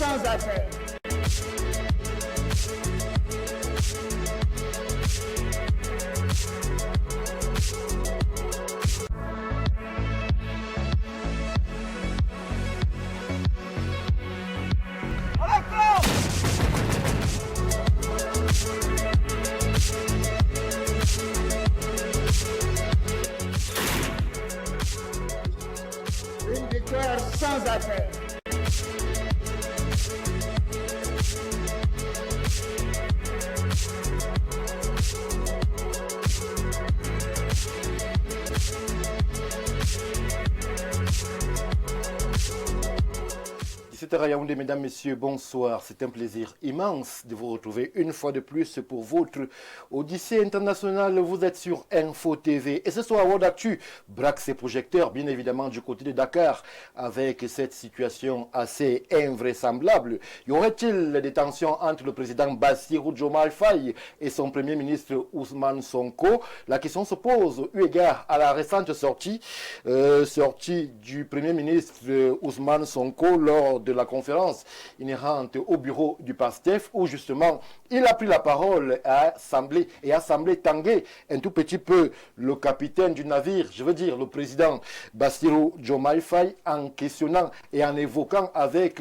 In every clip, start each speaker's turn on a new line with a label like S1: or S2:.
S1: sans appel. Une victoire sans appel.
S2: C'était Yaoundé, mesdames, messieurs, bonsoir. C'est un plaisir immense de vous retrouver une fois de plus pour votre Odyssée internationale. Vous êtes sur Info TV. Et ce soir, World Actu braque ses projecteurs, bien évidemment, du côté de Dakar, avec cette situation assez invraisemblable. Y aurait-il des tensions entre le président Bassirou Diomaye Faye et son premier ministre Ousmane Sonko? La question se pose eu égard à la récente sortie du premier ministre Ousmane Sonko lors de la conférence inhérente au bureau du PASTEF, où justement il a pris la parole et a semblé tanguer un tout petit peu le capitaine du navire, je veux dire le président Bassirou Diomaye Faye, en questionnant et en évoquant avec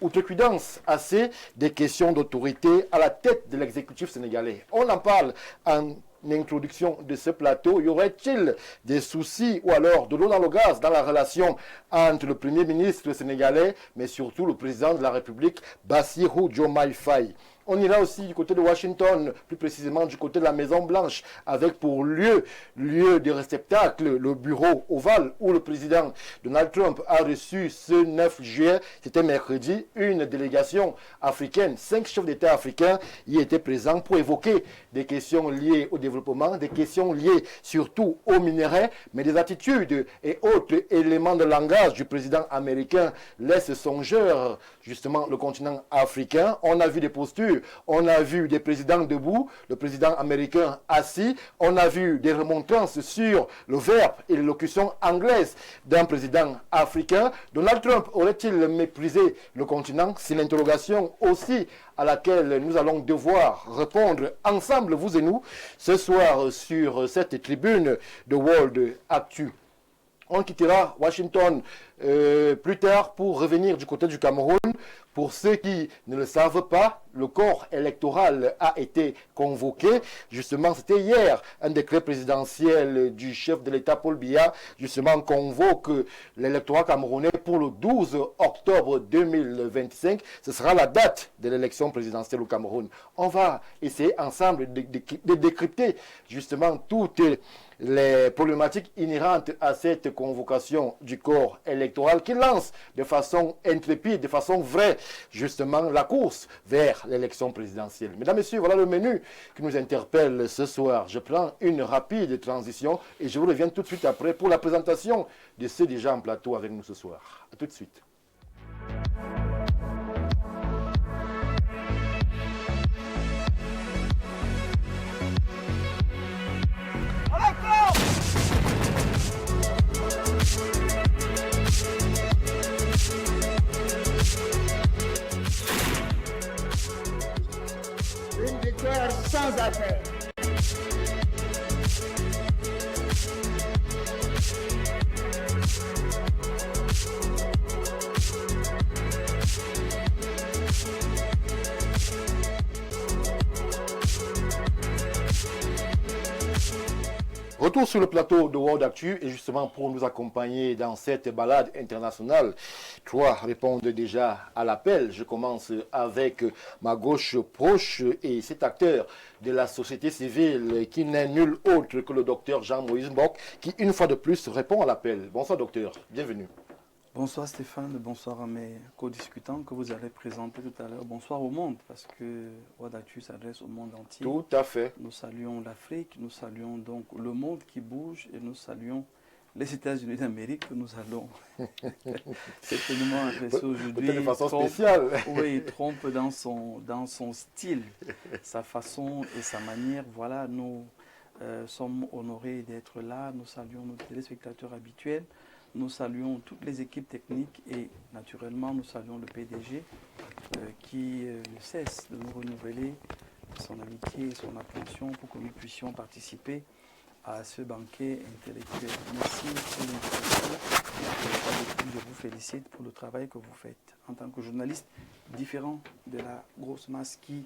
S2: outrecuidance assez des questions d'autorité à la tête de l'exécutif sénégalais. On en parle en introduction de ce plateau. Y aurait-il des soucis ou alors de l'eau dans le gaz dans la relation entre le premier ministre sénégalais mais surtout le président de la République Bassirou Diomaye Faye? On ira aussi du côté de Washington, plus précisément du côté de la Maison Blanche, avec pour lieu de réceptacle le bureau ovale où le président Donald Trump a reçu ce 9 juillet, c'était mercredi, une délégation africaine. 5 chefs d'État africains y étaient présents pour évoquer des questions liées au développement, des questions liées surtout aux minerais, mais des attitudes et autres éléments de langage du président américain laissent songeur justement le continent africain. On a vu des postures, on a vu des présidents debout, le président américain assis, on a vu des remontrances sur le verbe et l'élocution anglaise d'un président africain. Donald Trump aurait-il méprisé le continent? C'est l'interrogation aussi à laquelle nous allons devoir répondre ensemble, vous et nous, ce soir sur cette tribune de World Actu. On quittera Washington plus tard pour revenir du côté du Cameroun. Pour ceux qui ne le savent pas, le corps électoral a été convoqué. Justement, c'était hier, un décret présidentiel du chef de l'État, Paul Biya, justement convoque l'électorat camerounais pour le 12 octobre 2025. Ce sera la date de l'élection présidentielle au Cameroun. On va essayer ensemble de décrypter justement toutes les problématiques inhérentes à cette convocation du corps électoral qui lance de façon intrépide, de façon vraie, justement la course vers l'élection présidentielle. Mesdames, Messieurs, voilà le menu qui nous interpelle ce soir. Je prends une rapide transition et je vous reviens tout de suite après pour la présentation de ceux déjà en plateau avec nous ce soir. A tout de suite.
S1: Une victoire sans appel.
S2: Retour sur le plateau de World Actu et justement pour nous accompagner dans cette balade internationale, trois répondent déjà à l'appel. Je commence avec ma gauche proche et cet acteur de la société civile qui n'est nul autre que le docteur Jean-Moïse Mbok qui une fois de plus répond à l'appel. Bonsoir docteur, bienvenue.
S3: Bonsoir Stéphane, bonsoir à mes co-discutants que vous allez présenter tout à l'heure. Bonsoir au monde, parce que World Actu s'adresse au monde entier.
S2: Tout à fait.
S3: Nous saluons l'Afrique, nous saluons donc le monde qui bouge et nous saluons les États-Unis d'Amérique que nous allons certainement adresser aujourd'hui.
S2: De façon spéciale.
S3: Oui, trompe dans son style, sa façon et sa manière. Voilà, nous sommes honorés d'être là. Nous saluons nos téléspectateurs habituels. Nous saluons toutes les équipes techniques et naturellement nous saluons le PDG qui ne cesse de nous renouveler son amitié et son attention pour que nous puissions participer à ce banquet intellectuel. Merci pour l'invitation. Je vous félicite pour le travail que vous faites en tant que journaliste différent de la grosse masse qui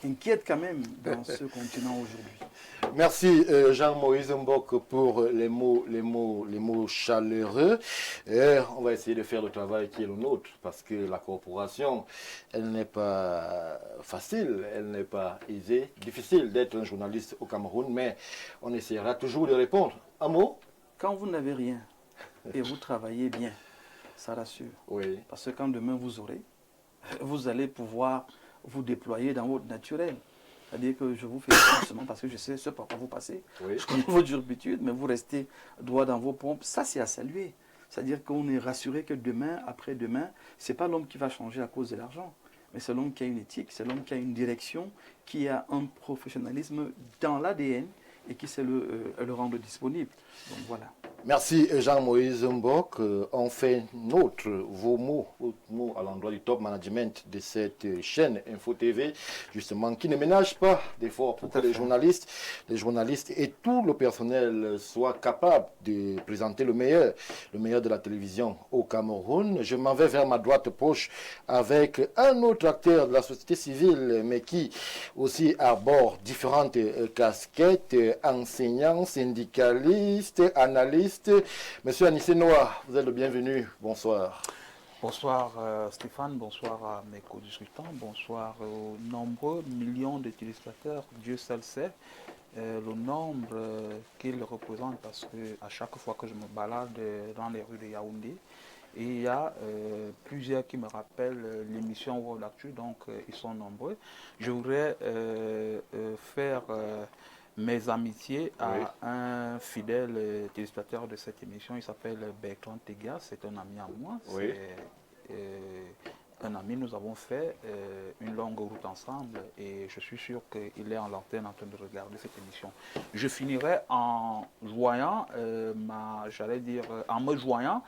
S3: inquiète quand même dans ce continent aujourd'hui.
S2: Merci Jean-Moïse Mbok pour les mots chaleureux. Et on va essayer de faire le travail qui est le nôtre parce que la corporation, elle n'est pas facile, elle n'est pas aisée. Difficile d'être un journaliste au Cameroun, mais on essaiera toujours de répondre. Un mot?
S3: Quand vous n'avez rien et vous travaillez bien, ça rassure.
S2: Oui.
S3: Parce que quand demain vous aurez, vous allez pouvoir vous déployer dans votre naturel. C'est-à-dire que je vous fais justement parce que je sais ce par quoi vous passez.
S2: Oui.
S3: Je connais votre turpitude, mais vous restez droit dans vos pompes. Ça, c'est à saluer. C'est-à-dire qu'on est rassuré que demain, après-demain, ce n'est pas l'homme qui va changer à cause de l'argent. Mais c'est l'homme qui a une éthique, c'est l'homme qui a une direction, qui a un professionnalisme dans l'ADN et qui sait le rendre disponible. Donc voilà.
S2: Merci Jean-Moïse Mbok. On fait nôtre vos mots à l'endroit du top management de cette chaîne Info TV, justement, qui ne ménage pas d'efforts pour que les journalistes et tout le personnel soient capables de présenter le meilleur de la télévision au Cameroun. Je m'en vais vers ma droite poche avec un autre acteur de la société civile, mais qui aussi arbore différentes casquettes, enseignant, syndicaliste, analyste. Monsieur Anissé Noah, vous êtes le bienvenu. Bonsoir.
S4: Bonsoir Stéphane, bonsoir à mes co-discutants, bonsoir aux nombreux millions de téléspectateurs. Dieu seul sait le nombre qu'ils représentent parce que à chaque fois que je me balade dans les rues de Yaoundé, il y a plusieurs qui me rappellent l'émission World Actu, donc ils sont nombreux. Je voudrais faire mes amitiés à un fidèle téléspectateur de cette émission. Il s'appelle Bertrand Tegas, c'est un ami à moi.
S2: Oui.
S4: Un ami, nous avons fait une longue route ensemble et je suis sûr qu'il est en l'antenne en train de regarder cette émission. Je finirai en joignant, en me joignant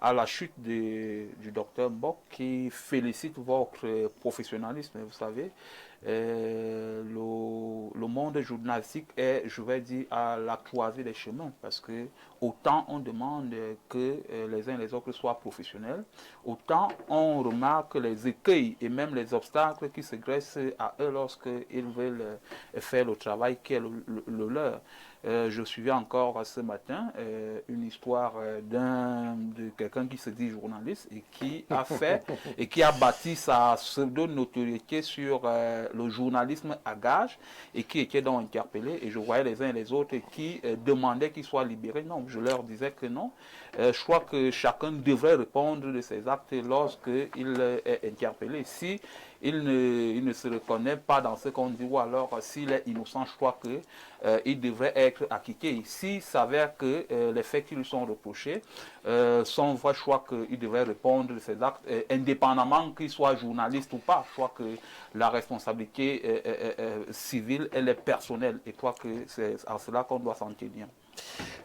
S4: à la chute du docteur Mbok qui félicite votre professionnalisme. Vous savez, le monde journalistique est, je vais dire, à la croisée des chemins parce que autant on demande que les uns et les autres soient professionnels, autant on remarque les écueils et même les obstacles qui se dressent à eux lorsqu'ils veulent faire le travail qui est le leur. Je suivais encore ce matin une histoire de quelqu'un qui se dit journaliste et qui a fait et qui a bâti sa pseudo-notoriété sur le journalisme à gage et qui était donc interpellé et je voyais les uns et les autres qui demandaient qu'il soit libéré. Non, je leur disais que non. Je crois que chacun devrait répondre de ses actes lorsqu'il est interpellé. Si il ne se reconnaît pas dans ce qu'on dit ou alors s'il est innocent, je crois qu'il devrait être acquitté. S'il s'avère que les faits qui lui sont reprochés sont vrais, je crois qu'il devrait répondre de ses actes indépendamment qu'il soit journaliste ou pas. Je crois que la responsabilité civile, elle est personnelle et je crois que c'est à cela qu'on doit s'en tenir.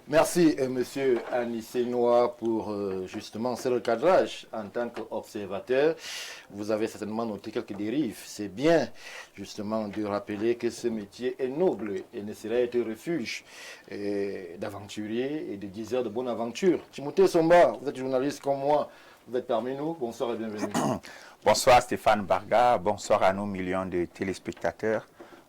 S2: Merci Monsieur Anissé Noah pour justement ce recadrage en tant qu'observateur. Vous avez certainement noté quelques dérives. C'est bien justement de rappeler que ce métier est noble et ne serait être refuge d'aventuriers et de diseurs de bonne aventure. Timothée Somba, vous êtes journaliste comme moi, vous êtes parmi nous. Bonsoir et bienvenue.
S5: Bonsoir Stéphane Barga, bonsoir à nos millions de téléspectateurs.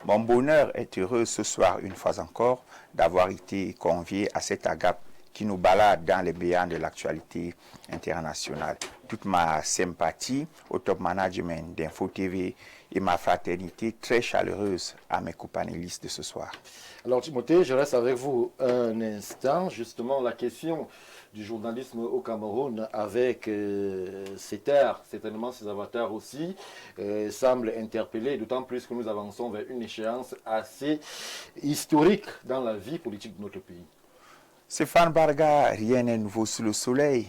S5: Mon bonheur est heureux ce soir, une fois encore, d'avoir été convié à cette agape qui nous balade dans les béants de l'actualité internationale. Toute ma sympathie au top management d'Info TV et ma fraternité très chaleureuse à mes co-panélistes de ce soir.
S2: Alors Timothée, je reste avec vous un instant. Justement, la question du journalisme au Cameroun avec ses terres, certainement ses avatars aussi, semble interpeller, d'autant plus que nous avançons vers une échéance assez historique dans la vie politique de notre pays.
S5: Stéphane Barga, rien n'est nouveau sous le soleil.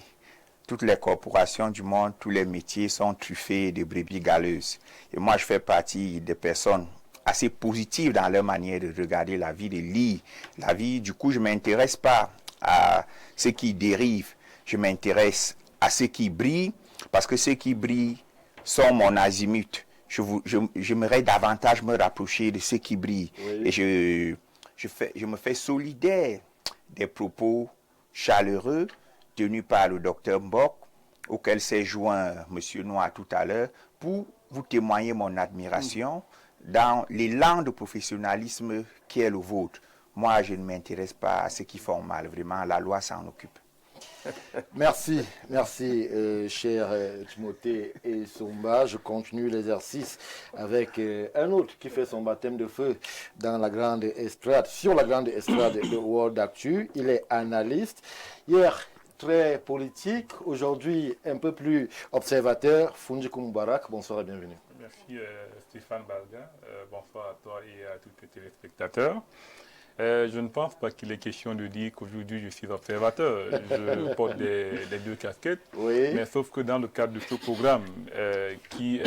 S5: Toutes les corporations du monde, tous les métiers sont truffés de brebis galeuses. Et moi, je fais partie des personnes assez positifs dans leur manière de regarder la vie, de lire la vie. Du coup, je ne m'intéresse pas à ce qui dérive, je m'intéresse à ce qui brille, parce que ceux qui brillent sont mon azimut. J'aimerais davantage me rapprocher de ceux qui brillent. Oui. Et je me fais solidaire des propos chaleureux tenus par le docteur Mbok, auquel s'est joint M. Noir tout à l'heure, pour vous témoigner mon admiration dans l'élan de professionnalisme qui est le vôtre. Moi, je ne m'intéresse pas à ceux qui font mal. Vraiment, la loi s'en occupe.
S2: Merci, cher Timothée et Somba. Je continue l'exercice avec un autre qui fait son baptême de feu dans la grande estrade, sur la grande estrade de World Actu. Il est analyste. Hier, très politique. Aujourd'hui, un peu plus observateur. Fundjikou Moubarak, bonsoir et bienvenue.
S6: Merci Stéphane Barga. Bonsoir à toi et à tous les téléspectateurs. Je ne pense pas qu'il est question de dire qu'aujourd'hui je suis observateur. Je porte les deux casquettes, oui. Mais sauf que dans le cadre de ce programme qui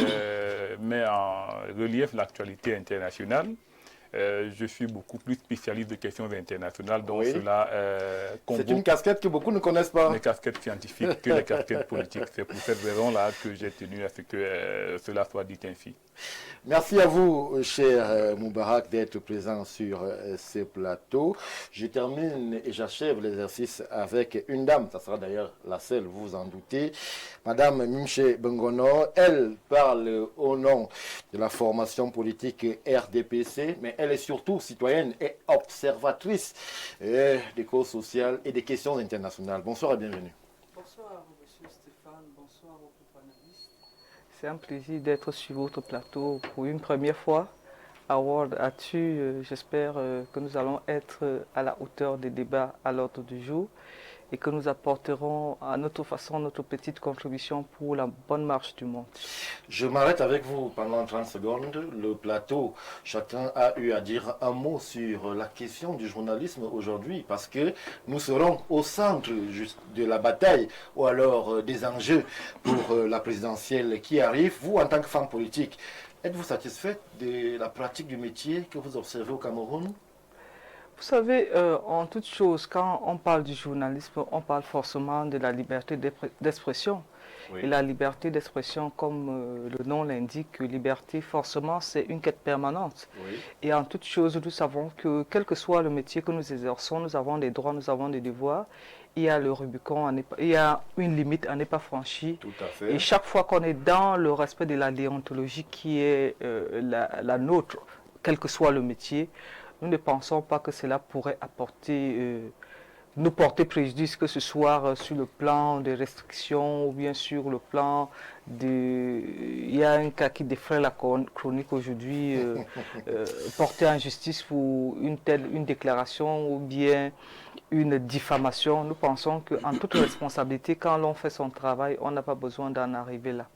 S6: met en relief l'actualité internationale, je suis beaucoup plus spécialiste de questions internationales, donc oui. Cela
S2: c'est une casquette que beaucoup ne connaissent pas.
S6: Les casquettes scientifiques que les casquettes politiques. C'est pour cette raison-là que j'ai tenu à ce que cela soit dit ainsi.
S2: Merci à vous, cher Moubarak, d'être présent sur ce plateau. Je termine et j'achève l'exercice avec une dame, ça sera d'ailleurs la seule, vous vous en doutez, Madame Mimche Bengono. Elle parle au nom de la formation politique RDPC, mais elle est surtout citoyenne et observatrice des causes sociales et des questions internationales. Bonsoir et bienvenue.
S3: Bonsoir, monsieur Stéphane. Bonsoir aux panélistes. C'est un plaisir d'être sur votre plateau pour une première fois à World Actu. J'espère que nous allons être à la hauteur des débats à l'ordre du jour et que nous apporterons à notre façon notre petite contribution pour la bonne marche du monde.
S2: Je m'arrête avec vous pendant 30 secondes. Le plateau, chacun a eu à dire un mot sur la question du journalisme aujourd'hui, parce que nous serons au centre de la bataille ou alors des enjeux pour la présidentielle qui arrive. Vous, en tant que femme politique, êtes-vous satisfaite de la pratique du métier que vous observez au Cameroun ?
S3: Vous savez, en toute chose, quand on parle du journalisme, on parle forcément de la liberté d'expression. Oui. Et la liberté d'expression, comme le nom l'indique, liberté, forcément, c'est une quête permanente. Oui. Et en toute chose, nous savons que, quel que soit le métier que nous exerçons, nous avons des droits, nous avons des devoirs. Il y a le Rubicon, il y a une limite à ne pas franchir.
S2: Tout à fait.
S3: Et chaque fois qu'on est dans le respect de la déontologie qui est la nôtre, quel que soit le métier, nous ne pensons pas que cela pourrait nous porter préjudice, que ce soit sur le plan des restrictions ou bien sur le plan de... Il y a un cas qui défraie la chronique aujourd'hui, porter en justice pour une déclaration ou bien une diffamation. Nous pensons qu'en toute responsabilité, quand l'on fait son travail, on n'a pas besoin d'en arriver là.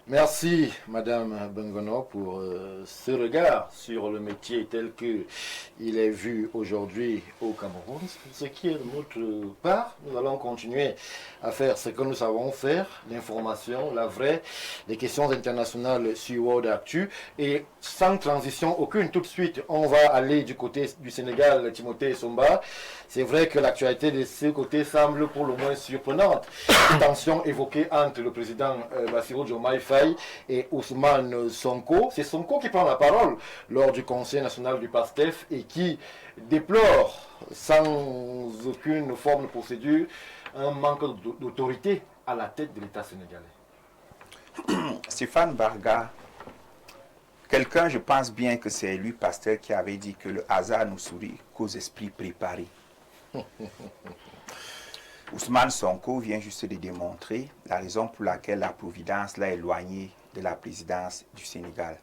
S2: Merci Madame Bengono pour ce regard sur le métier tel qu'il est vu aujourd'hui au Cameroun. Pour ce qui est de notre part, nous allons continuer à faire ce que nous savons faire, l'information, la vraie, les questions internationales sur World Actu. Et sans transition aucune, tout de suite, on va aller du côté du Sénégal, Timothée Somba. C'est vrai que l'actualité de ce côté semble pour le moins surprenante. Les tensions évoquées entre le président Bassirou Diomaye Faye et Ousmane Sonko. C'est Sonko qui prend la parole lors du Conseil national du PASTEF et qui déplore sans aucune forme de procédure un manque d'autorité à la tête de l'État sénégalais.
S5: Stéphane Barga, quelqu'un, je pense bien que c'est lui, Pasteur, qui avait dit que le hasard nous sourit qu'aux esprits préparés. Ousmane Sonko vient juste de démontrer la raison pour laquelle la Providence l'a éloigné de la présidence du Sénégal.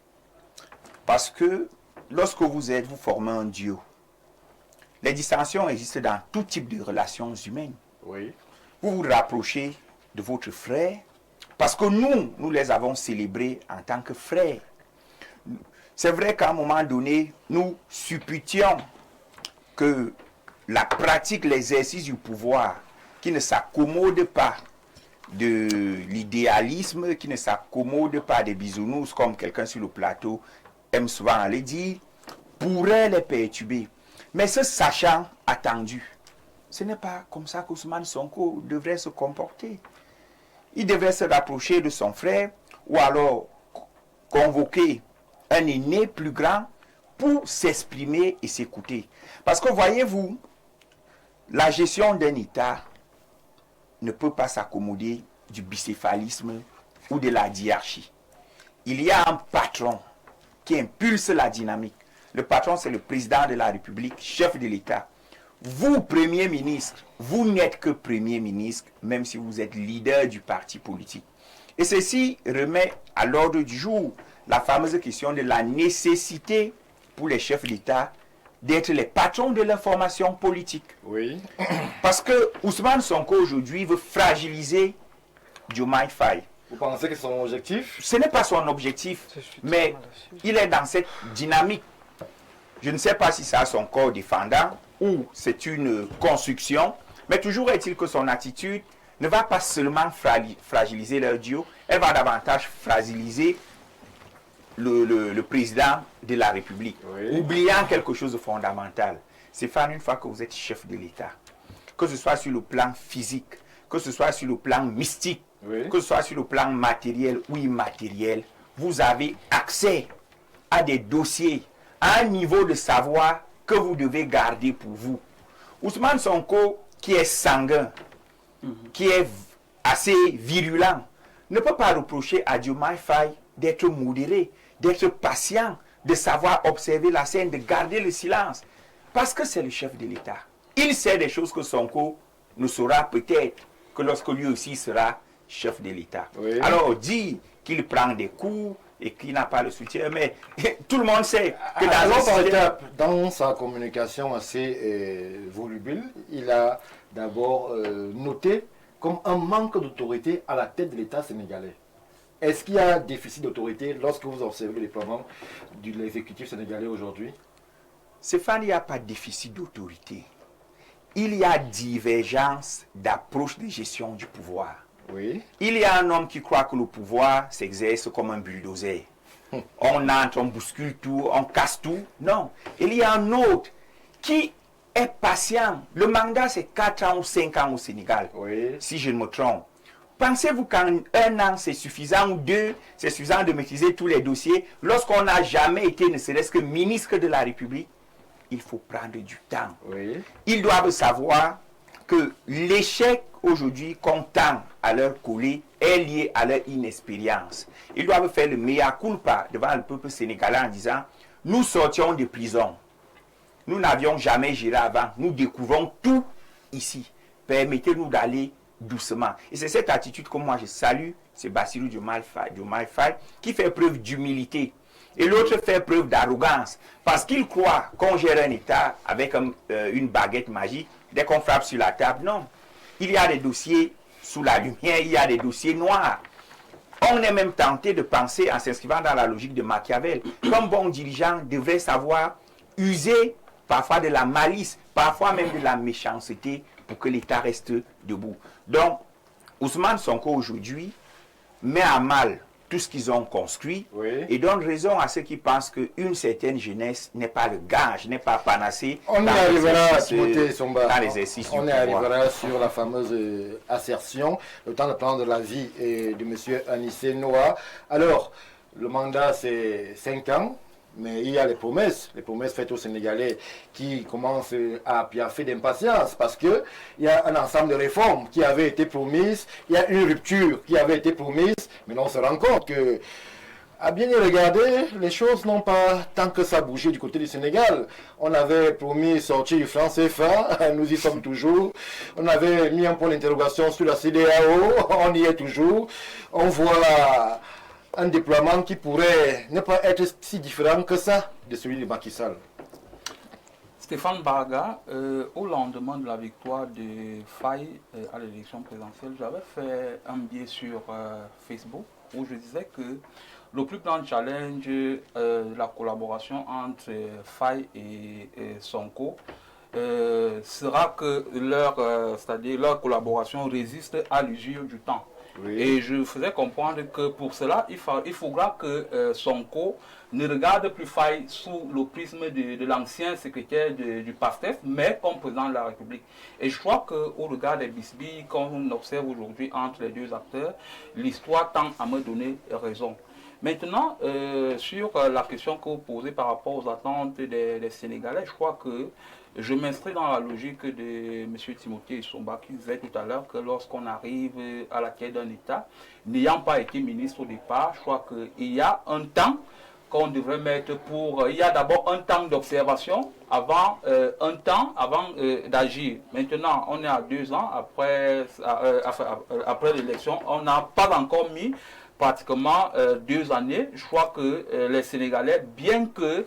S5: Parce que lorsque vous formez un duo, les distensions existent dans tout type de relations humaines.
S2: Oui.
S5: Vous vous rapprochez de votre frère parce que nous les avons célébrés en tant que frères. C'est vrai qu'à un moment donné, nous supputions que la pratique, l'exercice du pouvoir qui ne s'accommode pas de l'idéalisme, qui ne s'accommode pas des bisounours comme quelqu'un sur le plateau aime souvent aller dire, pourrait les perturber. Mais ce sachant attendu, ce n'est pas comme ça qu'Ousmane Sonko devrait se comporter. Il devrait se rapprocher de son frère ou alors convoquer un aîné plus grand pour s'exprimer et s'écouter. Parce que voyez-vous, la gestion d'un État ne peut pas s'accommoder du bicéphalisme ou de la diarchie. Il y a un patron qui impulse la dynamique. Le patron, c'est le président de la République, chef de l'État. Vous, Premier ministre, vous n'êtes que Premier ministre, même si vous êtes leader du parti politique. Et ceci remet à l'ordre du jour la fameuse question de la nécessité pour les chefs d'État d'être les patrons de l'information politique.
S2: Oui.
S5: Parce que Ousmane Sonko aujourd'hui veut fragiliser Diomaye Faye.
S2: Vous pensez que c'est son objectif?
S5: Ce n'est pas son objectif, mais il est dans cette dynamique. Je ne sais pas si ça a son corps défendant ou c'est une construction, mais toujours est-il que son attitude ne va pas seulement fragiliser leur duo, elle va davantage fragiliser le président de la République,
S2: Oui.
S5: oubliant quelque chose de fondamental. C'est faire une fois que vous êtes chef de l'État, que ce soit sur le plan physique, que ce soit sur le plan mystique,
S2: Oui.
S5: que ce soit sur le plan matériel ou immatériel, vous avez accès à des dossiers, à un niveau de savoir que vous devez garder pour vous. Ousmane Sonko, qui est sanguin, qui est assez virulent, ne peut pas reprocher à Diomaye Faye d'être modéré, d'être patient, de savoir observer la scène, de garder le silence. Parce que c'est le chef de l'État. Il sait des choses que Sonko ne saura peut-être que lorsque lui aussi sera chef de l'État.
S2: Oui.
S5: Alors on dit qu'il prend des coups et qu'il n'a pas le soutien, mais tout le monde sait que
S2: Allons
S5: dans
S2: par
S5: un
S2: étapes. Dans sa communication assez volubile, il a d'abord noté comme un manque d'autorité à la tête de l'État sénégalais. Est-ce qu'il y a un déficit d'autorité lorsque vous observez le déploiement de l'exécutif sénégalais aujourd'hui?
S5: Stéphane, il n'y a pas de déficit d'autorité. Il y a divergence d'approche de gestion du pouvoir.
S2: Oui.
S5: Il y a un homme qui croit que le pouvoir s'exerce comme un bulldozer. On entre, on bouscule tout, on casse tout. Non. Il y a un autre qui est patient. Le mandat, c'est 4 ans ou 5 ans au Sénégal,
S2: Oui.
S5: si je ne me trompe. Pensez-vous qu'en 1 an, c'est suffisant, ou 2, c'est suffisant de maîtriser tous les dossiers, lorsqu'on n'a jamais été, ne serait-ce que ministre de la République? Il faut prendre du temps.
S2: Oui.
S5: Ils doivent savoir que l'échec aujourd'hui qu'on tend à leur coller est lié à leur inexpérience. Ils doivent faire le mea culpa devant le peuple sénégalais en disant « Nous sortions de prison. Nous n'avions jamais géré avant. Nous découvrons tout ici. Permettez-nous d'aller doucement. » Et c'est cette attitude que moi je salue, c'est Bassirou Diomaye Faye, qui fait preuve d'humilité. Et l'autre fait preuve d'arrogance, parce qu'il croit qu'on gère un État avec une baguette magique, dès qu'on frappe sur la table. Non. Il y a des dossiers sous la lumière, il y a des dossiers noirs. On est même tenté de penser, en s'inscrivant dans la logique de Machiavel, qu'un bon dirigeant devrait savoir user parfois de la malice, parfois même de la méchanceté, pour que l'État reste debout. Donc, Ousmane Sonko aujourd'hui met à mal tout ce qu'ils ont construit,
S2: Oui.
S5: et donne raison à ceux qui pensent qu'une certaine jeunesse n'est pas le gage, n'est pas panacée.
S2: On y
S5: dans
S2: arrivera,
S5: l'exercice,
S2: Timothée Somba.
S5: dans l'exercice du
S2: On y
S5: pouvoir.
S2: arrivera sur la fameuse assertion, le temps de prendre la vie de M. Anissé Noah. Alors, le mandat c'est 5 ans, mais il y a les promesses faites aux Sénégalais qui commencent à piaffer d'impatience parce qu'il y a un ensemble de réformes qui avaient été promises, il y a une rupture qui avait été promise, mais on se rend compte que, à bien y regarder, les choses n'ont pas tant que ça bougé du côté du Sénégal. On avait promis sortir du franc CFA, nous y sommes toujours. On avait mis un point d'interrogation sur la CEDEAO, on y est toujours. On voit un déploiement qui pourrait ne pas être si différent que ça de celui de Macky Sall.
S4: Stéphane Barga, au lendemain de la victoire de Faye à l'élection présidentielle, j'avais fait un biais sur Facebook où je disais que le plus grand challenge de la collaboration entre Faye et Sonko sera que leur collaboration résiste à l'usure du temps.
S2: Oui.
S4: Et je faisais comprendre que pour cela, il faudra que Sonko ne regarde plus Faye sous le prisme de l'ancien secrétaire du PASTEF, mais comme président de la République. Et je crois qu'au regard des bisbilles qu'on observe aujourd'hui entre les deux acteurs, l'histoire tend à me donner raison. Maintenant, sur la question que vous posez par rapport aux attentes des Sénégalais, je crois que je m'inscris dans la logique de M. Timothée Somba qui disait tout à l'heure que lorsqu'on arrive à la tête d'un État, n'ayant pas été ministre au départ, je crois qu'il y a un temps qu'on devrait mettre pour... Il y a d'abord un temps d'observation avant d'agir. Maintenant, on est à 2 ans après l'élection. On n'a pas encore mis pratiquement 2 années. Je crois que les Sénégalais, bien que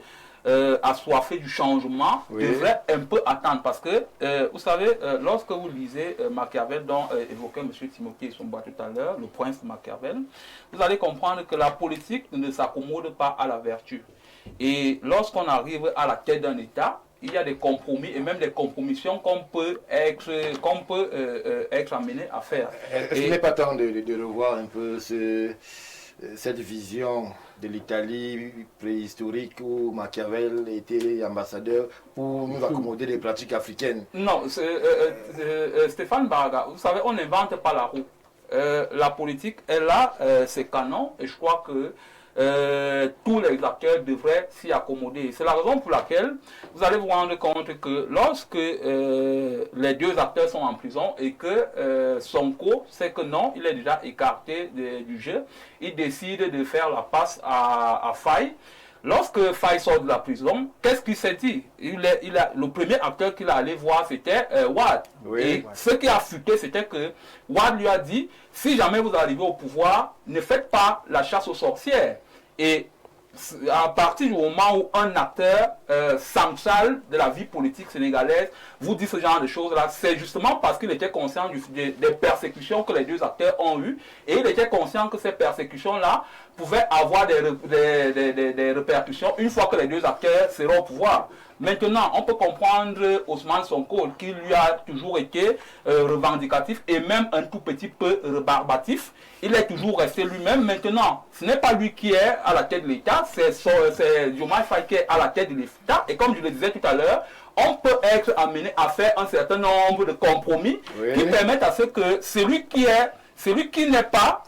S4: assoiffés du changement, devraient un peu attendre. Parce que, vous savez, lorsque vous lisez Machiavel, dont évoquait M. Timothée Somba tout à l'heure, le prince Machiavel, vous allez comprendre que la politique ne s'accommode pas à la vertu. Et lorsqu'on arrive à la tête d'un État, il y a des compromis et même des compromissions qu'on peut être amené à faire.
S2: Est-ce qu'il n'est pas temps de revoir un peu cette vision de l'Italie préhistorique où Machiavel était ambassadeur pour nous accommoder des pratiques africaines?
S4: Non, Stéphane Baraga, vous savez, on n'invente pas la roue. La politique, elle a ses canons et je crois que tous les acteurs devraient s'y accommoder. C'est la raison pour laquelle vous allez vous rendre compte que lorsque les deux acteurs sont en prison et que Sonko sait que non, il est déjà écarté du jeu, il décide de faire la passe à Faye. Lorsque Faye sort de la prison, qu'est-ce qu'il s'est dit? Le premier acteur qu'il a allé voir, c'était Wade.
S2: Oui,
S4: et ce qui a fuité, c'était que Wade lui a dit, si jamais vous arrivez au pouvoir, ne faites pas la chasse aux sorcières. Et à partir du moment où un acteur central de la vie politique sénégalaise vous dit ce genre de choses-là, c'est justement parce qu'il était conscient des persécutions que les deux acteurs ont eues, et il était conscient que ces persécutions-là pouvaient avoir des répercussions une fois que les deux acteurs seront au pouvoir. Maintenant, on peut comprendre Ousmane Sonko, qui lui a toujours été revendicatif et même un tout petit peu rébarbatif. Il est toujours resté lui-même. Maintenant, ce n'est pas lui qui est à la tête de l'État, c'est Diomaye Faye qui est à la tête de l'État. Et comme je le disais tout à l'heure, on peut être amené à faire un certain nombre de compromis qui permettent à ce que celui qui n'est pas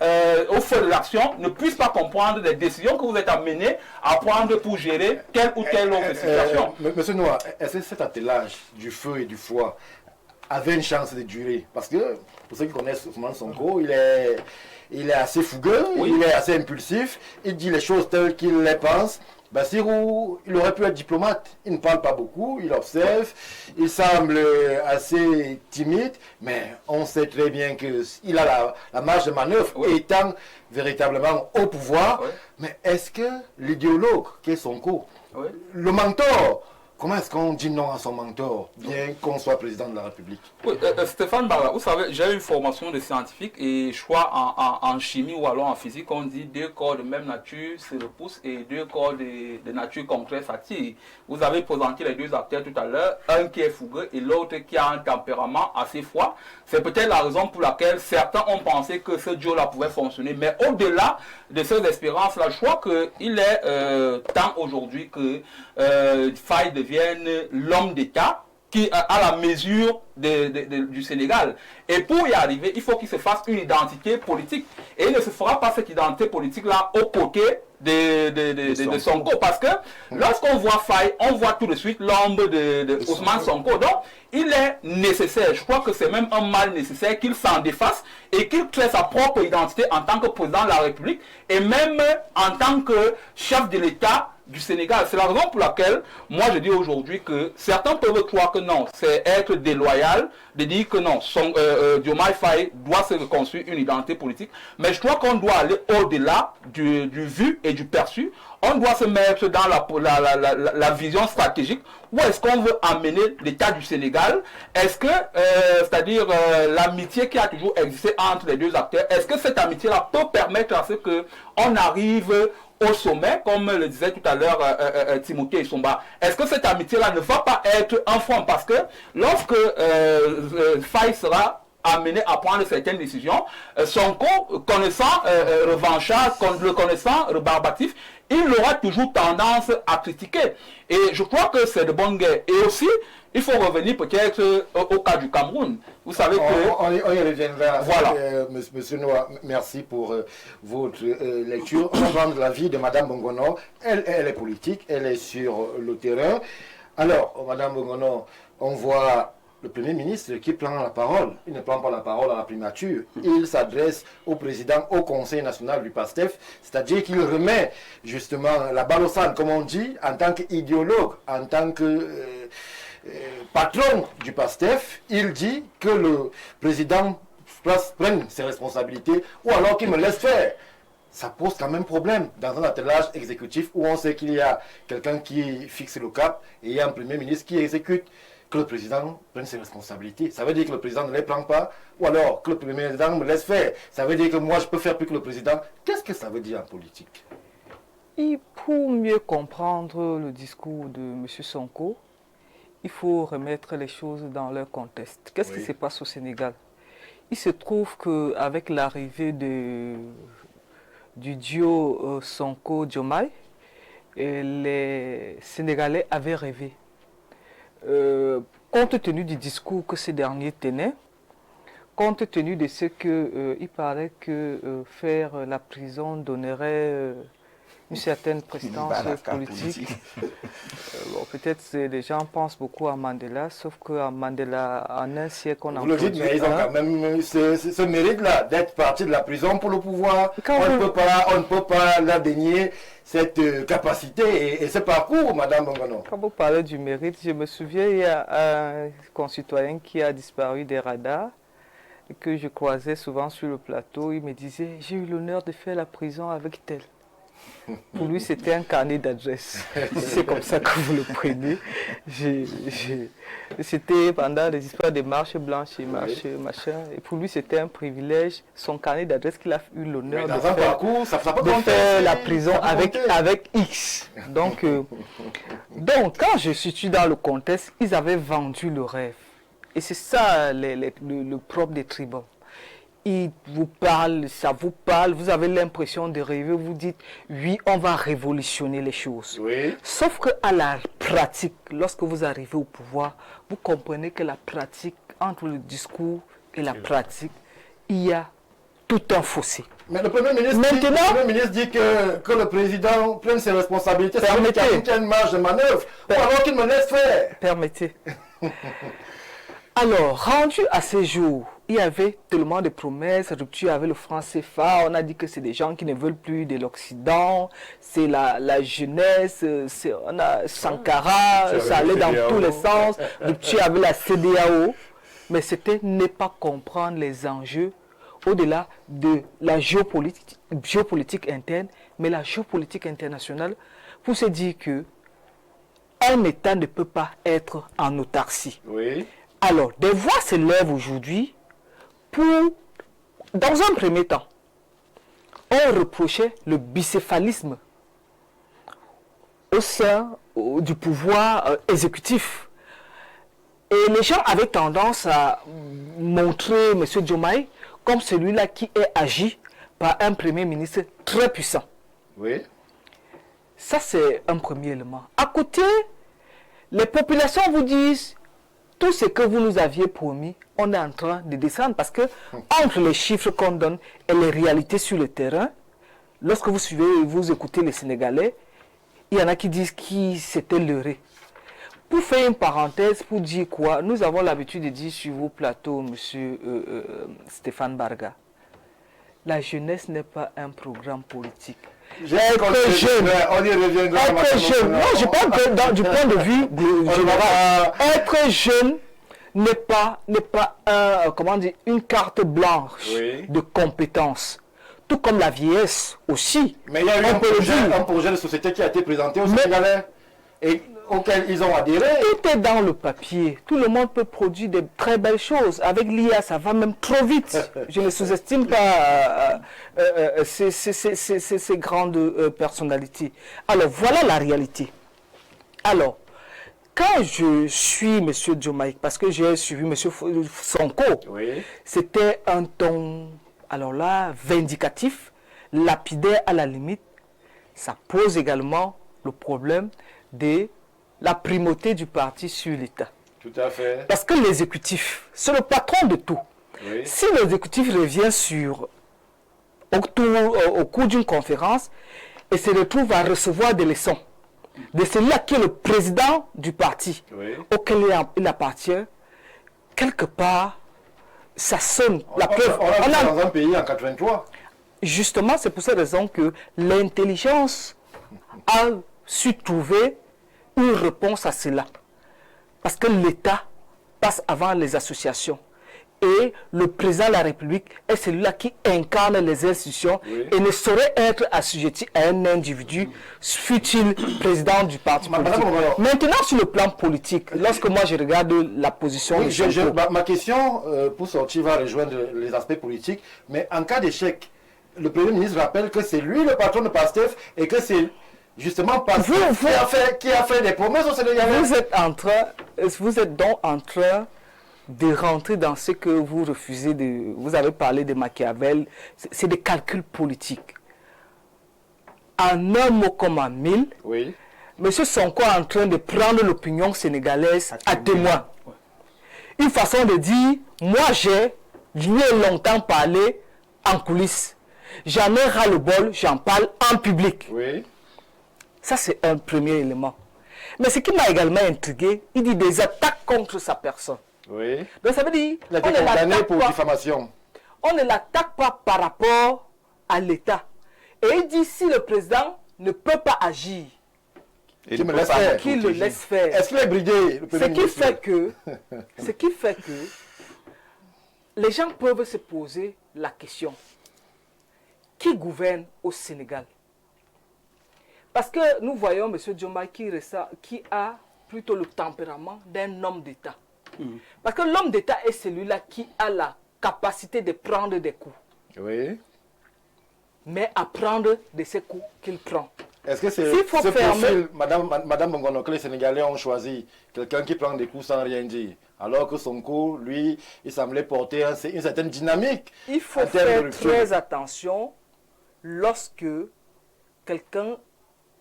S4: au feu de l'action ne puisse pas comprendre les décisions que vous êtes amenés à prendre pour gérer telle ou telle autre situation.
S2: Monsieur Noah, est-ce que cet attelage du feu et du foie avait une chance de durer? Parce que, pour ceux qui connaissent Ousmane Sonko, il est assez fougueux, il est assez impulsif, il dit les choses telles qu'il les pense. Bassirou, il aurait pu être diplomate, il ne parle pas beaucoup, il observe, il semble assez timide, mais on sait très bien qu'il a la marge de manœuvre étant véritablement au pouvoir. Mais est-ce que l'idéologue qui est Sonko, le mentor, comment est-ce qu'on dit non à son mentor, bien qu'on soit président de la République?
S4: Oui, Stéphane Barra, vous savez, j'ai eu une formation de scientifique et je crois en chimie ou alors en physique, on dit 2 corps de même nature se repoussent et 2 corps de nature contraire s'attirent. Vous avez présenté les 2 acteurs tout à l'heure, un qui est fougueux et l'autre qui a un tempérament assez froid. C'est peut-être la raison pour laquelle certains ont pensé que ce duo-là pouvait fonctionner. Mais au-delà de ces espérances-là, je crois qu'il est temps aujourd'hui que Faye devienne l'homme d'État qui a la mesure du Sénégal. Et pour y arriver, il faut qu'il se fasse une identité politique. Et il ne se fera pas cette identité politique-là aux côtés de Sonko. Parce que lorsqu'on voit Faye, on voit tout de suite l'ombre de Ousmane Sonko. Donc, il est nécessaire, je crois que c'est même un mal nécessaire qu'il s'en défasse et qu'il crée sa propre identité en tant que président de la République et même en tant que chef de l'État du Sénégal. C'est la raison pour laquelle, moi je dis aujourd'hui que certains peuvent croire que non, c'est être déloyal de dire que non, Diomaye Faye doit se reconstruire une identité politique, mais je crois qu'on doit aller au-delà du vu et du perçu. On doit se mettre dans la vision stratégique. Où est-ce qu'on veut amener l'État du Sénégal? Est-ce que, c'est-à-dire l'amitié qui a toujours existé entre les deux acteurs, est-ce que cette amitié-là peut permettre à ce qu'on arrive au sommet, comme le disait tout à l'heure Timothée Somba? Est-ce que cette amitié-là ne va pas être un front? Parce que lorsque Faye sera amené à prendre certaines décisions. Sonko, connaissant revanchard, le connaissant rebarbatif, il aura toujours tendance à critiquer. Et je crois que c'est de bonne guerre. Et aussi, il faut revenir peut-être au cas du Cameroun. Vous savez que...
S2: On y reviendra.
S4: Voilà.
S2: Monsieur Noah, merci pour votre lecture. On va prendre l'avis de Madame Bongono. Elle est politique, elle est sur le terrain. Alors, Madame Bongono, on voit le Premier ministre qui prend la parole. Il ne prend pas la parole à la primature. Il s'adresse au président, au Conseil national du PASTEF, c'est-à-dire qu'il remet justement la balle au centre, comme on dit, en tant qu'idéologue, en tant que patron du PASTEF. Il dit que le président prenne ses responsabilités ou alors qu'il me laisse faire. Ça pose quand même problème dans un attelage exécutif où on sait qu'il y a quelqu'un qui fixe le cap et il y a un Premier ministre qui exécute. Que le président prenne ses responsabilités. Ça veut dire que le président ne les prend pas, ou alors que le Premier ministre me laisse faire. Ça veut dire que moi, je peux faire plus que le président. Qu'est-ce que ça veut dire en politique?
S3: Et pour mieux comprendre le discours de M. Sonko, il faut remettre les choses dans leur contexte. Qu'est-ce qui se passe au Sénégal? Il se trouve qu'avec l'arrivée du duo Sonko-Diomaye, les Sénégalais avaient rêvé. Compte tenu du discours que ces derniers tenaient, compte tenu de ce qu'il paraît que faire la prison donnerait une certaine prestance politique. Bon, peut-être que les gens pensent beaucoup à Mandela, sauf qu'à Mandela, en un siècle, on a...
S2: Vous le dites, mais ils ont quand même ce mérite-là d'être partis de la prison pour le pouvoir. On ne peut pas leur dénier cette capacité et ce parcours, Madame Bongono.
S3: Quand vous parlez du mérite, je me souviens, il y a un concitoyen qui a disparu des radars et que je croisais souvent sur le plateau. Il me disait, j'ai eu l'honneur de faire la prison avec tel. Pour lui, c'était un carnet d'adresse. C'est comme ça que vous le prenez. C'était pendant les histoires des marches blanches et marches machin. Et pour lui, c'était un privilège. Son carnet d'adresse qu'il a eu l'honneur de faire,
S2: parcours, ça
S3: la prison avec X. Donc, quand je suis dans le contexte, ils avaient vendu le rêve. Et c'est ça le propre des tribunaux. Il vous parle, ça vous parle, vous avez l'impression de rêver, vous dites, oui, on va révolutionner les choses.
S2: Oui.
S3: Sauf qu'à la pratique, lorsque vous arrivez au pouvoir, vous comprenez que la pratique, entre le discours et la pratique, il y a tout un fossé.
S2: Mais le Premier ministre dit que le président prenne ses responsabilités, ça veut dire qu'il y a une marge de manœuvre, ou alors qu'il me laisse faire.
S3: Permettez. Alors, rendu à ces jours, il y avait tellement de promesses, rupture avec le franc CFA, on a dit que c'est des gens qui ne veulent plus de l'Occident, c'est la jeunesse, on a Sankara, ça allait dans tous les sens, rupture avec la CEDEAO, mais c'était ne pas comprendre les enjeux au-delà de la géopolitique interne, mais la géopolitique internationale, pour se dire que un État ne peut pas être en autarcie.
S2: Oui.
S3: Alors, des voix se lèvent aujourd'hui pour, dans un premier temps, on reprochait le bicéphalisme au sein du pouvoir exécutif. Et les gens avaient tendance à montrer M. Diomaye comme celui-là qui est agi par un Premier ministre très puissant.
S2: Oui.
S3: Ça, c'est un premier élément. À côté, les populations vous disent, tout ce que vous nous aviez promis, on est en train de descendre parce que entre les chiffres qu'on donne et les réalités sur le terrain, lorsque vous suivez et vous écoutez les Sénégalais, il y en a qui disent qu'ils s'étaient leurrés. Pour faire une parenthèse, pour dire quoi, nous avons l'habitude de dire sur vos plateaux, monsieur Stéphane Barga, la jeunesse n'est pas un programme politique. Être jeune, non, je parle du point de vue général. Être jeune n'est pas une carte blanche de compétences. Tout comme la vieillesse aussi.
S2: Mais il y a eu un projet de société qui a été présenté aux Sénégalais et auquel ils ont adhéré.
S3: Tout est dans le papier. Tout le monde peut produire de très belles choses. Avec l'IA, ça va même trop vite. Je ne sous-estime pas ces grandes personnalités. Alors, voilà la réalité. Alors,
S7: Quand je suis M. Diomaye, parce que j'ai suivi M. Sonko,
S2: Oui.
S7: c'était un ton, alors là, vindicatif, lapidaire à la limite. Ça pose également le problème de la primauté du parti sur l'État.
S2: Tout à fait.
S7: Parce que l'exécutif, c'est le patron de tout.
S2: Oui.
S7: Si l'exécutif revient au cours d'une conférence et se retrouve à recevoir des leçons de celui-là qui est le président du parti
S2: Oui.
S7: auquel il appartient, quelque part, ça sonne. La preuve,
S2: On a
S7: on a-
S2: dans un pays en 83.
S7: justement, c'est pour cette raison que l'intelligence a su trouver une réponse à cela. Parce que l'État passe avant les associations. Et le président de la République est celui-là qui incarne les institutions
S2: Oui.
S7: et ne saurait être assujetti à un individu, fût-il président du parti
S2: Madame
S7: politique.
S2: Bongono.
S7: Maintenant, sur le plan politique, lorsque moi je regarde la position
S2: Oui,
S7: de Sonko,
S2: ma question pour sortir va rejoindre les aspects politiques, mais en cas d'échec, le Premier ministre rappelle que c'est lui le patron de PASTEF et que c'est justement PASTEF qui a fait des promesses au Sénégalais.
S7: vous êtes donc en train de rentrer dans ce que vous refusez de... Vous avez parlé de Machiavel, c'est des calculs politiques. En un mot comme en mille,
S2: Oui.
S7: M. Sonko est en train de prendre l'opinion sénégalaise à témoin. Une façon de dire, moi j'ai longtemps parlé en coulisses. J'en ai ras le bol, j'en parle en public.
S2: Oui.
S7: Ça, c'est un premier élément. Mais ce qui m'a également intrigué, il dit des attaques contre sa personne.
S2: Oui.
S7: Donc ça veut dire,
S2: Il a été condamné pour diffamation.
S7: on ne l'attaque pas par rapport à l'État. Et il dit, si le président ne peut pas agir,
S5: Et
S2: Qui
S5: ne
S2: me
S5: peut
S2: laisse
S5: pas
S2: faire.
S5: nous
S7: qu'il le
S5: protéger.
S7: laisse faire.
S2: Est-ce qu'il est bridé, le Premier
S7: Ce qui
S2: ministre
S7: fait que les gens peuvent se poser la question, qui gouverne au Sénégal? Parce que nous voyons M. Diomaye qui a plutôt le tempérament d'un homme d'État. Parce que l'homme d'État est celui-là qui a la capacité de prendre des coups,
S2: Oui.
S7: mais à prendre de ces coups qu'il prend.
S2: Est-ce que c'est
S7: S'il faut
S2: ce
S7: fermer-
S2: profil, Madame Bongono, que les Sénégalais ont choisi, quelqu'un qui prend des coups sans rien dire, alors que Sonko, lui, il semblait porter une certaine dynamique.
S7: Il faut
S2: en termes de
S7: faire
S2: rupture.
S7: très attention lorsque quelqu'un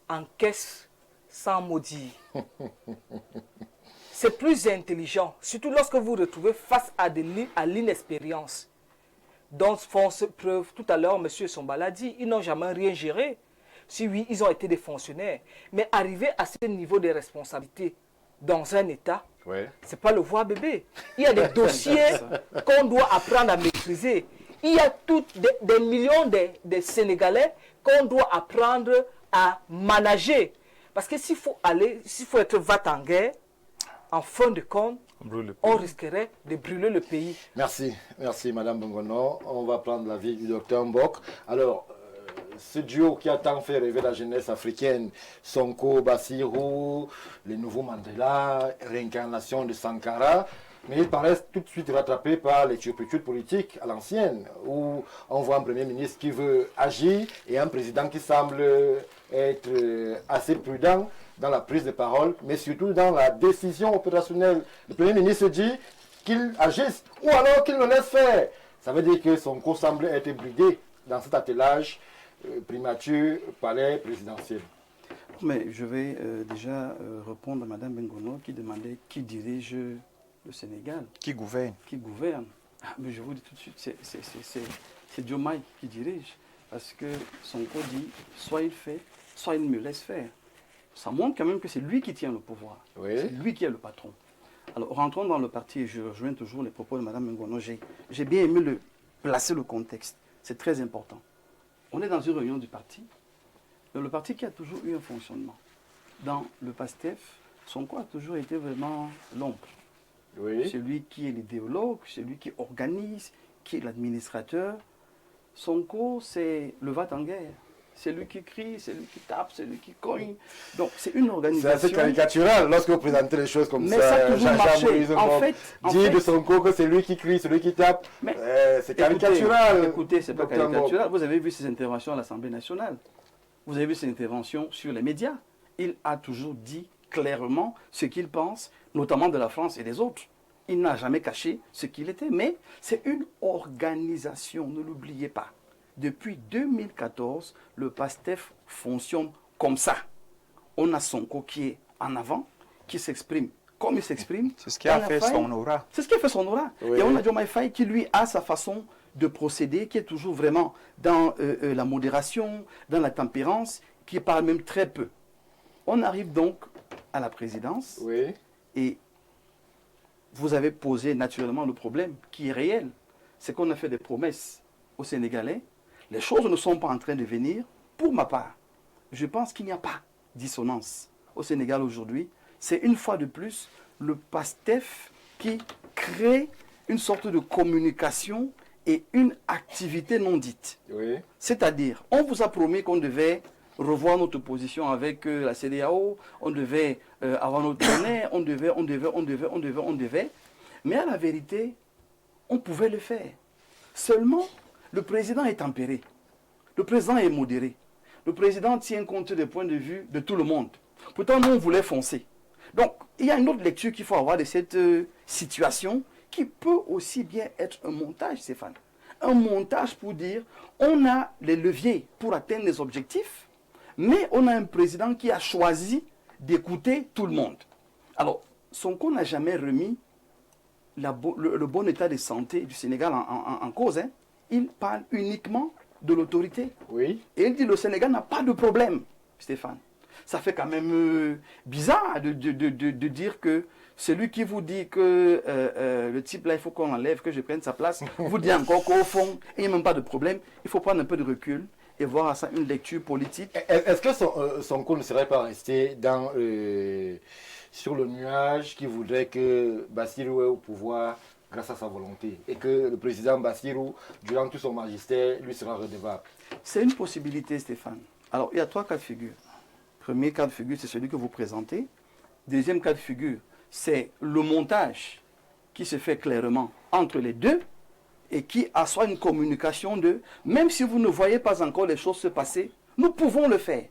S7: encaisse sans mot dire. C'est plus intelligent, surtout lorsque vous vous retrouvez face à l'inexpérience dont font preuve tout à l'heure M. Sombala dit, ils n'ont jamais rien géré. Si oui, ils ont été des fonctionnaires. Mais arriver à ce niveau de responsabilité dans un État,
S2: Oui.
S7: c'est pas le voir bébé. Il y a des dossiers qu'on doit apprendre à maîtriser. Il y a des millions de Sénégalais qu'on doit apprendre à manager. Parce que s'il faut être va-t-en-guerre, en fin de compte, on risquerait de brûler le pays.
S2: Merci, merci Madame Bongono. On va prendre l'avis du docteur Mbok. Alors, ce duo qui a tant fait rêver la jeunesse africaine, Sonko, Bassirou, les nouveaux Mandela, réincarnation de Sankara, mais ils paraissent tout de suite rattrapés par les turpitudes politiques à l'ancienne, où on voit un Premier ministre qui veut agir et un président qui semble être assez prudent dans la prise de parole, mais surtout dans la décision opérationnelle. Le Premier ministre dit qu'il agisse ou alors qu'il le laisse faire. Ça veut dire que Sonko semble être bridé dans cet attelage primature palais présidentiel.
S3: Mais je vais déjà répondre à Mme Bengono qui demandait qui dirige le Sénégal.
S5: Qui gouverne?
S3: Qui gouverne. Ah, mais je vous dis tout de suite, c'est Diomaye qui dirige. Parce que Sonko dit, soit il fait, soit il me laisse faire. Ça montre quand même que c'est lui qui tient le pouvoir.
S2: Oui.
S3: C'est lui qui est le patron. Alors, rentrons dans le parti, et je rejoins toujours les propos de Mme Bengono. J'ai bien aimé placer le contexte. C'est très important. On est dans une réunion du parti. Le parti qui a toujours eu un fonctionnement. Dans le PASTEF, Sonko a toujours été vraiment l'ombre.
S2: Oui.
S3: C'est lui qui est l'idéologue, c'est lui qui organise, qui est l'administrateur. Sonko, c'est le va-t-en-guerre. C'est lui qui crie, c'est lui qui tape, c'est lui qui cogne. Donc, c'est une
S2: C'est
S3: organisation.
S2: assez caricatural lorsque vous présentez les choses comme
S3: Mais
S2: ça.
S3: ça a toujours
S2: Jean-Jean
S3: marché.
S2: Moïse
S3: En
S2: Mbok
S3: fait-
S2: dit de Sonko que c'est lui qui crie, c'est lui qui tape.
S3: Mais
S2: C'est caricatural.
S3: Écoutez, c'est pas
S2: Dr. Mbok.
S3: caricatural. Vous avez vu ses interventions à l'Assemblée nationale. Vous avez vu ses interventions sur les médias. Il a toujours dit clairement ce qu'il pense, notamment de la France et des autres. Il n'a jamais caché ce qu'il était, mais c'est une organisation, ne l'oubliez pas. Depuis 2014, le PASTEF fonctionne comme ça. On a Sonko qui est en avant, qui s'exprime comme il s'exprime.
S5: C'est ce qui a fait son aura.
S3: C'est ce qui a fait son aura.
S2: Oui.
S3: Et on a Diomaye Faye qui, lui, a sa façon de procéder, qui est toujours vraiment dans la modération, dans la tempérance, qui parle même très peu. On arrive donc à la présidence
S2: Oui.
S3: et vous avez posé naturellement le problème qui est réel. C'est qu'on a fait des promesses aux Sénégalais. Les choses ne sont pas en train de venir. Pour ma part, je pense qu'il n'y a pas dissonance au Sénégal aujourd'hui. C'est une fois de plus le PASTEF qui crée une sorte de communication et une activité non dite.
S2: Oui.
S3: C'est-à-dire, on vous a promis qu'on devait revoir notre position avec la CEDEAO, on devait avoir notre monnaie, on devait. Mais à la vérité, on pouvait le faire. Seulement, le président est tempéré. Le président est modéré. Le président tient compte des points de vue de tout le monde. Pourtant, nous, on voulait foncer. Donc, il y a une autre lecture qu'il faut avoir de cette situation qui peut aussi bien être un montage, Stéphane. Un montage pour dire, on a les leviers pour atteindre les objectifs, mais on a un président qui a choisi d'écouter tout le monde. Alors, Sonko n'a jamais remis le bon état de santé du Sénégal en cause. Hein. Il parle uniquement de l'autorité.
S2: Oui.
S3: Et il dit le Sénégal n'a pas de problème, Stéphane. Ça fait quand même bizarre de dire que celui qui vous dit que le type là, il faut qu'on l'enlève, que je prenne sa place, vous dit encore qu'au fond, il n'y a même pas de problème. Il faut prendre un peu de recul et voir à ça une lecture politique.
S2: Est-ce que Sonko ne serait pas resté sur le nuage qui voudrait que Bassirou ait au pouvoir grâce à sa volonté et que le président Bassirou, durant tout son magistère, lui sera redevable?
S3: C'est une possibilité, Stéphane. Alors, il y a 3 cas de figure. Premier cas de figure, c'est celui que vous présentez. Deuxième cas de figure, c'est le montage qui se fait clairement entre les deux et qui assoit une communication de, même si vous ne voyez pas encore les choses se passer, nous pouvons le faire.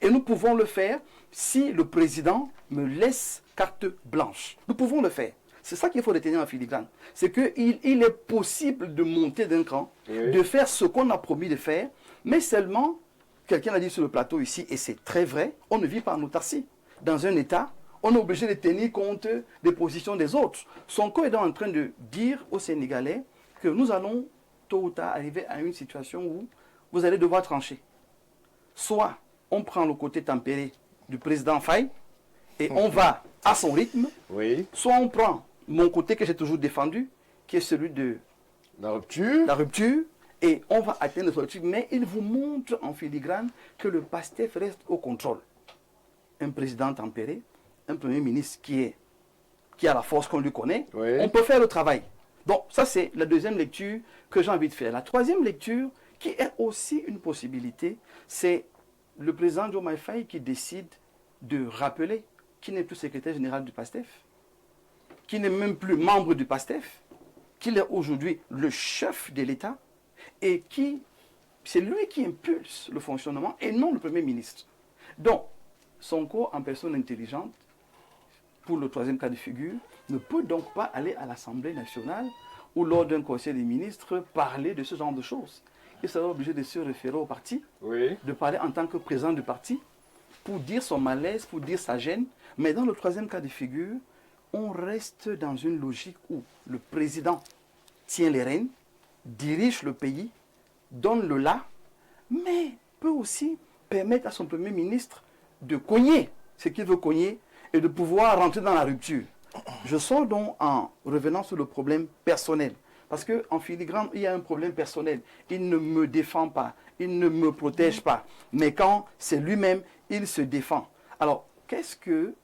S3: Et nous pouvons le faire si le président me laisse carte blanche. Nous pouvons le faire. C'est ça qu'il faut retenir en filigrane. C'est qu'il est possible de monter d'un cran,
S2: oui,
S3: de faire ce qu'on a promis de faire, mais seulement, quelqu'un l'a dit sur le plateau ici, et c'est très vrai, on ne vit pas en autarcie. Dans un État, on est obligé de tenir compte des positions des autres. Sonko est donc en train de dire aux Sénégalais que nous allons tôt ou tard arriver à une situation où vous allez devoir trancher. Soit on prend le côté tempéré du président Faye et on va à son rythme,
S2: Oui.
S3: soit on prend mon côté que j'ai toujours défendu, qui est celui de
S2: La rupture.
S3: la rupture, et on va atteindre ce truc. Mais il vous montre en filigrane que le PASTEF reste au contrôle. Un président tempéré, un premier ministre qui a la force qu'on lui connaît,
S2: Oui.
S3: on peut faire le travail. Donc ça c'est la deuxième lecture que j'ai envie de faire. La troisième lecture, qui est aussi une possibilité, c'est le président Diomaye Faye qui décide de rappeler qu'il n'est plus secrétaire général du PASTEF, qui n'est même plus membre du PASTEF, qu'il est aujourd'hui le chef de l'État et c'est lui qui impulse le fonctionnement et non le Premier ministre. Donc, Sonko, en personne intelligente, pour le troisième cas de figure, ne peut donc pas aller à l'Assemblée nationale ou lors d'un conseil des ministres parler de ce genre de choses. Il sera obligé de se référer au parti,
S2: Oui.
S3: de parler en tant que président du parti, pour dire son malaise, pour dire sa gêne. Mais dans le troisième cas de figure, on reste dans une logique où le président tient les rênes, dirige le pays, donne le là, mais peut aussi permettre à son Premier ministre de cogner ce qu'il veut cogner et de pouvoir rentrer dans la rupture. Je sors donc en revenant sur le problème personnel. Parce qu'en filigrane, il y a un problème personnel. Il ne me défend pas, il ne me protège pas. Mais quand c'est lui-même, il se défend. Alors, qu'est-ce que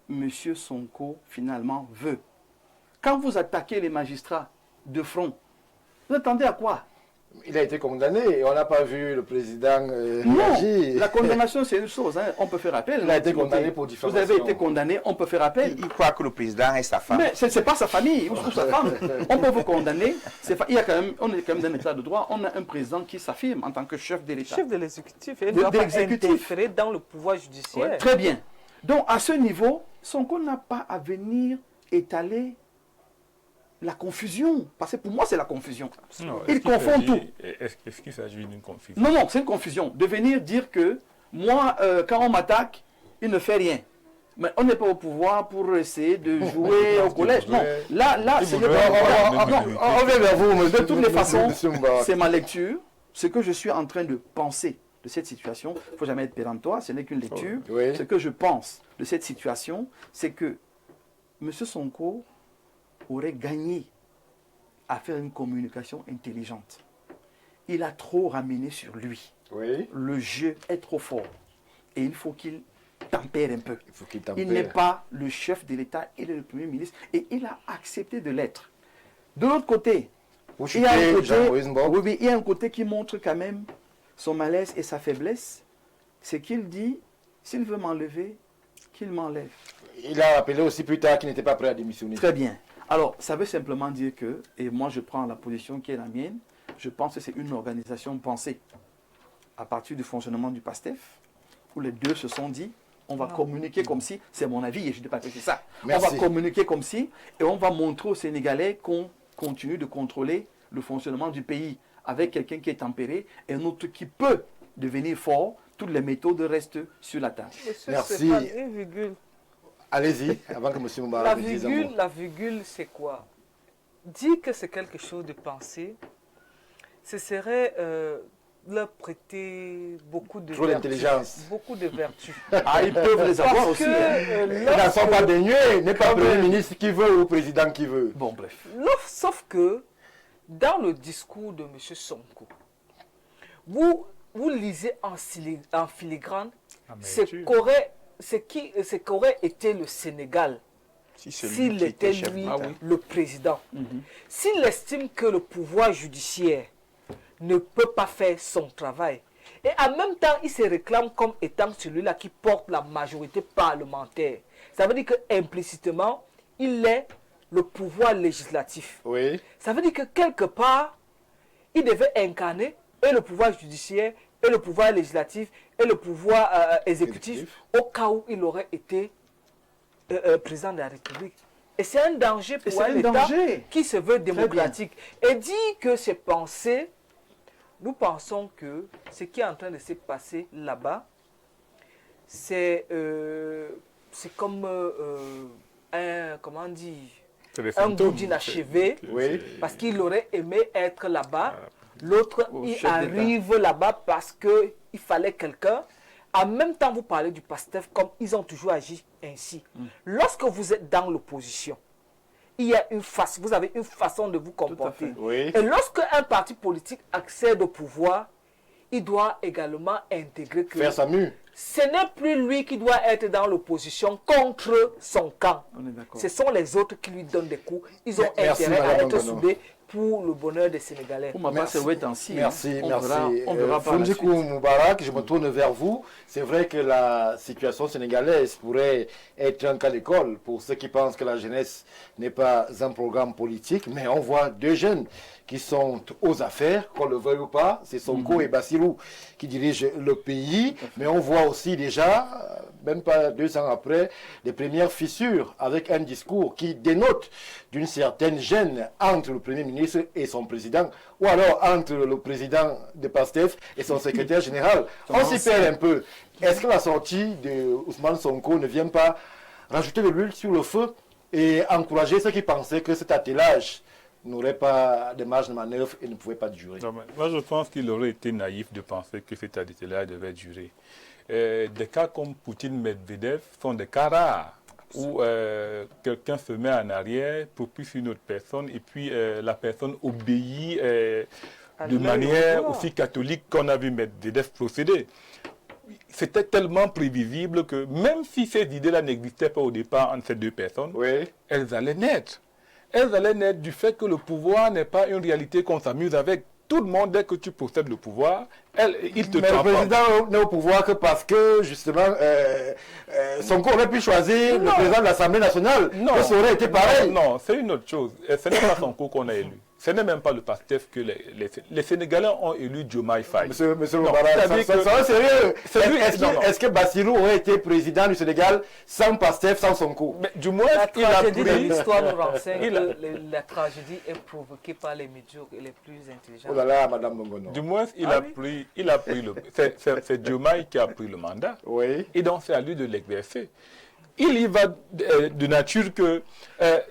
S3: M. Sonko finalement veut? Quand vous attaquez les magistrats de front, vous attendez à quoi?
S2: Il a été condamné et on n'a pas vu le président
S3: Non,
S2: réagir.
S3: la condamnation c'est une chose, hein. On peut faire appel.
S2: Il a été condamné pour diffamation.
S3: Vous avez été condamné, on peut faire appel.
S5: Il croit que le président est sa femme.
S3: Mais ce n'est pas sa famille ou sa femme. On peut vous condamner. On est quand même dans un état de droit. On a un président qui s'affirme en tant que chef de l'État.
S7: Chef de l'exécutif, il
S3: De
S7: doit pas
S3: l'exécutif.
S7: interférer dans le pouvoir judiciaire.
S3: Ouais, très bien. Donc, à ce niveau, Sonko n'a pas à venir étaler la confusion. Parce que pour moi, c'est la confusion.
S6: Non,
S3: Il confond tout.
S6: Est-ce qu'il s'agit d'une confusion?
S3: Non, non, c'est une confusion. De venir dire que moi, quand on m'attaque, il ne fait rien. Mais on n'est pas au pouvoir pour essayer de jouer au collège. Non, là, ce n'est pas... Non, on vient vers vous. Mais de toutes les façons, c'est ma lecture. Ce que je suis en train de penser de cette situation, il ne faut jamais être péremptoire, ce n'est qu'une lecture.
S2: Oui.
S3: Ce que je pense de cette situation, c'est que M. Sonko aurait gagné à faire une communication intelligente. Il a trop ramené sur lui.
S2: Oui.
S3: Le jeu est trop fort. Et il faut qu'il tempère un peu.
S2: Il faut qu'il tempère.
S3: Il n'est pas le chef de l'État, il est le Premier ministre. Et il a accepté de l'être. De l'autre côté,
S2: Vous
S3: il y a un
S2: chutez
S3: côté,
S2: Jean-Moïse Mbok.
S3: oui, oui, il y a un côté qui montre quand même son malaise et sa faiblesse. C'est qu'il dit, s'il veut m'enlever, qu'il m'enlève.
S2: Il a rappelé aussi plus tard qu'il n'était pas prêt à démissionner.
S3: Très bien. Alors, ça veut simplement dire que, et moi je prends la position qui est la mienne, je pense que c'est une organisation pensée à partir du fonctionnement du PASTEF, où les deux se sont dit, on va communiquer comme si, c'est mon avis et je ne dis pas que c'est ça,
S2: Merci.
S3: on va communiquer comme si, et on va montrer aux Sénégalais qu'on continue de contrôler le fonctionnement du pays avec quelqu'un qui est tempéré et un autre qui peut devenir fort. Toutes les méthodes restent sur la table.
S7: Monsieur
S2: Merci.
S7: Stéphane, une virgule.
S2: Allez-y, avant que M. Moubarak dise un mot.
S7: La virgule, c'est quoi? Dire que c'est quelque chose de pensé, ce serait leur prêter beaucoup de
S2: Trop
S7: vertus.
S2: d'intelligence.
S7: Beaucoup de vertus.
S3: Ah, ils peuvent les avoir
S7: Parce
S3: aussi.
S7: que
S3: hein.
S2: Ils n'en sont pas dénués. N'est pas
S3: Quand
S2: Premier
S3: même.
S2: ministre qui veut ou Président qui veut.
S3: Bon, bref.
S7: Sauf que dans le discours de M. Sonko, vous lisez en filigrane ce qu'aurait été le Sénégal
S5: Si celui
S7: s'il
S5: qui
S7: était
S5: chef
S7: lui
S5: d'État.
S7: le président. S'il estime que le pouvoir judiciaire ne peut pas faire son travail, et en même temps il se réclame comme étant celui-là qui porte la majorité parlementaire, ça veut dire qu'implicitement il est le pouvoir législatif.
S2: Oui.
S7: Ça veut dire que quelque part, il devait incarner et le pouvoir judiciaire, et le pouvoir législatif, et le pouvoir exécutif, au cas où il aurait été président de la République. Et c'est un danger
S3: Et
S7: pour
S3: c'est
S7: un
S3: un
S7: État
S3: danger.
S7: qui se veut démocratique. Et dit que c'est pensé, nous pensons que ce qui est en train de se passer là-bas, c'est comme comment dire,
S6: C'est des
S7: un
S6: symptômes.
S7: goût inachevé,
S2: Oui.
S7: parce qu'il aurait aimé être là-bas. L'autre,
S3: Au
S7: il
S3: chef d'État.
S7: arrive là-bas parce qu'il fallait quelqu'un. En même temps, vous parlez du PASTEF comme ils ont toujours agi ainsi. Lorsque vous êtes dans l'opposition, il y a vous avez une façon de vous comporter.
S3: fait.
S2: Oui.
S7: Et lorsque un parti politique accède au pouvoir, il doit également intégrer que
S2: Faire sa mue.
S7: ce n'est plus lui qui doit être dans l'opposition contre son camp.
S3: On est d'accord.
S7: Ce sont les autres qui lui donnent des coups. Ils ont
S2: Merci,
S7: intérêt à
S2: Madame
S7: être
S2: Ngono.
S7: soudés pour le bonheur des Sénégalais.
S3: Pour ma part, c'est ouais ainsi.
S2: Merci,
S3: On
S2: merci.
S3: verra, on verra par la
S2: Foundikou
S3: suite.
S2: Moubarak, je me tourne vers vous. C'est vrai que la situation sénégalaise pourrait être un cas d'école pour ceux qui pensent que la jeunesse n'est pas un programme politique, mais on voit deux jeunes qui sont aux affaires, qu'on le veuille ou pas, c'est Sonko et Bassirou qui dirigent le pays, mais on voit aussi déjà, même pas 2 ans après, les premières fissures avec un discours qui dénote d'une certaine gêne entre le Premier ministre et son président, ou alors entre le président de PASTEF et son secrétaire général. On s'y perd un peu. Est-ce que la sortie de Ousmane Sonko ne vient pas rajouter de l'huile sur le feu et encourager ceux qui pensaient que cet attelage n'aurait pas de marge de manœuvre et ne pouvait pas durer?
S6: Non, mais moi, je pense qu'il aurait été naïf de penser que cet attelage devait durer. Des cas comme Poutine-Medvedev sont des cas rares où quelqu'un se met en arrière, propulse une autre personne et puis la personne obéit de manière aussi catholique qu'on a vu Medvedev procéder. C'était tellement prévisible que même si ces idées-là n'existaient pas au départ entre ces deux personnes,
S2: Oui.
S6: elles allaient naître. Elles allaient naître du fait que le pouvoir n'est pas une réalité qu'on s'amuse avec. Tout le monde, dès que tu possèdes le pouvoir, il te
S2: Mais le
S6: transforme.
S2: président n'est au pouvoir que parce que, justement, Sonko aurait pu choisir le président de l'Assemblée nationale. Que ça aurait été pareil.
S6: Non, c'est une autre chose. Et ce n'est pas Sonko qu'on a élu. ce n'est même pas le PASTEF que les Sénégalais ont élu Diomaye Faye.
S2: Monsieur
S6: Non,
S2: Moubarak,
S6: c'est-à-dire que-
S2: ça sérieux.
S6: Non.
S2: Est-ce que Bassirou aurait été président du Sénégal sans PASTEF, sans Sonko?
S6: Mais du moins,
S7: La
S6: il a
S7: tragédie de
S6: pris...
S7: l'histoire nous renseigne
S6: Il a-
S7: que la tragédie est provoquée par les médiocres et les plus intelligents.
S2: Oh là là, Madame Mongono.
S6: Du moins, il
S7: Ah
S6: a
S7: oui.
S6: pris le... C'est Diomaye qui a pris le mandat.
S2: Oui.
S6: Et donc, c'est à lui de l'exercer. Il y va de nature que,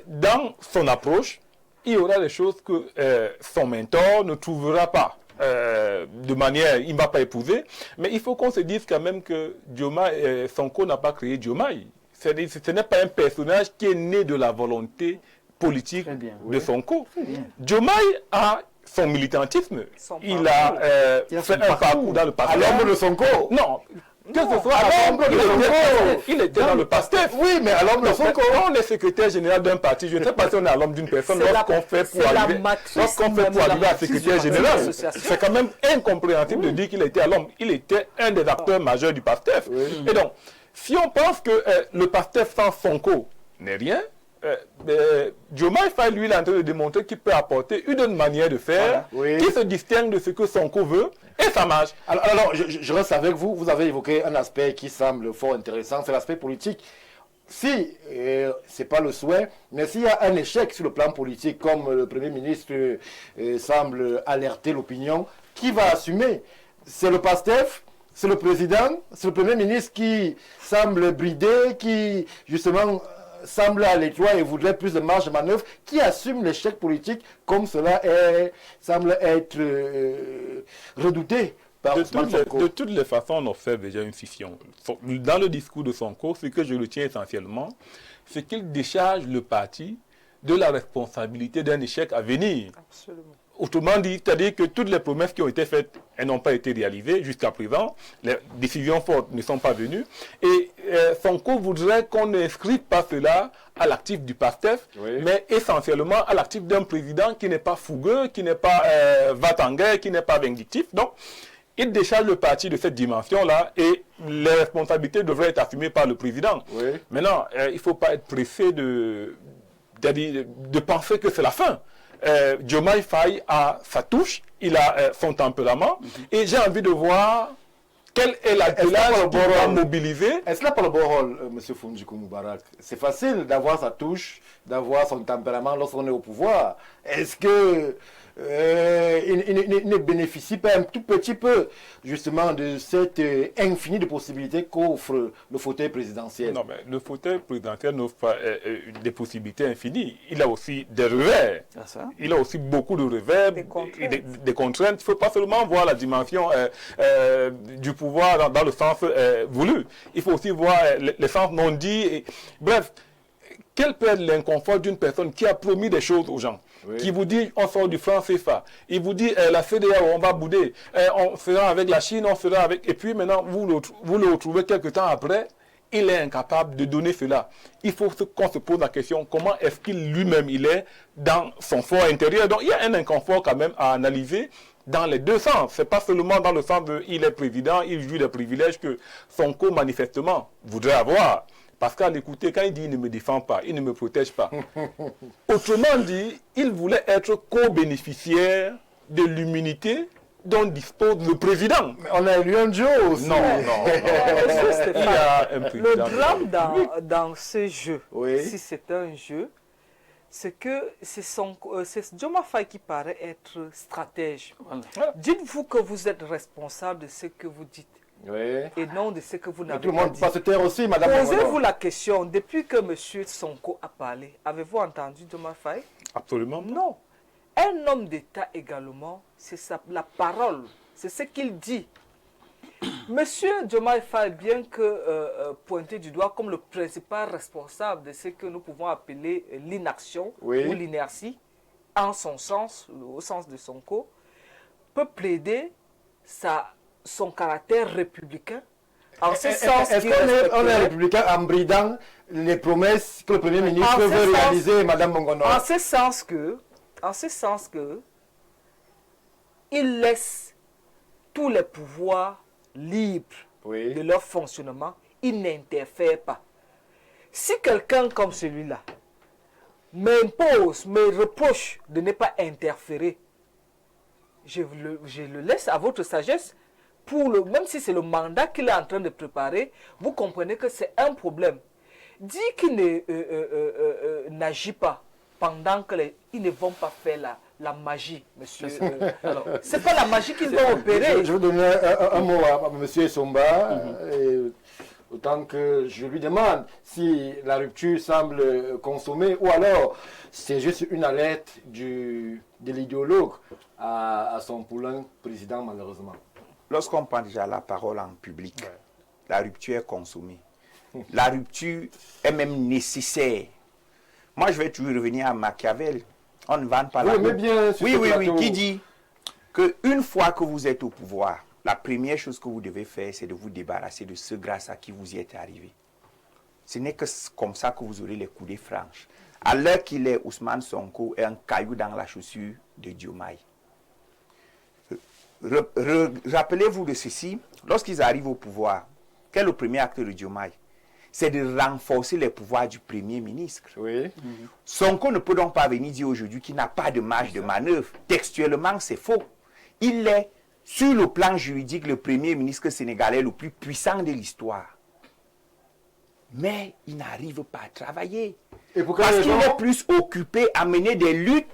S6: dans son approche, il y aura des choses que son mentor ne trouvera pas. De manière, il ne va pas épouser. Mais il faut qu'on se dise quand même que Diomaye, Sonko n'a pas créé Diomaye. C'est-à-dire, ce n'est pas un personnage qui est né de la volonté politique
S3: Très bien.
S6: de Sonko. Diomaye a son militantisme.
S7: Son
S6: Il a
S3: Il a
S6: fait
S3: son
S6: un
S3: parcours.
S6: parcours dans le
S2: À
S6: passé.
S2: l'ombre de Sonko.
S6: Non, que ce soit
S2: à l'ombre de Sonko.
S6: il était dans le PASTEF.
S2: Oui, mais à l'ombre de Sonko.
S6: On est secrétaire général d'un parti. Je ne sais pas si on est à l'ombre d'une personne
S7: C'est la-
S6: lorsqu'on fait
S7: c'est
S6: pour
S7: la
S6: arriver,
S7: matrice
S6: lorsqu'on fait
S7: même,
S6: pour
S7: la
S6: arriver à
S7: matrice
S6: secrétaire
S7: du parti
S6: général.
S7: d'association.
S6: C'est quand même incompréhensible de dire qu'il était à l'ombre. Il était un des acteurs majeurs du PASTEF. Et donc, si on pense que le PASTEF sans Sonko n'est rien, Diomaye Faye, lui, il est en train de démontrer qu'il peut apporter une autre manière de faire
S2: Voilà. Oui.
S6: qui se distingue de ce que Sonko veut, et ça marche.
S2: Alors, je reste avec vous. Vous avez évoqué un aspect qui semble fort intéressant, c'est l'aspect politique. Si, ce n'est pas le souhait, mais s'il y a un échec sur le plan politique, comme le Premier ministre semble alerter l'opinion, qui va assumer? C'est le PASTEF, c'est le président, c'est le Premier ministre qui semble brider, qui justement semble à l'étroit et voudrait plus de marge de manœuvre, qui assume l'échec politique comme cela semble être redouté par Ousmane Sonko.
S6: De toutes les façons, on observe déjà une scission. Dans le discours de Sonko, ce que je retiens essentiellement, c'est qu'il décharge le parti de la responsabilité d'un échec à venir.
S7: Absolument.
S6: Autrement dit, c'est-à-dire que toutes les promesses qui ont été faites, elles n'ont pas été réalisées jusqu'à présent. Les décisions fortes ne sont pas venues. Et Sonko voudrait qu'on n'inscrive pas cela à l'actif du PASTEF,
S2: Oui.
S6: mais essentiellement à l'actif d'un président qui n'est pas fougueux, qui n'est pas va-t-en-guerre, qui n'est pas vindictif. Donc, il décharge le parti de cette dimension-là et les responsabilités devraient être assumées par le président.
S2: Oui.
S6: Maintenant, il ne faut pas être pressé de penser que c'est la fin. Diomaye Faye a sa touche, il a son tempérament, et j'ai envie de voir quel est l'attelage qu'il va mobiliser.
S2: Est-ce qu'il n'a pas le bon rôle, M. Fumdjikou Moubarak? C'est facile d'avoir sa touche, d'avoir son tempérament lorsqu'on est au pouvoir. Est-ce que il ne bénéficie pas un tout petit peu justement de cette infinie de possibilités qu'offre le fauteuil présidentiel?
S6: Non, mais le fauteuil présidentiel n'offre pas des possibilités infinies. Il a aussi des revers.
S3: Ah, ça.
S6: Il a aussi beaucoup de revers,
S7: Des contraintes.
S6: et des contraintes. Il ne faut pas seulement voir la dimension du pouvoir dans le sens voulu. Il faut aussi voir les sens non dits. Bref, quel peut être l'inconfort d'une personne qui a promis des choses aux gens,
S2: Oui.
S6: qui vous dit on sort du franc CFA, il vous dit la CEDEAO, on va bouder, on fera avec la Chine, on fera avec... Et puis maintenant, vous le retrouvez quelques temps après, il est incapable de donner cela. Il faut qu'on se pose la question, comment est-ce qu'il lui-même il est dans son fort intérieur. Donc il y a un inconfort quand même à analyser dans les deux sens. Ce n'est pas seulement dans le sens de il est président, il jouit des privilèges que Sonko manifestement voudrait avoir. Parce qu'à l'écouter, quand il dit il ne me défend pas, il ne me protège pas. Autrement dit, il voulait être co-bénéficiaire de l'immunité dont dispose le président.
S2: Mais on a élu un Joe aussi.
S6: Non, non. Il y a un président.
S7: Le drame dans ce jeu,
S2: Oui.
S7: si c'est un jeu, c'est que c'est Diomaye Faye qui paraît être stratège.
S3: Voilà.
S7: Dites-vous que vous êtes responsable de ce que vous dites
S2: Oui.
S7: et non de ce que vous
S2: Et
S7: n'avez
S2: tout le
S7: pas
S2: monde
S7: dit.
S2: peut se taire aussi, Madame.
S7: Posez-vous
S2: Mongono.
S7: la question, depuis que M. Sonko a parlé, avez-vous entendu Diomaye Faye?
S6: Absolument.
S7: Non. Un homme d'État également, c'est la parole, c'est ce qu'il dit. Monsieur Diomaye Faye, bien que pointé du doigt comme le principal responsable de ce que nous pouvons appeler l'inaction
S2: Oui.
S7: ou l'inertie, en son sens, au sens de Sonko, peut plaider son caractère républicain. En ce sens
S2: Est-ce
S7: qu'il
S2: qu'on est
S7: respecterait-
S2: républicain en bridant les promesses que le Premier ministre
S7: En ce
S2: veut
S7: sens-
S2: réaliser, Madame Mongono?
S7: En ce sens que, il laisse tous les pouvoirs libres
S2: Oui.
S7: de leur fonctionnement, il n'interfère pas. Si quelqu'un comme celui-là m'impose, me reproche de ne pas interférer, je le laisse à votre sagesse. Même si c'est le mandat qu'il est en train de préparer, vous comprenez que c'est un problème. Dit qu'il n'agit pas pendant qu'ils ne vont pas faire la magie, monsieur. C'est pas la magie qu'ils vont opérer.
S2: Je vais donner un mot à monsieur Somba. Autant que je lui demande si la rupture semble consommée ou alors c'est juste une alerte de l'idéologue à son poulain président, malheureusement.
S5: Lorsqu'on prend déjà la parole en public, la rupture est consommée. La rupture est même nécessaire. Moi, je vais toujours revenir à Machiavel. On ne vante pas la
S2: Oui, bien sur ce plateau.
S5: qui dit qu'une fois que vous êtes au pouvoir, la première chose que vous devez faire, c'est de vous débarrasser de ceux grâce à qui vous y êtes arrivé. Ce n'est que comme ça que vous aurez les coudées franches. À l'heure qu'il est, Ousmane Sonko est un caillou dans la chaussure de Diomaye. Rappelez-vous de ceci, lorsqu'ils arrivent au pouvoir, quel est le premier acte de Diomaye? C'est de renforcer les pouvoirs du Premier ministre.
S2: Oui.
S5: Sonko ne peut donc pas venir dire aujourd'hui qu'il n'a pas de marge de manœuvre. Textuellement, c'est faux. Il est, sur le plan juridique, le Premier ministre sénégalais le plus puissant de l'histoire. Mais il n'arrive pas à travailler.
S2: Et pour quelle
S5: Parce qu'il
S2: raison?
S5: est plus occupé à mener des luttes.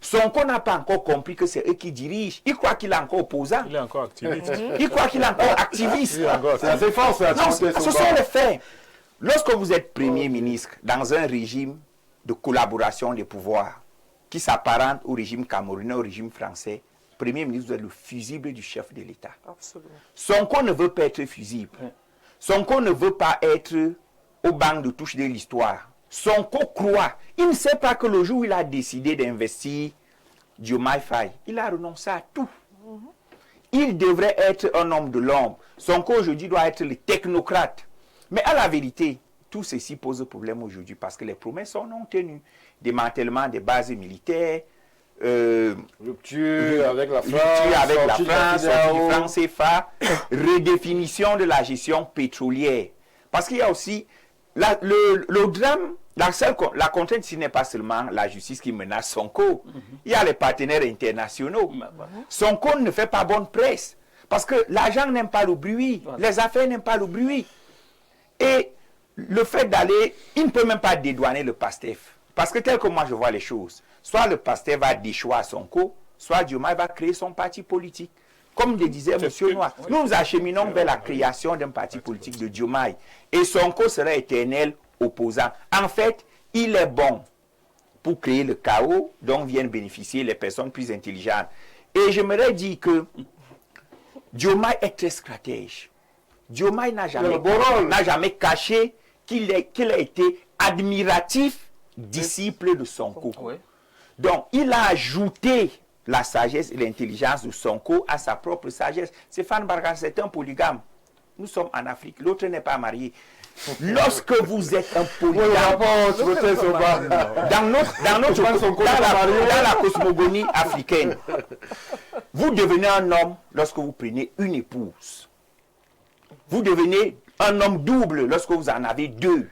S5: Sonko n'a pas encore compris que c'est eux qui dirigent. Il croit qu'il est encore opposant.
S6: Il est encore activiste.
S5: Il croit qu'il est encore activiste.
S2: C'est assez fort, ça.
S5: Non, ce sont les faits. Lorsque vous êtes Premier ministre dans un régime de collaboration des pouvoirs qui s'apparente au régime camerounais, au régime français, Premier ministre, vous êtes le fusible du chef de l'État.
S7: Absolument.
S5: Sonko ne veut pas être fusible. Sonko ne veut pas être au banc de touche de l'histoire. Sonko croit. Il ne sait pas que le jour où il a décidé d'investir Diomaye Faye, il a renoncé à tout. Il devrait être un homme de l'ombre. Sonko aujourd'hui doit être le technocrate. Mais à la vérité, tout ceci pose problème aujourd'hui parce que les promesses sont non tenues. Démantèlement des bases militaires,
S2: Rupture avec la France,
S5: sortie du franc CFA, redéfinition de la gestion pétrolière. Parce qu'il y a aussi le drame, la contrainte, ce n'est pas seulement la justice qui menace Sonko. Il y a les partenaires internationaux. Sonko ne fait pas bonne presse. Parce que l'argent n'aime pas le bruit. Les affaires n'aiment pas le bruit. Et le fait d'aller, il ne peut même pas dédouaner le PASTEF. Parce que tel que moi je vois les choses, soit le PASTEF va déchoir Sonko, soit Diomaye va créer son parti politique. Comme le disait M. Noir, nous nous acheminons vers la création d'un parti politique de Diomaye. Et Sonko sera éternel opposant. En fait, il est bon pour créer le chaos dont viennent bénéficier les personnes plus intelligentes. Et j'aimerais dire que Diomaye est très stratège. Diomaye n'a jamais caché qu'il a été admiratif disciple de Sonko. Donc, il a ajouté la sagesse et l'intelligence de Sonko à sa propre sagesse. Stéphane Barga, c'est un polygame. Nous sommes en Afrique, l'autre n'est pas marié. Lorsque vous êtes un polygame, dans la cosmogonie africaine, vous devenez un homme lorsque vous prenez une épouse. Vous devenez un homme double lorsque vous en avez deux.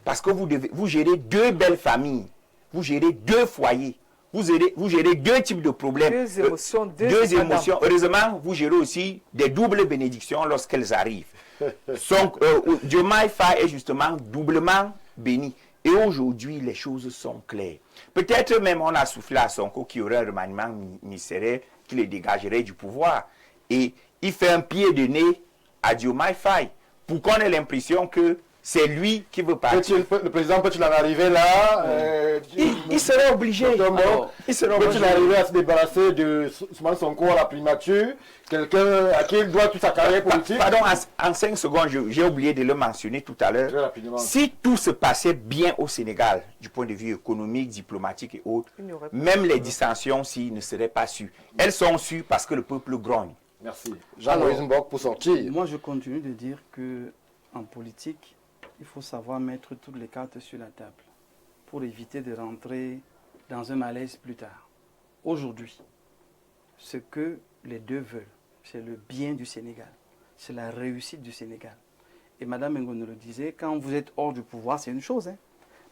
S5: Parce que vous gérez deux belles familles. Vous gérez deux foyers. Vous gérez deux types de problèmes.
S7: Deux émotions.
S5: Deux émotions. Heureusement, vous gérez aussi des doubles bénédictions lorsqu'elles arrivent. Diomaye Faye est justement doublement béni. Et aujourd'hui, les choses sont claires. Peut-être même on a soufflé à Sonko qui aurait un remaniement ministériel qui le dégagerait du pouvoir. Et il fait un pied de nez à Diomaye Faye pour qu'on ait l'impression que c'est lui qui veut partir.
S2: Le président peut-il en arriver là
S5: il serait obligé.
S2: Peut-il arriver à se débarrasser de Ousmane Sonko à la primature? Quelqu'un à qui il doit toute sa carrière politique?
S5: Pardon, en 5 secondes, j'ai oublié de le mentionner tout à l'heure. Si tout se passait bien au Sénégal, du point de vue économique, diplomatique et autres, même les dissensions, s'ils ne seraient pas sues, elles sont sues parce que le peuple grogne.
S2: Merci. Jean-Louis Mbok pour sortir.
S3: Moi, je continue de dire que en politique, il faut savoir mettre toutes les cartes sur la table pour éviter de rentrer dans un malaise plus tard. Aujourd'hui, ce que les deux veulent, c'est le bien du Sénégal, c'est la réussite du Sénégal. Et Mme Ngo nous le disait, quand vous êtes hors du pouvoir, c'est une chose.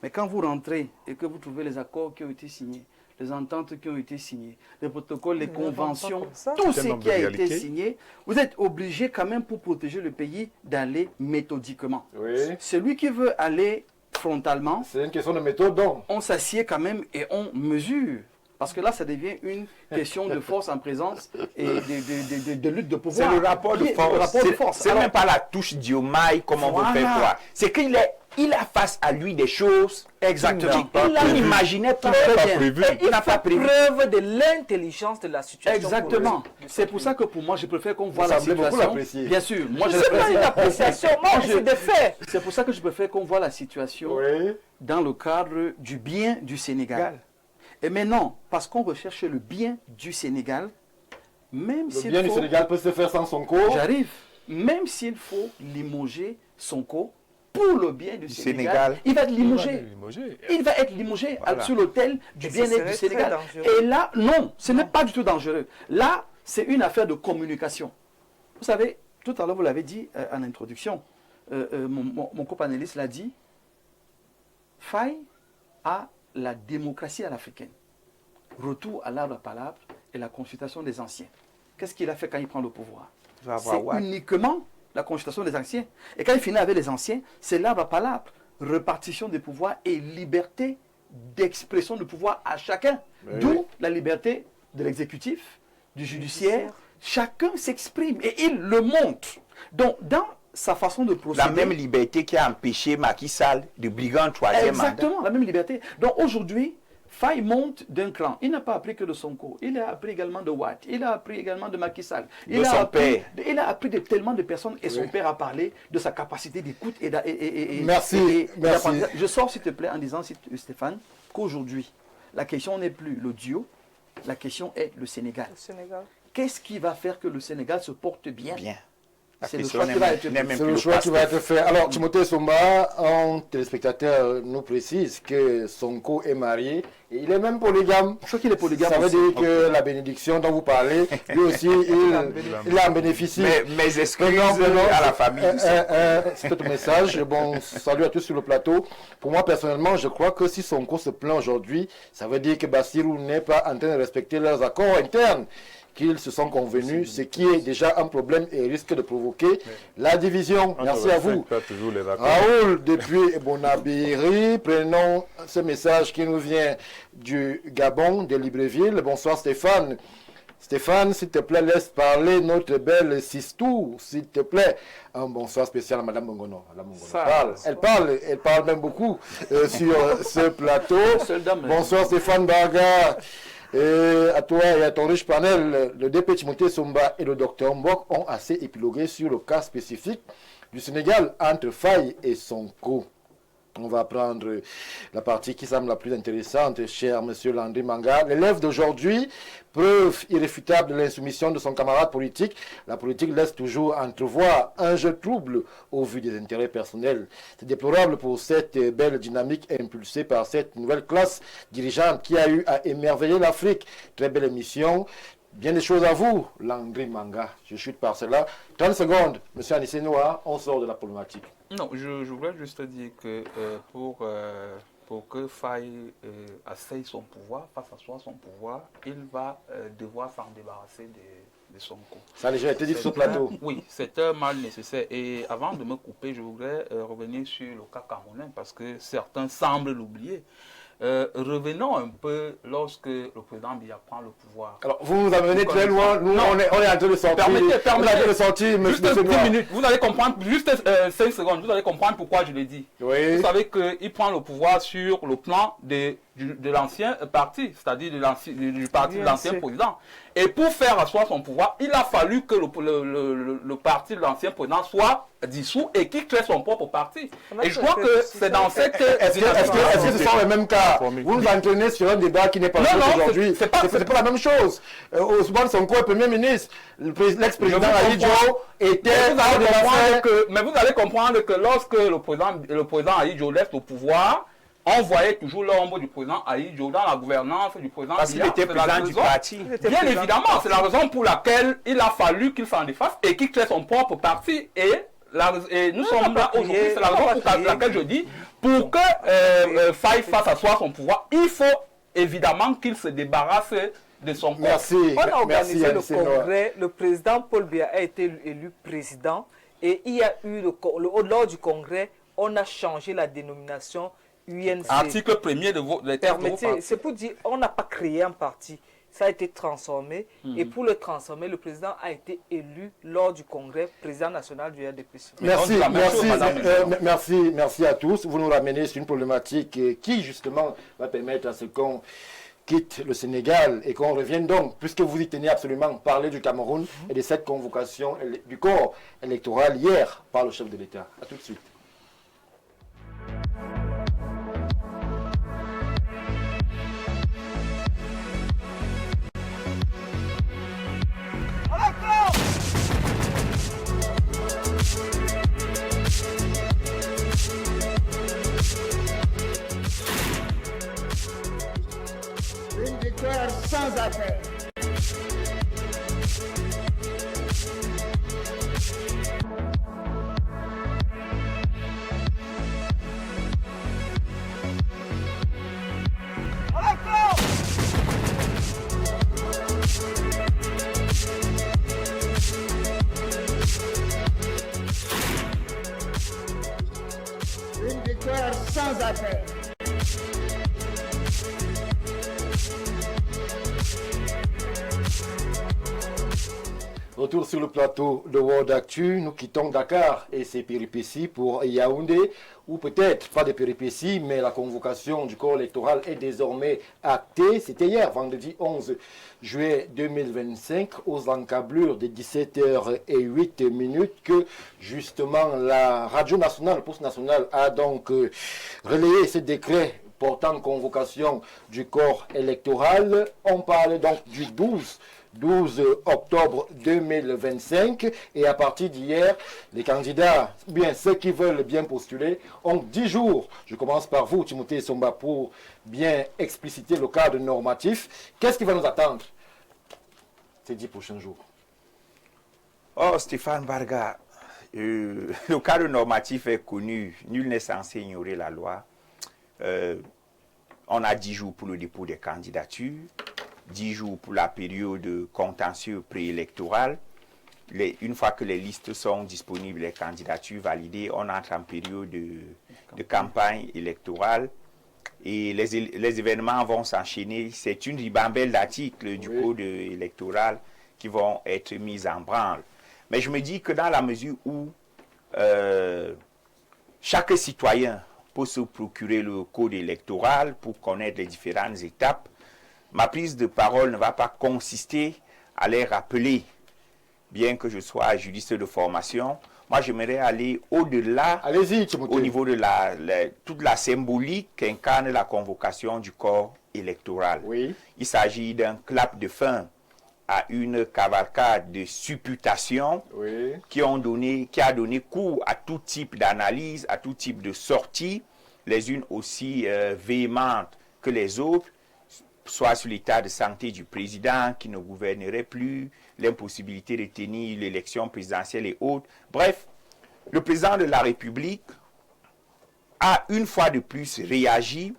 S3: Mais quand vous rentrez et que vous trouvez les accords qui ont été signés, les ententes qui ont été signées, les protocoles, les conventions, tout ce qui a été signé, vous êtes obligé quand même pour protéger le pays d'aller méthodiquement.
S2: Oui.
S3: Celui qui veut aller frontalement,
S2: C'est une question de méthode, donc.
S3: on s'assied quand même et on mesure. Parce que là, ça devient une question de force en présence et de lutte de pouvoir.
S5: C'est le rapport de force. C'est même pas la touche Diomaye, comme on veut faire quoi. C'est qu'il il a face à lui des choses
S3: Exactement.
S5: qu'il n'imaginait pas.
S6: prévu.
S7: Et il
S3: n'a pas
S7: fait
S3: prévu.
S7: preuve de l'intelligence de la situation.
S3: Exactement. C'est pour ça que pour moi, je préfère qu'on voit la
S2: semblait beaucoup
S3: situation.
S2: l'apprécier.
S3: Bien sûr. Moi, je
S7: C'est pas une
S3: l'apprécie.
S7: appréciation, moi, c'est des faits.
S3: C'est pour ça que je préfère qu'on voit la situation
S2: Oui.
S3: dans le cadre du bien du Sénégal. Et maintenant, parce qu'on recherche le bien du Sénégal, même
S2: Le
S3: s'il
S2: bien du
S3: faut...
S2: Sénégal peut se faire sans son cours.
S3: J'arrive. Même s'il faut limoger Sonko pour le bien du Sénégal, il va être limogé. Il va être limogé sur l'autel du bien-être du Sénégal. Et là, non, ce n'est pas du tout dangereux. Là, c'est une affaire de communication. Vous savez, tout à l'heure, vous l'avez dit en introduction, mon copanéliste l'a dit, faille à la démocratie à l'africaine. Retour à l'arbre à palabre et la consultation des anciens. Qu'est-ce qu'il a fait quand il prend le pouvoir? C'est uniquement la consultation des anciens. Et quand il finit avec les anciens, c'est l'arbre à palabre, répartition des pouvoirs et liberté d'expression de pouvoir à chacun. D'où la liberté de l'exécutif, du judiciaire. Chacun s'exprime et il le montre. Donc, dans sa façon de procéder...
S5: La même liberté qui a empêché Macky Sall de briguer un troisième mandat.
S3: Exactement, la même liberté. Donc aujourd'hui, Faye monte d'un cran. Il n'a pas appris que de Sonko. Il a appris également de Watt. Il a appris également de Macky Sall. Il a appris de tellement de personnes et son père a parlé de sa capacité d'écoute
S2: Merci.
S3: Je sors s'il te plaît en disant, Stéphane, qu'aujourd'hui, la question n'est plus le duo, la question est le Sénégal. Qu'est-ce qui va faire que le Sénégal se porte bien? C'est le choix qui va être fait.
S2: C'est le choix qui va être fait. Alors, Timothée Somba, un téléspectateur nous précise que Sonko est marié et il est même polygame.
S3: Je crois qu'il est polygame.
S2: Ça veut dire que la bénédiction dont vous parlez, lui aussi, il en bénéficie.
S5: Mes excuses à la famille.
S2: C'est notre message. Bon, salut à tous sur le plateau. Pour moi, personnellement, je crois que si Sonko se plaint aujourd'hui, ça veut dire que Bassirou n'est pas en train de respecter leurs accords internes, qu'ils se sont convenus, ce qui est déjà un problème et risque de provoquer la division. Merci à vous. Raoul, depuis Bonabiri, prenons ce message qui nous vient du Gabon, de Libreville. Bonsoir Stéphane. Stéphane, s'il te plaît, laisse parler notre belle Sistou, s'il te plaît. Un bonsoir spécial à Madame Mongono. Elle parle même beaucoup sur ce plateau. Bonsoir Stéphane Barga. Et à toi et à ton riche panel, le DP Timothée Somba et le docteur Mbok ont assez épilogué sur le cas spécifique du Sénégal entre Faye et Sonko. On va prendre la partie qui semble la plus intéressante, cher monsieur Landry Manga. L'élève d'aujourd'hui, preuve irréfutable de l'insoumission de son camarade politique. La politique laisse toujours entrevoir un jeu trouble au vu des intérêts personnels. C'est déplorable pour cette belle dynamique impulsée par cette nouvelle classe dirigeante qui a eu à émerveiller l'Afrique. Très belle émission. Bien des choses à vous, Landry Manga. Je chute par cela. 30 secondes, monsieur Anissé Noah, on sort de la problématique.
S4: Non, je voulais juste dire que pour que Faye asseye son pouvoir, fasse asseoir son pouvoir, il va devoir s'en débarrasser de Sonko.
S2: Ça a déjà été dit sur le plateau.
S4: Oui, c'est un mal nécessaire. Et avant de me couper, je voudrais revenir sur le cas camerounais parce que certains semblent l'oublier. Revenons un peu lorsque le président Biya prend le pouvoir.
S2: Alors, vous nous amenez très loin. Nous, on est en train de sortir.
S4: Permettez, juste 10 minutes. Vous allez comprendre, juste 5 secondes, vous allez comprendre pourquoi je l'ai dit.
S2: Oui.
S4: Vous savez qu'il prend le pouvoir sur le plan de l'ancien parti, c'est-à-dire du parti de l'ancien président. Et pour faire asseoir son pouvoir, il a fallu que le parti de l'ancien président soit dissous et qu'il crée son propre parti. Et je crois que c'est dans cette...
S2: Est-ce que ce sont les mêmes cas? Vous nous entraînez sur un débat qui n'est pas aujourd'hui. C'est pas la même chose. Ousmane Sonko est Premier ministre. L'ex-président Ahidjo était...
S4: Mais vous allez comprendre que lorsque le président Ahidjo laisse le pouvoir, on voyait toujours l'ombre du président Ahidjo dans la gouvernance du président.
S5: Parce qu'il était président du parti.
S4: Bien évidemment, c'est la raison pour laquelle il a fallu qu'il s'en défasse et qu'il crée son propre parti. Et nous sommes là aujourd'hui, c'est la raison pour laquelle je dis Pour que Faye fasse asseoir son pouvoir, il faut évidemment qu'il se débarrasse de son corps.
S2: Merci.
S7: On a organisé
S2: Merci,
S7: le
S2: Anissé Noah.
S7: congrès, le président Paul Biya a été élu président et il y a eu lors du congrès, on a changé la dénomination UNC.
S4: Article 1er de vos
S7: Permettez, c'est pour dire, on n'a pas créé un parti, ça a été transformé et pour le transformer, le président a été élu lors du congrès, président national du RDPC.
S2: Merci,
S4: on dit la même chose, madame.
S2: merci à tous. Vous nous ramenez sur une problématique qui, justement, va permettre à ce qu'on quitte le Sénégal et qu'on revienne donc, puisque vous y tenez absolument, parler du Cameroun et de cette convocation du corps électoral hier par le chef de l'État. A tout de suite.
S1: Une victoire sans appel. Une victoire sans appel.
S2: Retour sur le plateau de World Actu, nous quittons Dakar et ses péripéties pour Yaoundé, ou peut-être pas des péripéties, mais la convocation du corps électoral est désormais actée. C'était hier, vendredi 11 juillet 2025, aux encablures de 17h08 que justement la radio nationale, Poste nationale, a donc relayé ce décret portant convocation du corps électoral. On parle donc du 12 octobre 2025 et à partir d'hier, les candidats, bien ceux qui veulent bien postuler, ont 10 jours. Je commence par vous, Timothée Somba, pour bien expliciter le cadre normatif. Qu'est-ce qui va nous attendre ces 10 prochains jours?
S5: Oh, Stéphane Barga, le cadre normatif est connu. Nul n'est censé ignorer la loi. On a 10 jours pour le dépôt des candidatures. 10 jours pour la période contentieux préélectorale. Une fois que les listes sont disponibles, les candidatures validées, on entre en période de campagne électorale et les événements vont s'enchaîner. C'est une ribambelle d'articles du code électoral qui vont être mis en branle. Mais je me dis que dans la mesure où chaque citoyen peut se procurer le code électoral pour connaître les différentes étapes, ma prise de parole ne va pas consister à les rappeler, bien que je sois juriste de formation. Moi, j'aimerais aller au-delà,
S2: Allez-y, Timothée.
S5: au niveau de toute la symbolique qu'incarne la convocation du corps électoral.
S2: Oui.
S5: Il s'agit d'un clap de fin à une cavalcade de supputations
S2: Oui.
S5: qui a donné cours à tout type d'analyse, à tout type de sorties, les unes aussi véhémentes que les autres, soit sur l'état de santé du président qui ne gouvernerait plus, l'impossibilité de tenir l'élection présidentielle et autres. Bref, le président de la République a une fois de plus réagi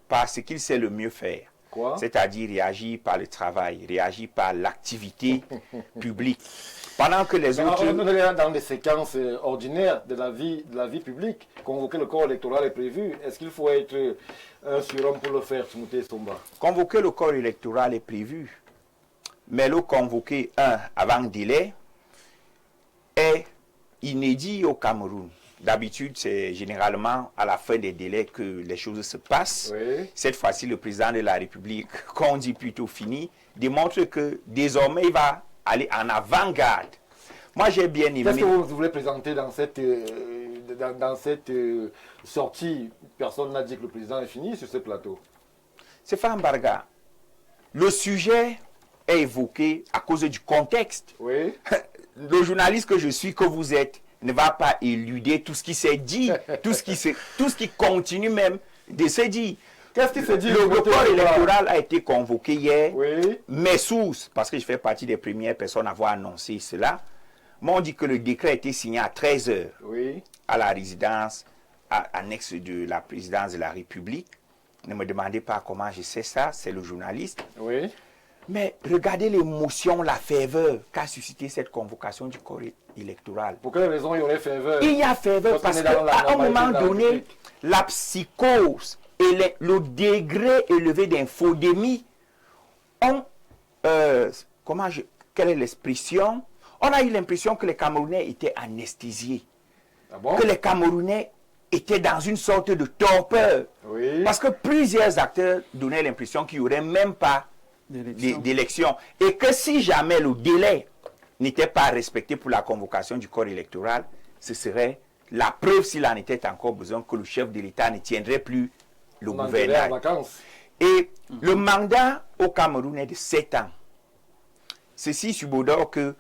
S5: par ce qu'il sait le mieux faire.
S2: Quoi?
S5: C'est-à-dire réagir par le travail, réagir par l'activité publique. Pendant que les autres...
S2: On est dans des séquences ordinaires de la vie publique. Convoquer le corps électoral est prévu. Est-ce qu'il faut être un surhomme pour le faire, Timothée Somba?
S5: Convoquer le corps électoral est prévu. Mais le convoquer avant délai est inédit au Cameroun. D'habitude, c'est généralement à la fin des délais que les choses se passent.
S2: Oui.
S5: Cette fois-ci, le président de la République, qu'on dit plutôt fini, démontre que désormais, il va aller en avant-garde. Moi, j'ai bien aimé...
S2: Qu'est-ce que vous voulez présenter dans cette sortie? Personne n'a dit que le président est fini sur ce plateau.
S5: Stéphane Barga, le sujet est évoqué à cause du contexte.
S2: Oui.
S5: Le journaliste que je suis, que vous êtes, ne va pas éluder tout ce qui s'est dit, tout ce qui continue même de se dire.
S2: Qu'est-ce qui se dit?
S5: Le corps électoral a été convoqué hier.
S2: Oui.
S5: Mes sources, parce que je fais partie des premières personnes à avoir annoncé cela, m'ont dit que le décret a été signé à 13h
S2: Oui.
S5: à la résidence annexe de la présidence de la République. Ne me demandez pas comment je sais ça, c'est le journaliste.
S2: Oui.
S5: Mais regardez l'émotion, la ferveur qu'a suscité cette convocation du corps électoral.
S2: Pour quelle raison il y aurait ferveur?
S5: Il y a ferveur parce qu'à un moment donné, la psychose et le degré élevé d'infodémie ont, quelle est l'expression? On a eu l'impression que les Camerounais étaient anesthésiés.
S2: Ah bon?
S5: Que les Camerounais étaient dans une sorte de torpeur.
S2: Oui.
S5: Parce que plusieurs acteurs donnaient l'impression qu'il n'y aurait même pas d'élection. Et que si jamais le délai n'était pas respecté pour la convocation du corps électoral, ce serait la preuve, s'il en était encore besoin, que le chef de l'État ne tiendrait plus le gouvernement. Et le mandat au Cameroun est de 7 ans. Ceci subodore que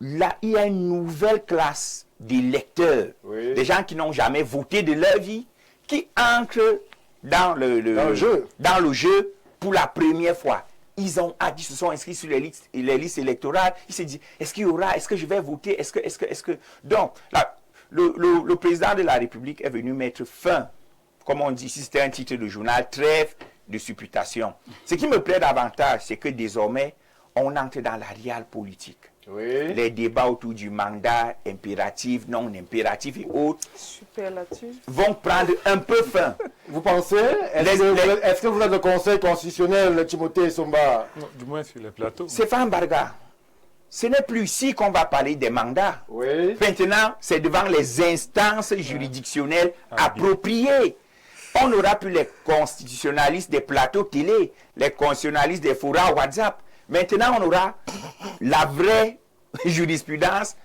S5: là, il y a une nouvelle classe d'électeurs, des gens qui n'ont jamais voté de leur vie, qui entrent dans le jeu pour la première fois. Ils se sont inscrits sur les listes électorales. Ils se disent, est-ce qu'il y aura, est-ce que je vais voter, est-ce que... Donc, là, le président de la République est venu mettre fin, comme on dit, si c'était un titre de journal, trêve de supputation. Ce qui me plaît davantage, c'est que désormais, on entre dans la réelle politique.
S2: Oui.
S5: Les débats autour du mandat impératif, non impératif et autres vont prendre un peu fin.
S2: Vous pensez? Est-ce que vous êtes le Conseil constitutionnel, Timothée Somba?
S6: Non, du moins sur les plateaux.
S5: Stéphane Barga, ce n'est plus ici qu'on va parler des mandats.
S2: Oui.
S5: Maintenant, c'est devant les instances juridictionnelles appropriées. On n'aura plus les constitutionnalistes des plateaux télé, les constitutionnalistes des forums WhatsApp. Maintenant, on aura la vraie jurisprudence.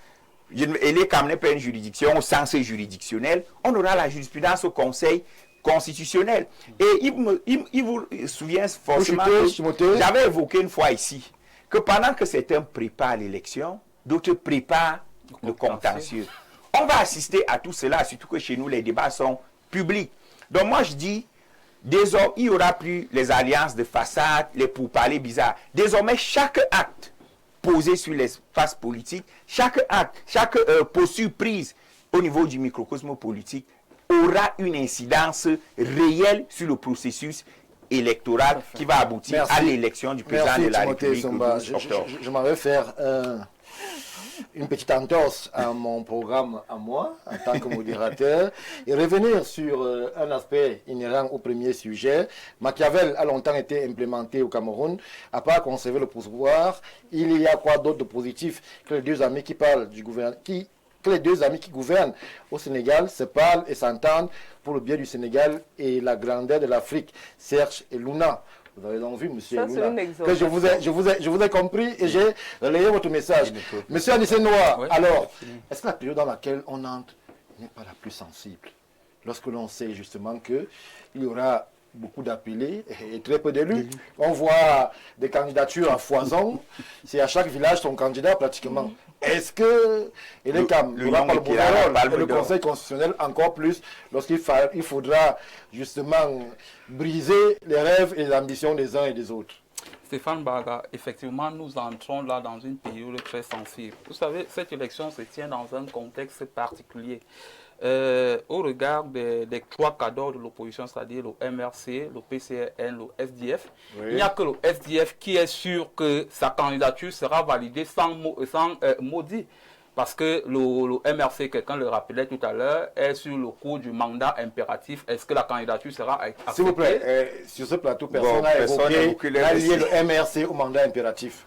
S5: Elle est quand même pas une juridiction au sens juridictionnel. On aura la jurisprudence au Conseil constitutionnel. Et il vous souvient forcément que j'avais évoqué une fois ici que pendant que certains préparent l'élection, d'autres préparent le contentieux. On va assister à tout cela, surtout que chez nous, les débats sont publics. Donc moi, je dis, désormais, il n'y aura plus les alliances de façade, les pourparlers bizarres. Désormais, chaque acte posé sur l'espace politique, chaque acte, chaque posture prise au niveau du microcosme politique aura une incidence réelle sur le processus électoral qui va aboutir à l'élection du président de la République le 12 octobre.
S2: Je m'en vais faire une petite entorse à mon programme à moi, en tant que modérateur, et revenir sur un aspect inhérent au premier sujet. Machiavel a longtemps été implémenté au Cameroun. À part conserver le pouvoir, il y a quoi d'autre de positif que les deux amis qui parlent du gouvernement, que les deux amis qui gouvernent au Sénégal se parlent et s'entendent pour le bien du Sénégal et la grandeur de l'Afrique, Serge et Luna. Vous avez donc vu, monsieur Luna, que je vous ai compris et j'ai relayé votre message. Monsieur Anissé Noir, alors, est-ce que la période dans laquelle on entre n'est pas la plus sensible? Lorsque l'on sait justement qu'il y aura beaucoup d'appelés et très peu d'élus. On voit des candidatures à foison. C'est à chaque village son candidat pratiquement. Est-ce que le Conseil constitutionnel encore plus lorsqu'il faudra justement briser les rêves et les ambitions des uns et des autres?
S4: Stéphane Barga, effectivement, nous entrons là dans une période très sensible. Vous savez, cette élection se tient dans un contexte particulier. Au regard des trois cadres de l'opposition, c'est-à-dire le MRC, le PCRN, le SDF, il n'y a que le SDF qui est sûr que sa candidature sera validée sans maudit. Parce que le MRC, quelqu'un le rappelait tout à l'heure, est sur le cours du mandat impératif. Est-ce que la candidature sera acceptée?
S2: S'il vous plaît, sur ce plateau, personne n'a évoqué d'allier le MRC au mandat impératif.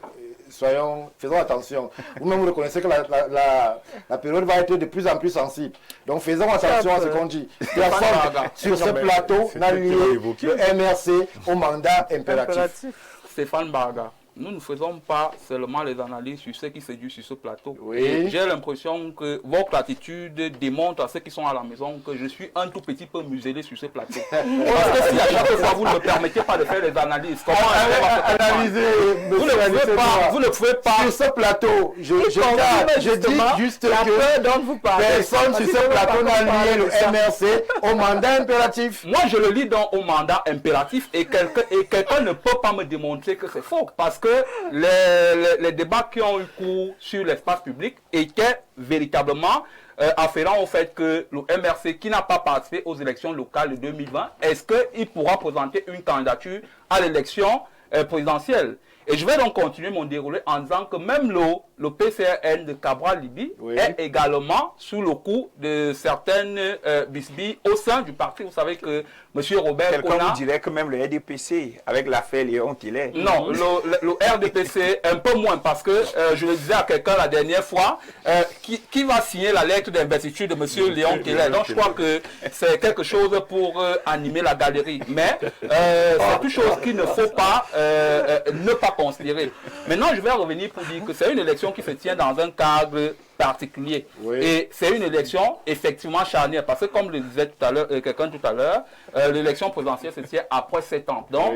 S2: Faisons attention. Vous-même, vous reconnaissez que la période va être de plus en plus sensible. Donc, faisons attention à ce qu'on dit. Personne sur ce plateau n'a lié le MRC au mandat impératif.
S4: Stéphane Barga, nous ne faisons pas seulement les analyses sur ce qui se dit sur ce plateau.
S2: Oui.
S4: J'ai l'impression que votre attitude démontre à ceux qui sont à la maison que je suis un tout petit peu muselé sur ce plateau. Parce que si à chaque fois vous ne me permettez pas de faire les analyses, comment
S2: analyser
S4: vous ne pouvez pas.
S2: Sur ce plateau, je dis juste que personne sur ce plateau n'a lié le MRC au mandat impératif.
S4: Moi, je le lis au mandat impératif et quelqu'un ne peut pas me démontrer que c'est faux. Parce que que les débats qui ont eu cours sur l'espace public étaient véritablement afférents au fait que le MRC, qui n'a pas participé aux élections locales de 2020, est-ce qu'il pourra présenter une candidature à l'élection présidentielle? Et je vais donc continuer mon déroulé en disant que même le PCRN de Cabral Libye est également sous le coup de certaines bisbilles au sein du parti. Vous savez que M. Robert
S5: Quelqu'un
S4: Kona...
S5: vous dirait que même le RDPC, avec l'affaire Léon Tillet...
S4: Non, le RDPC, un peu moins, parce que je le disais à quelqu'un la dernière fois, qui va signer la lettre d'investiture de M. Léon Tillet. Donc je crois que c'est quelque chose pour animer la galerie. Mais c'est une chose qu'il ne faut pas ne pas considérer. Maintenant, je vais revenir pour dire que c'est une élection qui se tient dans un cadre particulier. Et c'est une élection effectivement charnière, parce que comme le disait tout à l'heure, quelqu'un tout à l'heure, l'élection présidentielle se tient après 7 ans. Donc,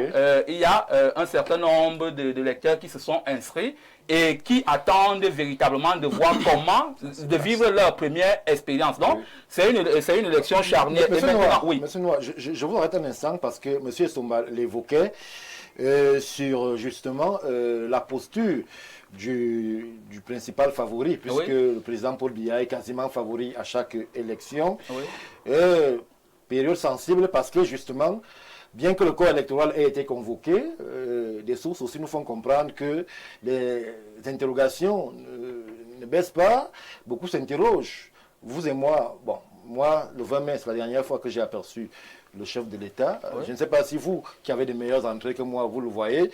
S4: il y a un certain nombre d'électeurs qui se sont inscrits et qui attendent véritablement de voir comment, de vivre leur première expérience. Donc, c'est une élection charnière.
S2: Monsieur Noir, je vous arrête un instant parce que M. Somba l'évoquait sur justement la posture du principal favori, puisque le président Paul Biya est quasiment favori à chaque élection. Période sensible parce que justement, bien que le corps électoral ait été convoqué, des sources aussi nous font comprendre que les interrogations ne baissent pas, beaucoup s'interrogent. Vous et moi, bon, moi, le 20 mai, c'est la dernière fois que j'ai aperçu le chef de l'État. Je ne sais pas si vous, qui avez des meilleures entrées que moi, vous le voyez.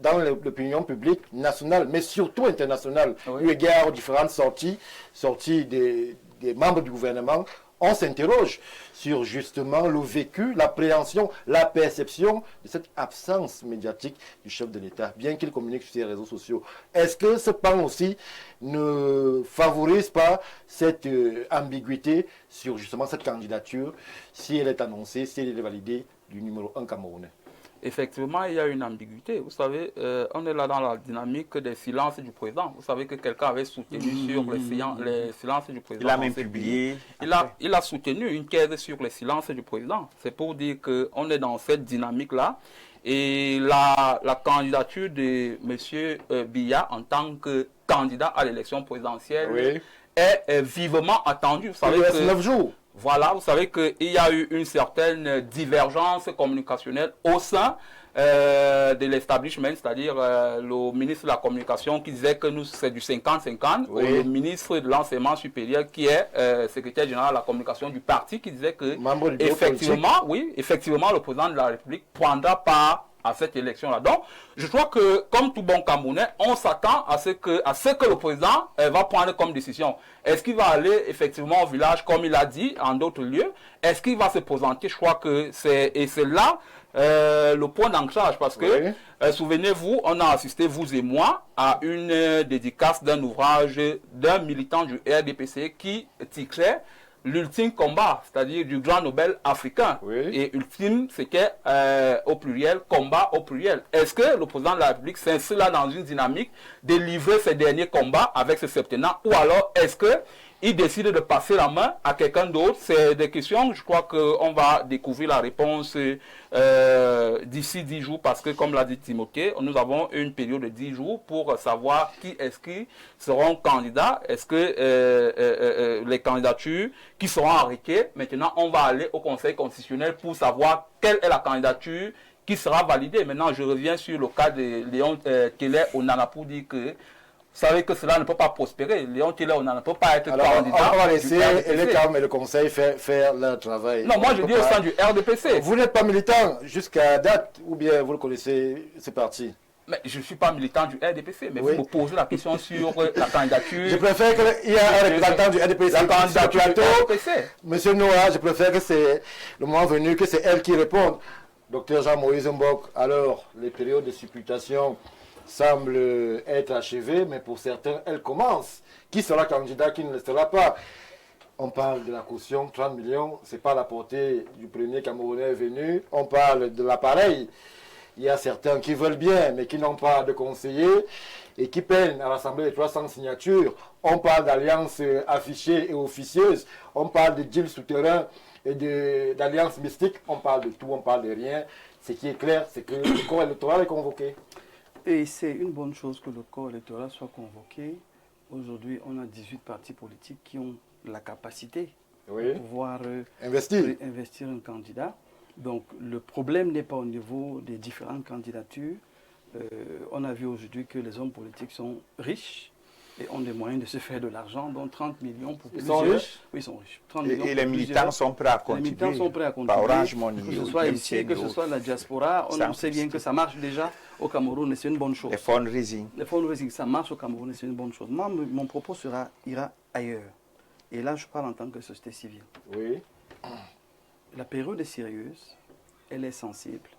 S2: Dans l'opinion publique nationale, mais surtout internationale, eu égard aux différentes sorties des membres du gouvernement, on s'interroge sur justement le vécu, l'appréhension, la perception de cette absence médiatique du chef de l'État, bien qu'il communique sur ses réseaux sociaux. Est-ce que ce pan aussi ne favorise pas cette ambiguïté sur justement cette candidature, si elle est annoncée, si elle est validée du numéro 1 camerounais?
S4: Effectivement, il y a une ambiguïté. Vous savez, on est là dans la dynamique des silences du président. Vous savez que quelqu'un avait soutenu sur les silences du président.
S5: Il a même publié.
S4: Il a soutenu une thèse sur les silences du président. C'est pour dire qu'on est dans cette dynamique-là. Et la candidature de M. Biya en tant que candidat à l'élection présidentielle est vivement attendue. Vous savez que
S2: 9 jours.
S4: Voilà, vous savez qu'il y a eu une certaine divergence communicationnelle au sein de l'establishment, c'est-à-dire le ministre de la Communication qui disait que nous c'est du 50-50, le ministre de l'Enseignement supérieur qui est secrétaire général de la communication du parti qui disait que effectivement le président de la République prendra part à cette élection-là. Donc, je crois que, comme tout bon Camerounais, on s'attend à ce que le président va prendre comme décision. Est-ce qu'il va aller effectivement au village, comme il a dit, en d'autres lieux? Est-ce qu'il va se présenter? Je crois que c'est là le point d'ancrage, parce que, souvenez-vous, on a assisté, vous et moi, à une dédicace d'un ouvrage d'un militant du RDPC qui titrait l'ultime combat, c'est-à-dire du grand Nobel africain. Et ultime, c'était au pluriel, combat au pluriel. Est-ce que le président de la République s'inscrit là dans une dynamique de livrer ses derniers combats avec ce septennat, ou alors est-ce qu'il décide de passer la main à quelqu'un d'autre? C'est des questions, je crois qu'on va découvrir la réponse d'ici 10 jours, parce que comme l'a dit Timothée, nous avons une période de 10 jours pour savoir qui seront candidats. Est-ce que les candidatures qui seront arrêtées, maintenant on va aller au Conseil constitutionnel pour savoir quelle est la candidature qui sera validée. Maintenant je reviens sur le cas de Léon Tillet au Nana pour dire que vous savez que cela ne peut pas prospérer. Léon Tillet ne peut pas être candidat.
S2: On va laisser l'État et le Conseil faire leur travail.
S4: Non, moi je dis au sein du RDPC.
S2: Vous n'êtes pas militant jusqu'à date, ou bien vous le connaissez, ce parti?
S4: Mais je ne suis pas militant du RDPC, mais vous me posez la question sur la candidature.
S2: Je préfère qu'il y ait un représentant du RDPC.
S4: La candidature du RDPC.
S2: Monsieur Noah, je préfère que c'est le moment venu, que c'est elle qui réponde. Docteur Jean-Moïse Mbok, alors, les périodes de supputation semblent être achevées, mais pour certains, elles commencent. Qui sera candidat, qui ne le sera pas? On parle de la caution, 30 millions, ce n'est pas la portée du premier Camerounais venu. On parle de l'appareil. Il y a certains qui veulent bien, mais qui n'ont pas de conseillers et qui peinent à rassembler les 300 signatures. On parle d'alliances affichées et officieuses. On parle de deals souterrains et d'alliances mystiques. On parle de tout, on parle de rien. Ce qui est clair, c'est que le corps électoral est convoqué.
S3: Et c'est une bonne chose que le corps électoral soit convoqué. Aujourd'hui, on a 18 partis politiques qui ont la capacité
S2: Oui.
S3: de pouvoir
S2: Investir.
S3: un candidat. Donc le problème n'est pas au niveau des différentes candidatures. On a vu aujourd'hui que les hommes politiques sont riches et ont des moyens de se faire de l'argent, dont 30 millions pour plusieurs.
S2: Ils sont riches?
S3: Oui, ils sont riches. 30 millions
S5: Et
S3: pour
S5: les militants
S3: plusieurs.
S5: sont prêts à
S3: Les
S5: contribuer.
S3: militants sont prêts à
S5: Par
S3: contribuer.
S5: Orange Money,
S3: Que ce
S5: ou
S3: soit ici,
S5: MTN
S3: que
S5: et
S3: ce
S5: autres.
S3: soit la diaspora,
S5: Sans
S3: on sait bien
S5: publicité.
S3: que ça marche déjà au Cameroun et c'est une bonne chose.
S5: Les fundraising.
S3: Les fundraising, ça marche au Cameroun et c'est une bonne chose. Moi, mon propos ira ailleurs. Et là, je parle en tant que société civile.
S2: Oui.
S3: La période est sérieuse, elle est sensible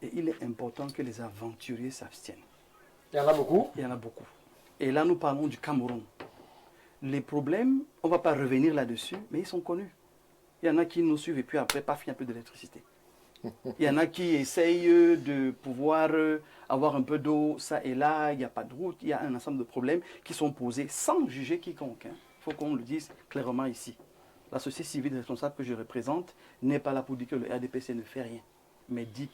S3: et il est important que les aventuriers s'abstiennent.
S2: Il y en a beaucoup.
S3: Il y en a beaucoup. Et là, nous parlons du Cameroun. Les problèmes, on ne va pas revenir là-dessus, mais ils sont connus. Il y en a qui nous suivent et puis après, paf, il n'y a plus d'électricité. Il y en a qui essayent de pouvoir avoir un peu d'eau, ça et là, il n'y a pas de route, il y a un ensemble de problèmes qui sont posés sans juger quiconque. Il faut qu'on le dise clairement ici. La société civile responsable que je représente n'est pas là pour dire que le RDPC ne fait rien, mais dit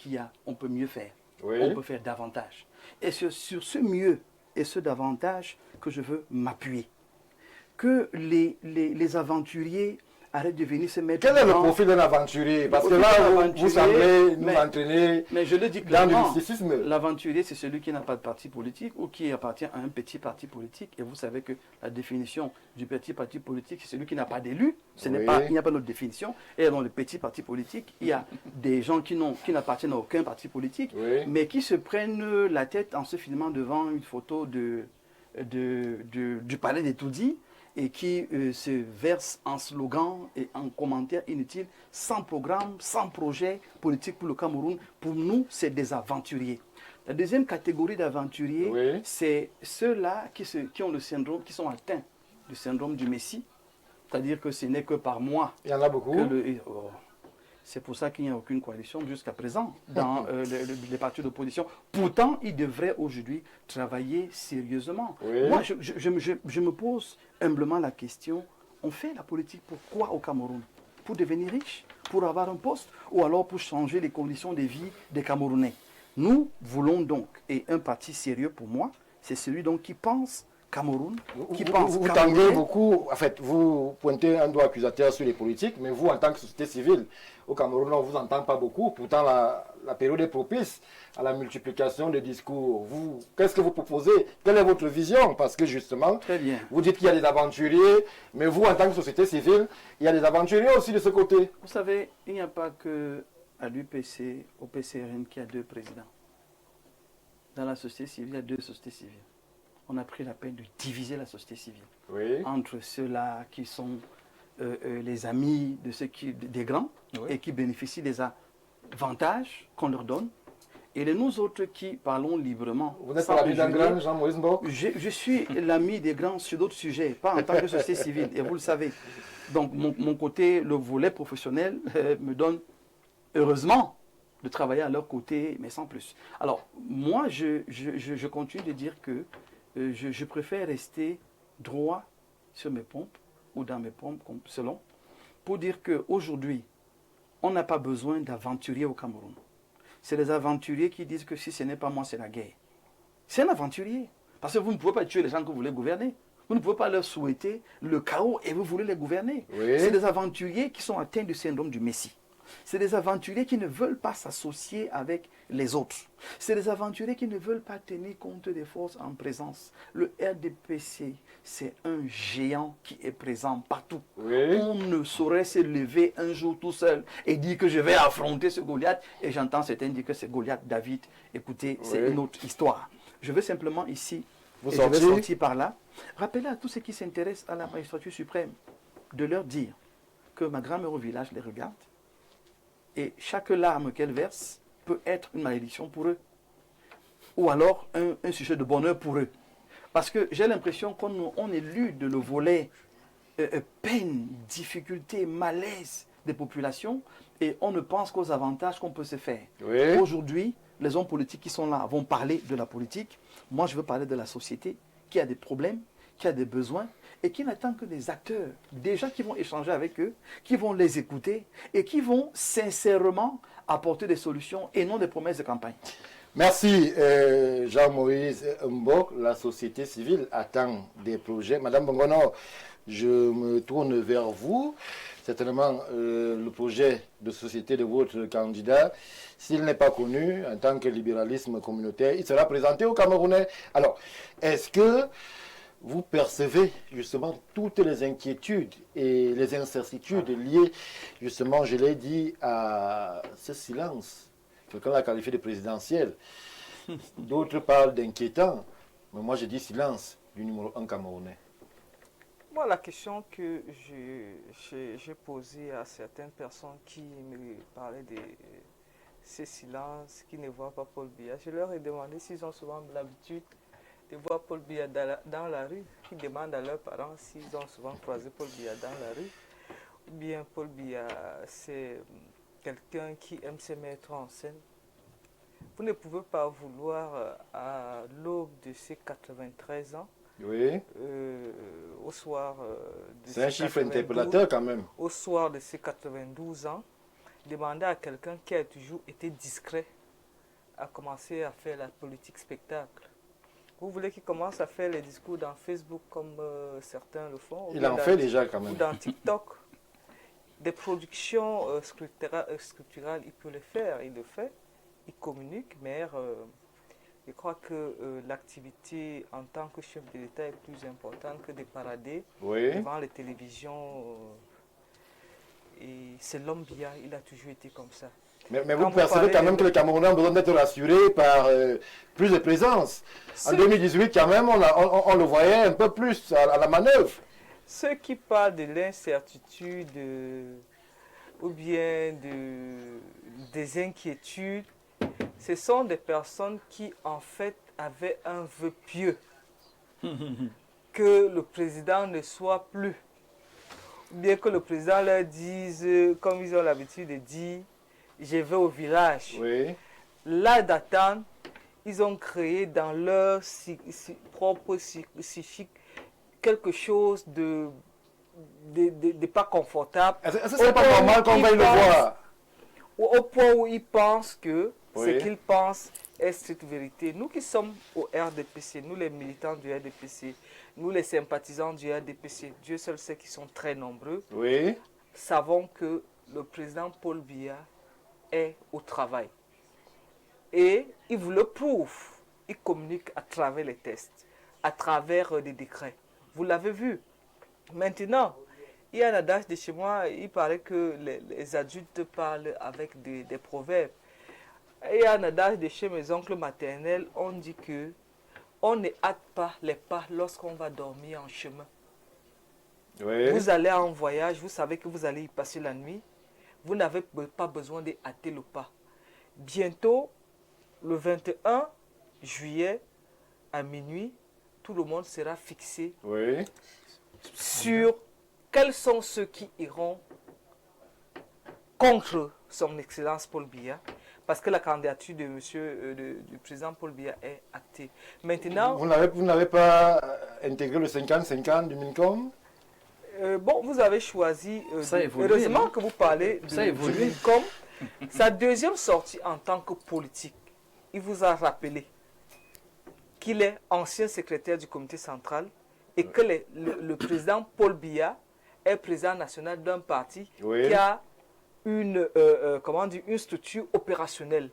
S3: on peut mieux faire,
S2: Oui.
S3: on peut faire davantage. Et c'est sur ce mieux et ce davantage que je veux m'appuyer. Que les aventuriers arrêtent de venir se mettre
S2: Quel est le
S3: devant.
S2: profil d'un aventurier? Parce que
S3: Le
S2: là,
S3: profil d'un
S2: vous
S3: aventurier,
S2: semblez nous
S3: mais-
S2: entraîner
S3: Mais je le dis
S2: dans
S3: clairement,
S2: du mysticisme.
S3: l'aventurier, c'est celui qui n'a pas de parti politique ou qui appartient à un petit parti politique. Et vous savez que la définition du petit parti politique, c'est celui qui n'a pas d'élu. Il n'y a pas d'autre définition. Et dans le petit parti politique, il y a des gens qui n'appartiennent à aucun parti politique,
S2: Oui.
S3: mais qui se prennent la tête en se filmant devant une photo du palais des Toudis et qui se versent en slogans et en commentaires inutiles, sans programme, sans projet politique pour le Cameroun. Pour nous, c'est des aventuriers. La deuxième catégorie d'aventuriers,
S2: Oui.
S3: c'est ceux-là qui ont le syndrome, qui sont atteints du syndrome du Messie. C'est-à-dire que ce n'est que par mois
S2: Il y en a beaucoup.
S3: c'est pour ça qu'il n'y a aucune coalition jusqu'à présent dans les partis d'opposition. Pourtant, ils devraient aujourd'hui travailler sérieusement.
S2: Oui.
S3: Moi, je me pose humblement la question, on fait la politique pour quoi au Cameroun? Pour devenir riche? Pour avoir un poste? Ou alors pour changer les conditions de vie des Camerounais? Nous voulons donc, et un parti sérieux pour moi, c'est celui donc qui pense Cameroun, qui pense
S2: Vous
S3: Camerounais.
S2: tendez beaucoup, en fait, vous pointez un doigt accusateur sur les politiques, mais vous, en tant que société civile, au Cameroun, on ne vous entend pas beaucoup. Pourtant, la période est propice à la multiplication des discours. Qu'est-ce que vous proposez? Quelle est votre vision? Parce que justement,
S3: Très bien.
S2: vous dites qu'il y a des aventuriers, mais vous, en tant que société civile, il y a des aventuriers aussi de ce côté.
S3: Vous savez, il n'y a pas que à l'UPC, au PCRN, qui a deux présidents. Dans la société civile, il y a deux sociétés civiles. On a pris la peine de diviser la société civile
S2: Oui.
S3: entre ceux-là qui sont les amis de des grands
S4: Oui.
S3: et qui bénéficient des avantages qu'on leur donne, et les nous autres qui parlons librement.
S2: Vous n'êtes
S3: sans
S2: pas l'ami d'un
S3: préjugés.
S2: grand, Jean-Maurice Mbok?
S3: Je suis l'ami des grands sur d'autres sujets, pas en tant que société civile, et vous le savez. Donc mon côté, le volet professionnel, me donne, heureusement, de travailler à leur côté, mais sans plus. Alors, moi, je continue de dire que je préfère rester droit sur mes pompes, ou dans mes pompes, selon, pour dire qu'aujourd'hui, on n'a pas besoin d'aventuriers au Cameroun. C'est les aventuriers qui disent que si ce n'est pas moi, c'est la guerre. C'est un aventurier. Parce que vous ne pouvez pas tuer les gens que vous voulez gouverner. Vous ne pouvez pas leur souhaiter le chaos et vous voulez les gouverner.
S2: Oui.
S3: C'est des aventuriers qui sont atteints du syndrome du Messie. C'est des aventuriers qui ne veulent pas s'associer avec les autres. C'est des aventuriers qui ne veulent pas tenir compte des forces en présence. Le RDPC, c'est un géant qui est présent partout.
S2: Oui.
S3: On ne saurait se lever un jour tout seul et dire que je vais affronter ce Goliath. Et j'entends certains dire que c'est Goliath, David. Écoutez, c'est
S2: Oui.
S3: une autre histoire. Je veux simplement ici,
S2: Vous
S3: et je vais
S2: sortir.
S3: sortir par là, rappeler à tous ceux qui s'intéressent à la magistrature suprême de leur dire que ma grand-mère au village les regarde et chaque larme qu'elle verse peut être une malédiction pour eux ou alors un sujet de bonheur pour eux. Parce que j'ai l'impression qu'on élude le volet peine, difficulté, malaise des populations et on ne pense qu'aux avantages qu'on peut se faire.
S2: Oui.
S3: Aujourd'hui, les hommes politiques qui sont là vont parler de la politique. Moi, je veux parler de la société qui a des problèmes, qui a des besoins et qui n'attend que des acteurs, des gens qui vont échanger avec eux, qui vont les écouter et qui vont sincèrement apporter des solutions et non des promesses de campagne.
S2: Merci Jean-Moïse Mbok. La société civile attend des projets. Madame Bongono, je me tourne vers vous. Certainement, le projet de société de votre candidat, s'il n'est pas connu en tant que libéralisme communautaire, il sera présenté aux Camerounais. Alors, est-ce que vous percevez justement toutes les inquiétudes et les incertitudes liées, justement, je l'ai dit, à ce silence? Quelqu'un l'a qualifié de présidentiel. D'autres parlent d'inquiétant. Mais moi, je dis silence du numéro 1 camerounais.
S7: Moi, la question que j'ai posée à certaines personnes qui me parlaient de ces silences, qui ne voient pas Paul Biya, je leur ai demandé s'ils ont souvent l'habitude de voir Paul Biya dans la rue, qui demandent à leurs parents s'ils ont souvent croisé Paul Biya dans la rue. Ou bien Paul Biya, c'est quelqu'un qui aime se mettre en scène. Vous ne pouvez pas vouloir, à l'aube de ses 93 ans,
S2: oui.
S7: Au soir de
S2: c'est un chiffre interpellateur quand même.
S7: Au soir de ses 92 ans, demander à quelqu'un qui a toujours été discret à commencer à faire la politique spectacle. Vous voulez qu'il commence à faire les discours dans Facebook comme certains le font?
S2: Il en fait déjà quand même.
S7: Ou dans TikTok. Des productions scripturales, il peut le faire, il le fait. Il communique, mais je crois que l'activité en tant que chef de l'État est plus importante que de parader devant les télévisions. Et c'est l'homme Biya, il a toujours été comme ça.
S2: Mais vous percevez quand même que les Camerounais ont besoin d'être rassurés par plus de présence. En 2018, quand même, on le voyait un peu plus à la manœuvre.
S7: Ceux qui parlent de l'incertitude ou bien des inquiétudes, ce sont des personnes qui, en fait, avaient un vœu pieux. Que le président ne soit plus. Ou bien que le président leur dise, comme ils ont l'habitude de dire, je vais au village.
S2: Oui.
S7: Là d'attendre, ils ont créé dans leur propre psychique quelque chose de pas confortable.
S2: Est-ce que ce n'est pas normal qu'on veuille le voir?
S7: Au point où ils pensent que
S2: oui.
S7: Ce qu'ils pensent est cette vérité. Nous qui sommes au RDPC, nous les militants du RDPC, nous les sympathisants du RDPC, Dieu seul sait qu'ils sont très nombreux,
S2: oui.
S7: savons que le président Paul Biya est au travail. Et il vous le prouve. Il communique à travers les tests, à travers des décrets. Vous l'avez vu. Maintenant, il y a un adage de chez moi, il paraît que les adultes parlent avec des proverbes. Et il y a un adage de chez mes oncles maternels, on dit que on ne hâte pas les pas lorsqu'on va dormir en chemin.
S2: Oui.
S7: Vous allez en voyage, vous savez que vous allez y passer la nuit. Vous n'avez pas besoin de hâter le pas. Bientôt, le 21 juillet à minuit, tout le monde sera fixé sur quels sont ceux qui iront contre son Excellence Paul Biya, parce que la candidature de du président Paul Biya est actée. Maintenant,
S2: vous n'avez pas intégré le 50-50 du MINCOM?
S7: Bon, vous avez choisi, heureusement que vous parlez du MINCOM, sa deuxième sortie en tant que politique. Il vous a rappelé qu'il est ancien secrétaire du comité central et que le président Paul Biya est président national d'un parti qui a une structure opérationnelle.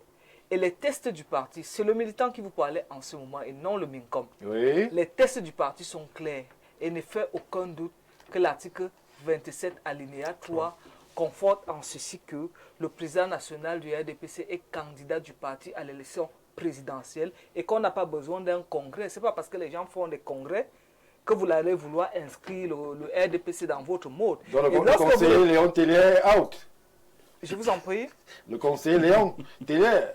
S7: Et les tests du parti, c'est le militant qui vous parlait en ce moment et non le MINCOM. Les tests du parti sont clairs et ne fait aucun doute que l'article 27 alinéa 3 conforte en ceci que le président national du RDPC est candidat du parti à l'élection présidentielle et qu'on n'a pas besoin d'un congrès. Ce n'est pas parce que les gens font des congrès que vous allez vouloir inscrire le RDPC dans votre mode.
S2: Donc le conseiller Léon Tellier est out.
S7: Je vous en prie.
S2: Le conseiller Léon Tellier,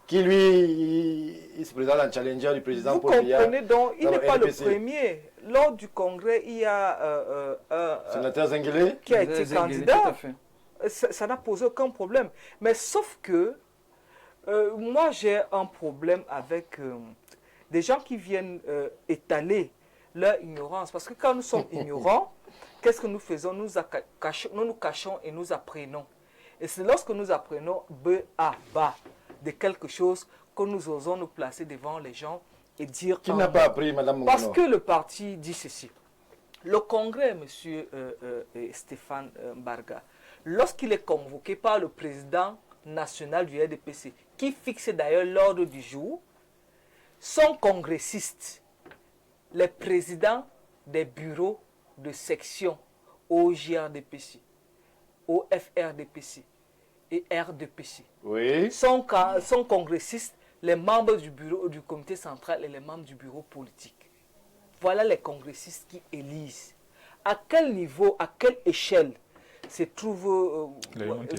S2: qui lui il se présente en challenger du président Paul Biya.
S7: Vous comprenez donc, il n'est pas le premier. Lors du congrès, il y a
S2: sénateur Zenguele
S7: qui a été candidat. Ça n'a posé aucun problème. Mais sauf que moi j'ai un problème avec des gens qui viennent étaler leur ignorance. Parce que quand nous sommes ignorants, qu'est-ce que nous faisons? Nous nous cachons et nous apprenons. Et c'est lorsque nous apprenons B à bas de quelque chose que nous osons nous placer devant les gens et dire...
S2: Qui n'a pas appris, Madame Mongono?
S7: Parce que le parti dit ceci. Le congrès, M. Stéphane Mbarga, lorsqu'il est convoqué par le président national du RDPC, qui fixe d'ailleurs l'ordre du jour, sont congressistes, les présidents des bureaux de section au JRDPC, au FRDPC et RDPC.
S2: Oui.
S7: Sont congressistes, les membres du bureau du comité central et les membres du bureau politique. Voilà les congressistes qui élisent. À quel niveau, à quelle échelle se trouve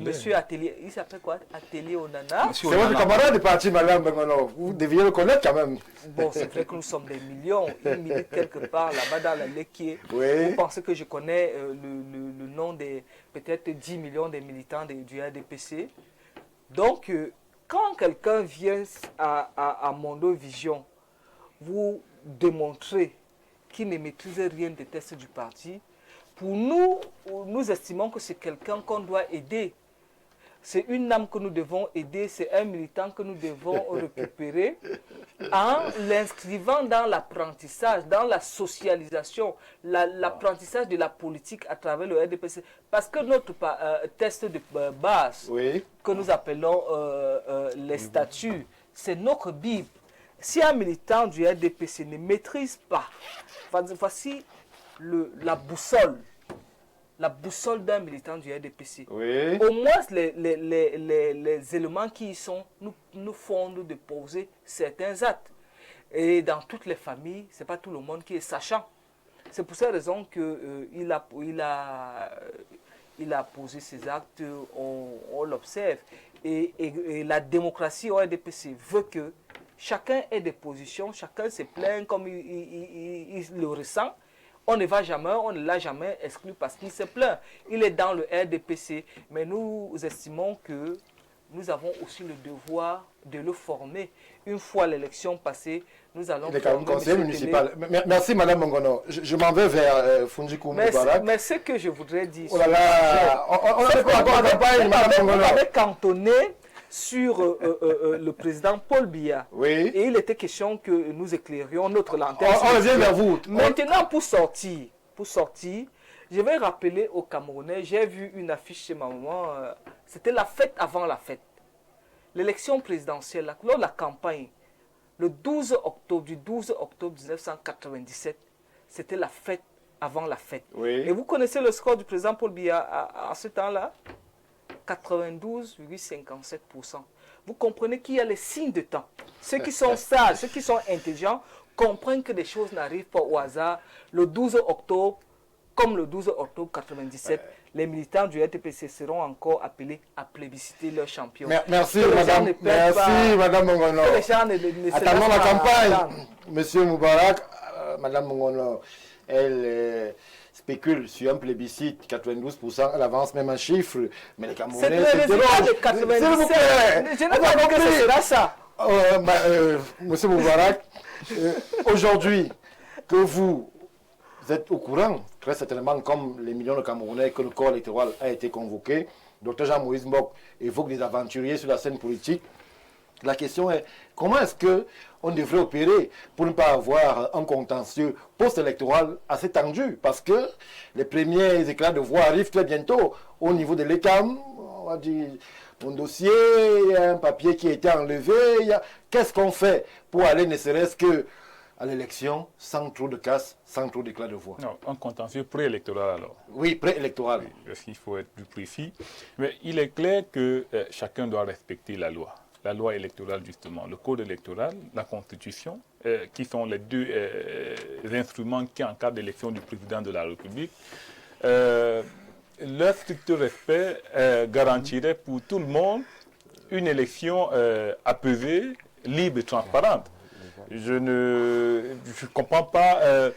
S7: Monsieur Atelier? Il s'appelle quoi? Atelier Onana.
S2: C'est votre camarade de parti, Madame Mongono. Vous deviez le connaître quand même.
S7: Bon, c'est vrai que nous sommes des millions. Il milite quelque part là-bas dans la Léquier.
S2: Oui.
S7: Vous pensez que je connais le nom des peut-être 10 millions de militants du RDPC? Donc, quand quelqu'un vient à Mondo Vision vous démontrer qu'il ne maîtrise rien des tests du parti, pour nous, nous estimons que c'est quelqu'un qu'on doit aider. C'est une âme que nous devons aider, c'est un militant que nous devons récupérer en l'inscrivant dans l'apprentissage, dans la socialisation, l'apprentissage de la politique à travers le RDPC. Parce que notre test de base,
S2: Oui.
S7: que nous appelons les statuts, c'est notre Bible. Si un militant du RDPC ne maîtrise pas, voici la boussole d'un militant du RDPC.
S2: Oui.
S7: Au moins, les éléments qui y sont nous fondent de poser certains actes. Et dans toutes les familles, ce n'est pas tout le monde qui est sachant. C'est pour cette raison qu'il a posé ces actes, on l'observe. Et la démocratie au RDPC veut que chacun ait des positions, chacun se plaint comme il le ressent. On ne l'a jamais exclu parce qu'il se plaint. Il est dans le RDPC, mais nous estimons que nous avons aussi le devoir de le former. Une fois l'élection passée, nous allons former
S2: conseiller municipal. Merci Madame Mongono. Je m'en vais vers Fungikou Moubarak.
S7: Mais ce que je voudrais dire...
S2: Oh là là, on a fait quoi encore en campagne, Madame Mongono?
S7: On avait cantonné sur le président Paul Biya.
S2: Oui.
S7: Et il était question que nous éclairions notre lanterne.
S2: On revient vers vous.
S7: Maintenant, pour sortir, je vais rappeler aux Camerounais, j'ai vu une affiche chez ma maman, c'était la fête avant la fête. L'élection présidentielle, lors de la campagne, du 12 octobre 1997, c'était la fête avant la fête.
S2: Oui.
S7: Et vous connaissez le score du président Paul Biya à ce temps-là? 92,57%. Vous comprenez qu'il y a les signes de temps. Ceux qui sont sages, ceux qui sont intelligents, comprennent que des choses n'arrivent pas au hasard. Le 12 octobre, comme le 12 octobre 1997, les militants du RTPC seront encore appelés à plébisciter leur champion.
S2: Merci Madame Mongono. Attendons la campagne. Monsieur Moubarak, Madame Mongono, elle... spécule sur un plébiscite, 92%, elle avance même un chiffre, mais les Camerounais...
S7: C'est le résultat de 97. Je n'ai pas dit que ce sera ça.
S2: Monsieur Moubarak, aujourd'hui, que vous êtes au courant, très certainement, comme les millions de Camerounais, que le corps électoral a été convoqué, Dr Jean-Moïse Mbok évoque des aventuriers sur la scène politique. La question est, comment est-ce qu'on devrait opérer pour ne pas avoir un contentieux post-électoral assez tendu? Parce que les premiers éclats de voix arrivent très bientôt au niveau de l'ECAM. On va dire, mon dossier, il y a un papier qui a été enlevé. Qu'est-ce qu'on fait pour aller ne serait-ce que à l'élection sans trop de casse, sans trop d'éclats de voix?
S6: Non, un contentieux préélectoral alors.
S2: Oui, préélectoral.
S6: Oui, parce qu'il faut être plus précis. Mais il est clair que chacun doit respecter la loi. La loi électorale, justement, le code électoral, la constitution, qui sont les deux instruments qui encadrent l'élection du président de la République. Leur strict respect garantirait pour tout le monde une élection apaisée, libre et transparente. Je ne comprends pas,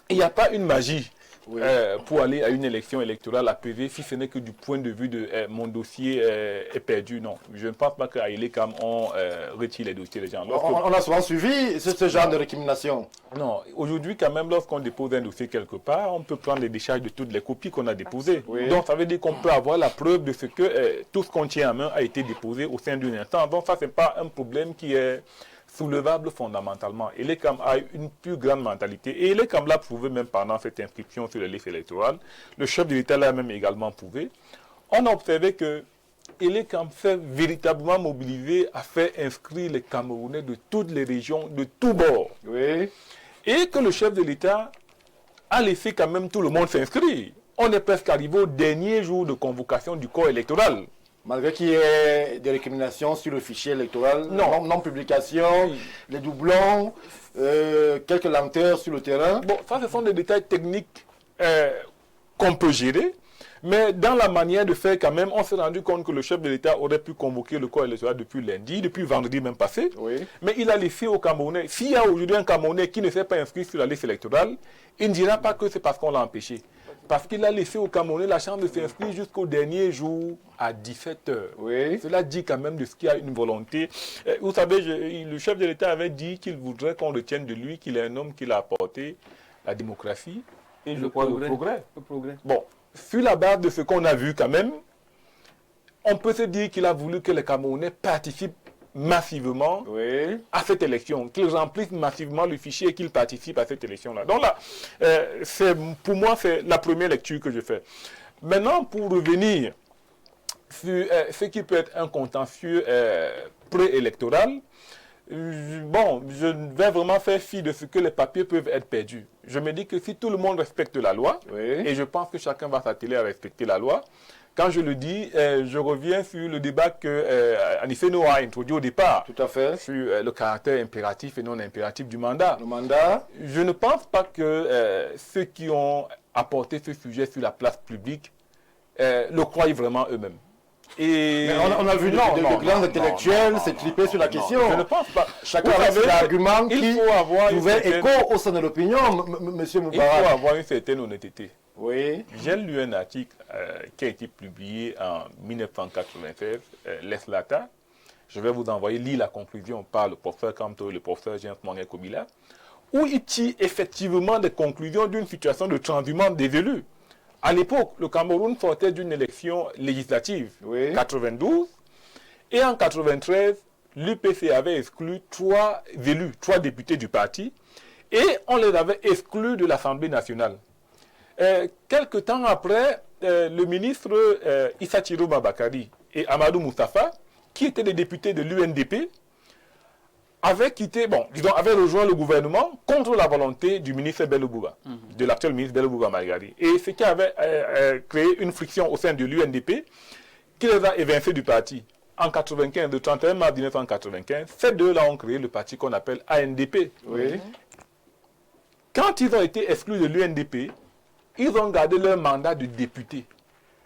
S6: il n'y a pas une magie oui. Pour aller à une élection électorale apaisée, si ce n'est que du point de vue de mon dossier est perdu. Non, je ne pense pas qu'à Elecam, on retire les dossiers des gens.
S2: On a souvent suivi ce genre de récrimination.
S6: Non, aujourd'hui quand même, lorsqu'on dépose un dossier quelque part, on peut prendre les décharges de toutes les copies qu'on a déposées. Oui. Donc ça veut dire qu'on peut avoir la preuve de ce que tout ce qu'on tient en main a été déposé au sein d'une instance. Donc ça, ce n'est pas un problème qui est soulevable fondamentalement. Elecam a une plus grande mentalité. Et Elecam l'a prouvé même pendant cette inscription sur les listes électorales. Le chef de l'État l'a même également prouvé. On a observé que Elecam s'est véritablement mobilisé à faire inscrire les Camerounais de toutes les régions, de tous bords.
S2: Oui.
S6: Et que le chef de l'État a laissé quand même tout le monde s'inscrire. On est presque arrivé au dernier jour de convocation du corps électoral.
S2: Malgré qu'il y ait des récriminations sur le fichier électoral, non-publication, les doublons, quelques lenteurs sur le terrain.
S6: Bon, ça, ce sont des détails techniques qu'on peut gérer. Mais dans la manière de faire quand même, on s'est rendu compte que le chef de l'État aurait pu convoquer le corps électoral depuis lundi, depuis vendredi même passé. Oui. Mais il a laissé aux Camerounais. S'il y a aujourd'hui un Camerounais qui ne s'est pas inscrit sur la liste électorale, il ne dira pas que c'est parce qu'on l'a empêché. Parce qu'il a laissé aux Camerounais la chance de s'inscrire jusqu'au dernier jour à 17h. Oui. Cela dit quand même de ce qu'il y a une volonté. Vous savez, le chef de l'État avait dit qu'il voudrait qu'on retienne de lui qu'il est un homme qui a apporté la démocratie et je crois le progrès. Bon. Sur la base de ce qu'on a vu quand même, on peut se dire qu'il a voulu que les Camerounais participent massivement à cette élection, qu'ils remplissent massivement le fichier et qu'ils participent à cette élection-là. Donc là, pour moi, c'est la première lecture que je fais. Maintenant, pour revenir sur ce qui peut être un contentieux préélectoral, bon, je vais vraiment faire fi de ce que les papiers peuvent être perdus. Je me dis que si tout le monde respecte la loi, et je pense que chacun va s'atteler à respecter la loi, quand je le dis, je reviens sur le débat que Anifeno a introduit au départ.
S2: Tout à fait.
S6: Sur le caractère impératif et non impératif du mandat.
S2: Le mandat.
S6: Je ne pense pas que ceux qui ont apporté ce sujet sur la place publique le croient vraiment eux-mêmes.
S2: Mais on a vu de grands intellectuels s'étriper sur la question.
S6: Je ne pense pas.
S2: Chacun avait ses arguments qui trouvaient écho au sein de l'opinion, M. Moubarak.
S6: Il faut avoir une certaine honnêteté.
S2: Oui.
S6: J'ai lu un article qui a été publié en 1996, l'Eslata. Je vais vous envoyer lire la conclusion par le professeur Kamto et le professeur James Mangé Kobila, où il tire effectivement des conclusions d'une situation de transhumance des élus. À l'époque, le Cameroun sortait d'une élection législative, 92, et en 93, l'UPC avait exclu 3 élus, 3 députés du parti, et on les avait exclus de l'Assemblée nationale. Quelque temps après, le ministre Issa Chiroma Bakari et Amadou Moustapha, qui étaient des députés de l'UNDP, avaient rejoint le gouvernement contre la volonté du ministre Bello Bouba, de l'actuel ministre Bello Bouba Maïgari. Et ce qui avait créé une friction au sein de l'UNDP, qui les a évincés du parti. En 1995, le 31 mars 1995, ces deux-là ont créé le parti qu'on appelle ANDP. Oui. Quand ils ont été exclus de l'UNDP, ils ont gardé leur mandat de député.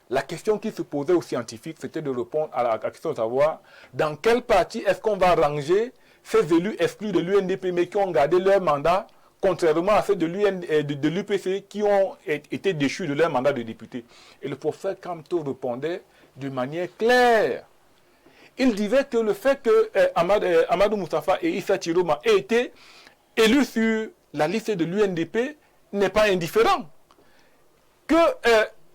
S6: La question qui se posait aux scientifiques, c'était de répondre à la question de savoir dans quel parti est-ce qu'on va ranger ces élus exclus de l'UNDP, mais qui ont gardé leur mandat, contrairement à ceux de l'UPC qui ont été déchus de leur mandat de député. Et le professeur Kamto répondait de manière claire. Il disait que le fait que Amadou Moustapha et Issa Chiroma aient été élus sur la liste de l'UNDP n'est pas indifférent. Que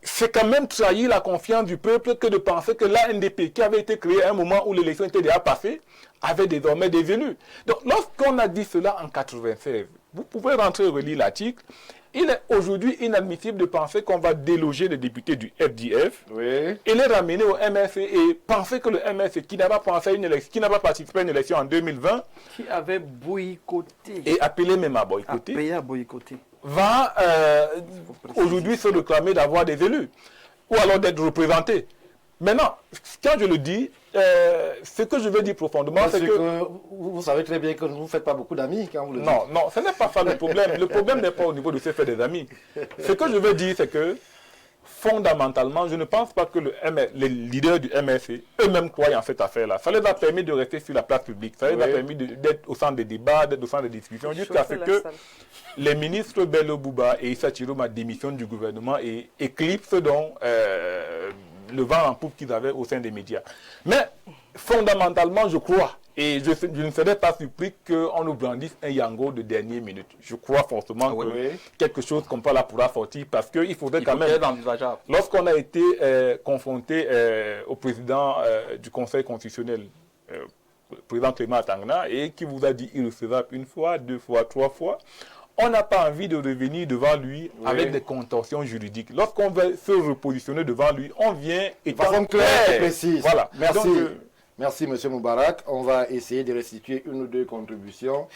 S6: c'est quand même trahir la confiance du peuple que de penser que l'ANDP, qui avait été créée à un moment où l'élection était déjà passée, avait désormais des élus. Donc, lorsqu'on a dit cela en 1996, vous pouvez rentrer et relire l'article, il est aujourd'hui inadmissible de penser qu'on va déloger les députés du FDF et les ramener au MRC et penser que le MRC, qui n'a pas participé à une élection en 2020,
S3: qui avait boycotté
S6: et appelé même à boycotter, va aujourd'hui se réclamer d'avoir des élus ou alors d'être représenté. Maintenant, quand je le dis, ce que je veux dire profondément, c'est que...
S2: Vous savez très bien que vous ne faites pas beaucoup d'amis quand vous le dites.
S6: Non, ce n'est pas ça le problème. Le problème n'est pas au niveau de se faire des amis. Ce que je veux dire, c'est que fondamentalement, je ne pense pas que les leaders du MRC eux-mêmes croient en cette affaire-là. Ça les a permis de rester sur la place publique. Ça les a permis d'être au centre des débats, d'être au centre des discussions, jusqu'à ce que les ministres Bello Bouba et Issa Chiroma démissionnent du gouvernement et éclipsent donc le vent en poupe qu'ils avaient au sein des médias. Mais fondamentalement, je crois, et je ne serais pas surpris qu'on nous brandisse un Yango de dernière minute. Je crois forcément que quelque chose comme ça là pourra sortir, parce qu'il faudrait quand même... Lorsqu'on a été confronté au président du Conseil constitutionnel, le président Clément Atangana, et qui vous a dit irrecevable une fois, 2 fois, 3 fois, on n'a pas envie de revenir devant lui avec des contorsions juridiques. Lorsqu'on veut se repositionner devant lui, on vient et
S2: de façon claire et précise.
S6: Voilà.
S2: Merci.
S6: Donc,
S2: merci, M. Moubarak. On va essayer de restituer 1 ou 2 contributions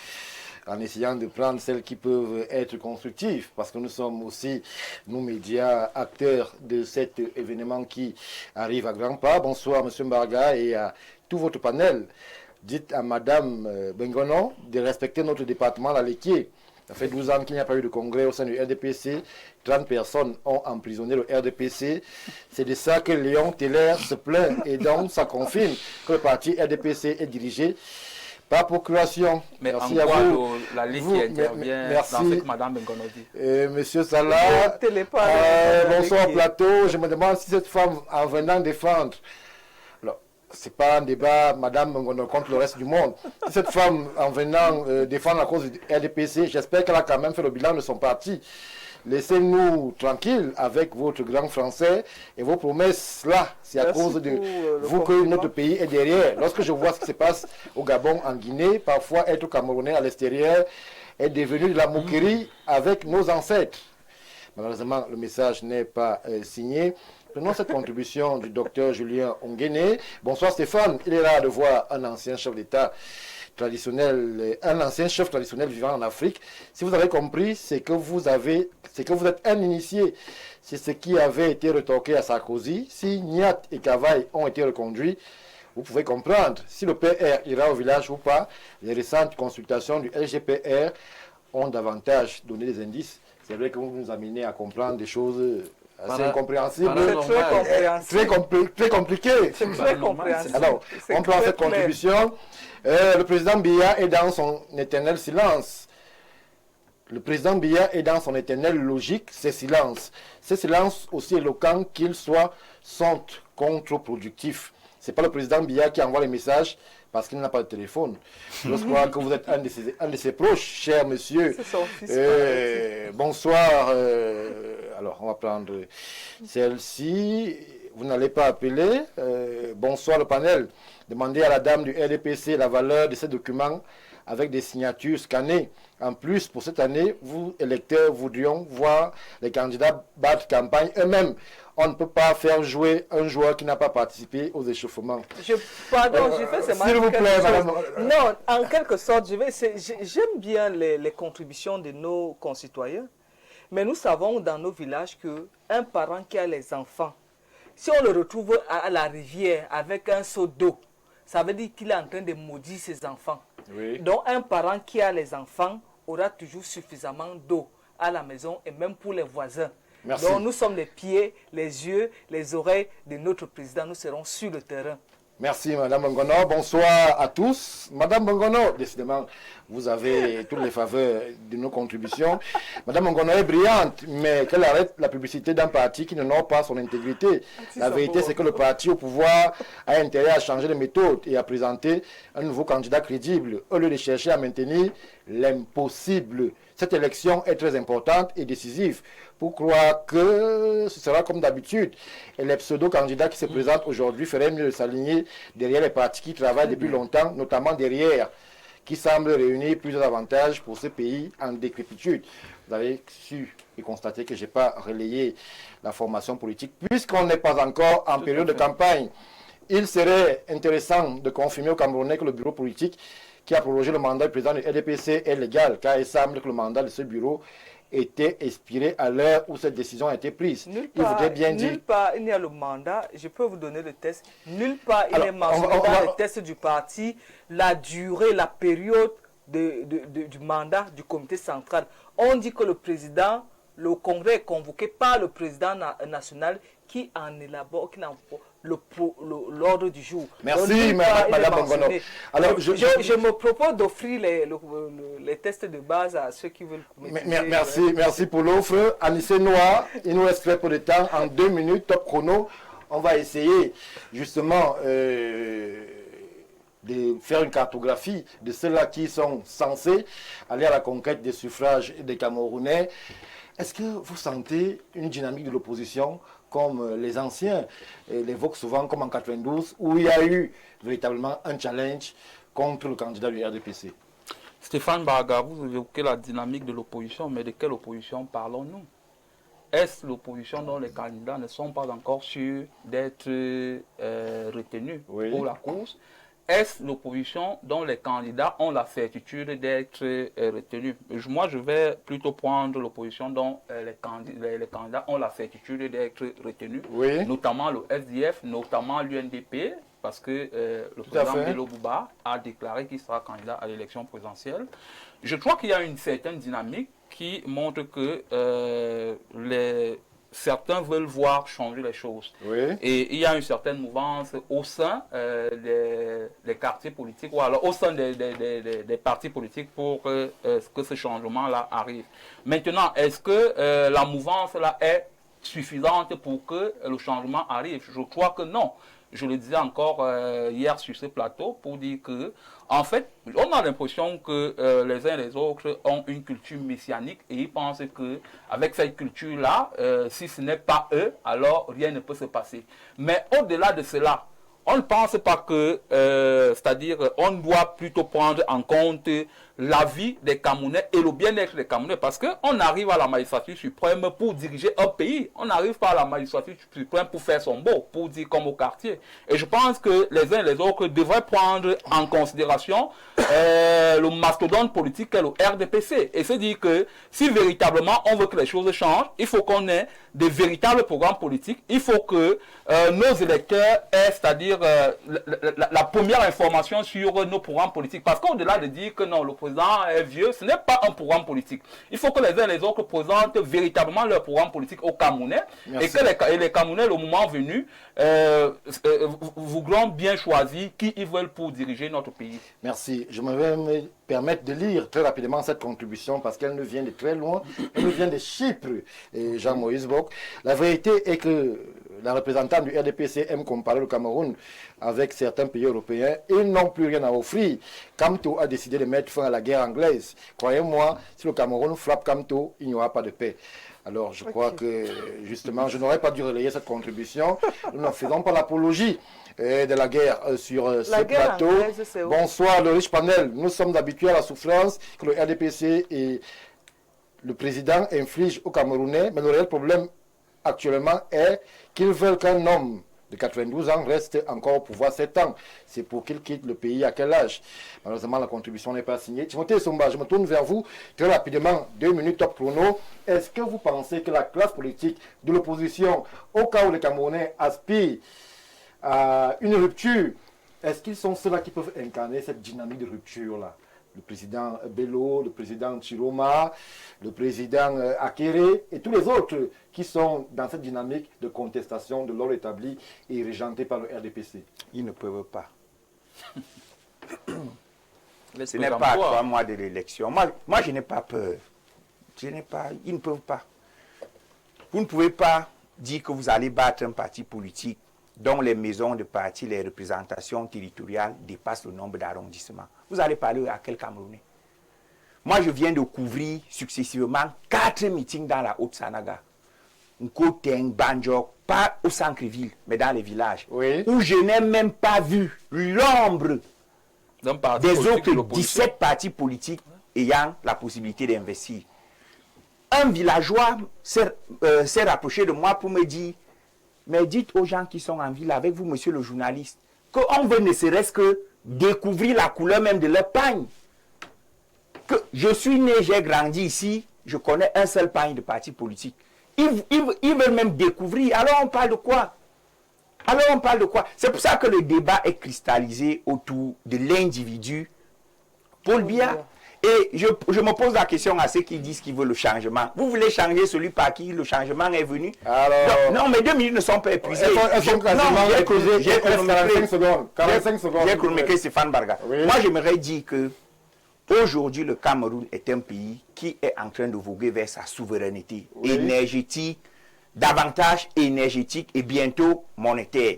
S2: en essayant de prendre celles qui peuvent être constructives, parce que nous sommes aussi, nous médias, acteurs de cet événement qui arrive à grands pas. Bonsoir, M. Mbarga, et à tout votre panel. Dites à Mme Bengono de respecter notre département, la Léquier. Ça fait 12 ans qu'il n'y a pas eu de congrès au sein du RDPC. 30 personnes ont emprisonné le RDPC. C'est de ça que Léon Teller se plaint. Et donc, ça confirme que le parti RDPC est dirigé par procuration.
S4: Mais
S2: merci
S4: en
S2: à vous.
S4: La Ligue qui intervient
S2: merci.
S4: dans ce que Mme Bengono dit.
S2: Monsieur Salah, bonsoir au plateau. Je me demande si cette femme, en venant défendre... C'est pas un débat, Madame Bengono, contre le reste du monde. Si cette femme, en venant défendre la cause du RDPC, j'espère qu'elle a quand même fait le bilan de son parti. Laissez-nous tranquilles avec votre grand français et vos promesses là. C'est à cause de vous que notre pays est derrière. Lorsque je vois ce qui se passe au Gabon, en Guinée, parfois être Camerounais à l'extérieur est devenu de la moquerie avec nos ancêtres. Malheureusement, le message n'est pas signé. Prenons cette contribution du docteur Julien Onguéné. Bonsoir Stéphane, il est rare de voir un ancien chef d'État traditionnel, un ancien chef traditionnel vivant en Afrique. Si vous avez compris, c'est que vous êtes un initié. C'est ce qui avait été retorqué à Sarkozy. Si Niat et Cavaille ont été reconduits, vous pouvez comprendre si le PR ira au village ou pas. Les récentes consultations du LGPR ont davantage donné des indices. C'est vrai que vous nous amenez à comprendre des choses assez incompréhensible.
S7: C'est
S2: très compliqué.
S7: C'est très compréhensible.
S2: Alors, on prend cette contribution. Le président Biya est dans son éternel silence. Le président Biya est dans son éternelle logique, c'est silence. Ces silences, aussi éloquents qu'ils soient, sont contre-productifs. Ce n'est pas le président Biya qui envoie les messages parce qu'il n'a pas de téléphone. Je crois que vous êtes un de ses proches, cher monsieur.
S7: C'est son fils.
S2: Bonsoir. Alors, on va prendre celle-ci. Vous n'allez pas appeler. Bonsoir le panel. Demandez à la dame du RDPC la valeur de ces documents avec des signatures scannées. En plus, pour cette année, vous, électeurs, voudrions voir les candidats battre campagne eux-mêmes. On ne peut pas faire jouer un joueur qui n'a pas participé aux échauffements.
S7: Pardon, je fais seulement...
S2: S'il vous plaît, madame.
S7: Non, en quelque sorte, j'aime bien les contributions de nos concitoyens, mais nous savons dans nos villages qu'un parent qui a les enfants, si on le retrouve à la rivière avec un seau d'eau, ça veut dire qu'il est en train de maudire ses enfants.
S2: Oui.
S7: Donc un parent qui a les enfants aura toujours suffisamment d'eau à la maison et même pour les voisins.
S2: Merci.
S7: Donc nous sommes les pieds, les yeux, les oreilles de notre président. Nous serons sur le terrain.
S2: Merci Madame Bongono. Bonsoir à tous. Madame Bongono, décidément, vous avez toutes les faveurs de nos contributions. Madame Bongono est brillante, mais qu'elle arrête la publicité d'un parti qui n'honore pas son intégrité. La vérité, c'est que le parti au pouvoir a intérêt à changer de méthode et à présenter un nouveau candidat crédible, au lieu de chercher à maintenir l'impossible. Cette élection est très importante et décisive pour croire que ce sera comme d'habitude. Et les pseudo-candidats qui se présentent aujourd'hui feraient mieux de s'aligner derrière les partis qui travaillent depuis longtemps, notamment derrière, qui semblent réunir plusieurs avantages pour ce pays en décrépitude. Vous avez su et constaté que je n'ai pas relayé la formation politique, puisqu'on n'est pas encore en période de campagne. Il serait intéressant de confirmer aux Camerounais que le bureau politique qui a prolongé le mandat du président du RDPC est légal, car il semble que le mandat de ce bureau était expiré à l'heure où cette décision a été prise.
S7: Nulle part, il y a le mandat, je peux vous donner le test, nulle part il est mentionné dans le test du parti la durée, la période du mandat du comité central. On dit que le président le congrès est convoqué par le président national qui en élabore, qui en l'ordre du jour.
S2: Merci, Madame Bongono.
S7: Alors, je me propose d'offrir les tests de base à ceux qui veulent.
S2: Merci pour l'offre. Anissé Noir, il nous reste très peu de temps. En 2 minutes, top chrono, on va essayer justement de faire une cartographie de ceux-là qui sont censés aller à la conquête des suffrages des Camerounais. Est-ce que vous sentez une dynamique de l'opposition comme les anciens l'évoquent souvent, comme en 92, où il y a eu véritablement un challenge contre le candidat du RDPC?
S4: Stéphane Barga, vous évoquez la dynamique de l'opposition, mais de quelle opposition parlons-nous? Est-ce l'opposition dont les candidats ne sont pas encore sûrs d'être retenus pour la course? Est-ce l'opposition dont les candidats ont la certitude d'être retenus? Moi, je vais plutôt prendre l'opposition dont les candidats ont la certitude d'être retenus, notamment le SDF, notamment l'UNDP, parce que le président Bello Bouba a déclaré qu'il sera candidat à l'élection présidentielle. Je crois qu'il y a une certaine dynamique qui montre que certains veulent voir changer les choses. Et il y a une certaine mouvance au sein des quartiers politiques, ou alors au sein des partis politiques pour que ce changement-là arrive. Maintenant, est-ce que la mouvance-là est suffisante pour que le changement arrive? Je crois que non. Je le disais encore hier sur ce plateau pour dire que, en fait, on a l'impression que les uns et les autres ont une culture messianique et ils pensent que avec cette culture-là, si ce n'est pas eux, alors rien ne peut se passer. Mais au-delà de cela, on ne pense pas que, c'est-à-dire, on doit plutôt prendre en compte la vie des Camerounais et le bien-être des Camerounais, parce qu'on arrive à la magistrature suprême pour diriger un pays. On n'arrive pas à la magistrature suprême pour faire son beau, pour dire comme au quartier. Et je pense que les uns et les autres devraient prendre en considération le mastodonte politique qu'est le RDPC et se dire que si véritablement on veut que les choses changent, il faut qu'on ait des véritables programmes politiques. Il faut que nos électeurs aient, c'est-à-dire la première information sur nos programmes politiques. Parce qu'au-delà de dire que non, le président est vieux, ce n'est pas un programme politique. Il faut que les uns et les autres présentent véritablement leur programme politique aux Camerounais. Merci. Et que les Camerounais, le moment venu, voudront bien choisir qui ils veulent pour diriger notre pays.
S2: Merci. Je vais me permettre de lire très rapidement cette contribution parce qu'elle nous vient de très loin. Elle nous vient de Chypre, et Jean-Moïse Bock. La vérité est que la représentante du RDPC aime comparer le Cameroun avec certains pays européens. Ils n'ont plus rien à offrir. Kamto a décidé de mettre fin à la guerre anglaise. Croyez-moi, si le Cameroun frappe Kamto, il n'y aura pas de paix. Alors, je crois que, justement, je n'aurais pas dû relayer cette contribution. Nous ne faisons pas l'apologie de la guerre sur ce plateau. Bonsoir, le riche panel. Nous sommes habitués à la souffrance que le RDPC et le président infligent aux Camerounais. Mais le réel problème actuellement est qu'ils veulent qu'un homme de 92 ans reste encore au pouvoir 7 ans. C'est pour qu'il quitte le pays à quel âge? Malheureusement, la contribution n'est pas signée. Timothée Somba, je me tourne vers vous très rapidement. 2 minutes top chrono. Est-ce que vous pensez que la classe politique de l'opposition, au cas où les Camerounais aspirent à une rupture, est-ce qu'ils sont ceux-là qui peuvent incarner cette dynamique de rupture-là? Le président Bello, le président Chiroma, le président Akere et tous les autres qui sont dans cette dynamique de contestation de l'ordre établi et régenté par le RDPC.
S5: Ils ne peuvent pas. Ce n'est pas à 3 mois de l'élection. Moi, je n'ai pas peur. Ils ne peuvent pas. Vous ne pouvez pas dire que vous allez battre un parti politique dont les maisons de parti, les représentations territoriales dépassent le nombre d'arrondissements. Vous allez parler à quel Camerounais? Moi, je viens de couvrir successivement 4 meetings dans la Haute-Sanaga. Nkoteng, Banjok, pas au centre-ville, mais dans les villages, où je n'ai même pas vu l'ombre des autres 17 partis politiques ayant la possibilité d'investir. Un villageois s'est rapproché de moi pour me dire: mais dites aux gens qui sont en ville avec vous, monsieur le journaliste, qu'on veut ne serait-ce que découvrir la couleur même de leur pagne. Que je suis né, j'ai grandi ici, je connais un seul pagne de parti politique. Ils veulent même découvrir. Alors on parle de quoi? C'est pour ça que le débat est cristallisé autour de l'individu Paul Biya. Et je me pose la question à ceux qui disent qu'ils veulent le changement. Vous voulez changer celui par qui le changement est venu?
S2: Alors,
S5: non, mes 2 minutes ne sont pas épuisées.
S2: J'ai 45 secondes. 45 secondes.
S5: J'ai chronométré Stéphane Barga.
S2: Oui.
S5: Moi, j'aimerais dire que aujourd'hui, le Cameroun est un pays qui est en train de voguer vers sa souveraineté énergétique, davantage énergétique et bientôt monétaire.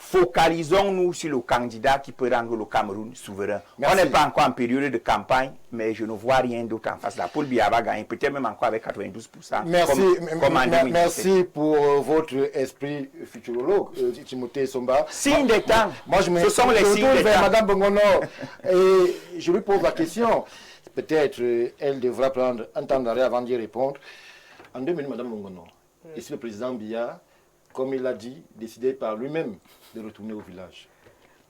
S5: Focalisons-nous sur le candidat qui peut rendre le Cameroun souverain.
S2: Merci.
S5: On n'est pas encore en période de campagne, mais je ne vois rien d'autre en face. La Paul Biya va gagner, peut-être même encore avec 92%.
S2: Merci,
S5: comme en 2017.
S2: merci pour votre esprit futurologue, Timothée Somba.
S5: Signe des temps.
S2: Moi,
S5: Ce sont les signes des
S2: vers
S5: temps.
S2: Madame Bongono et je lui pose la question. Peut-être elle devra prendre un temps d'arrêt avant d'y répondre. En 2 minutes, Madame Bongono, et si le président Biya, comme il l'a dit, décidé par lui-même de retourner au village?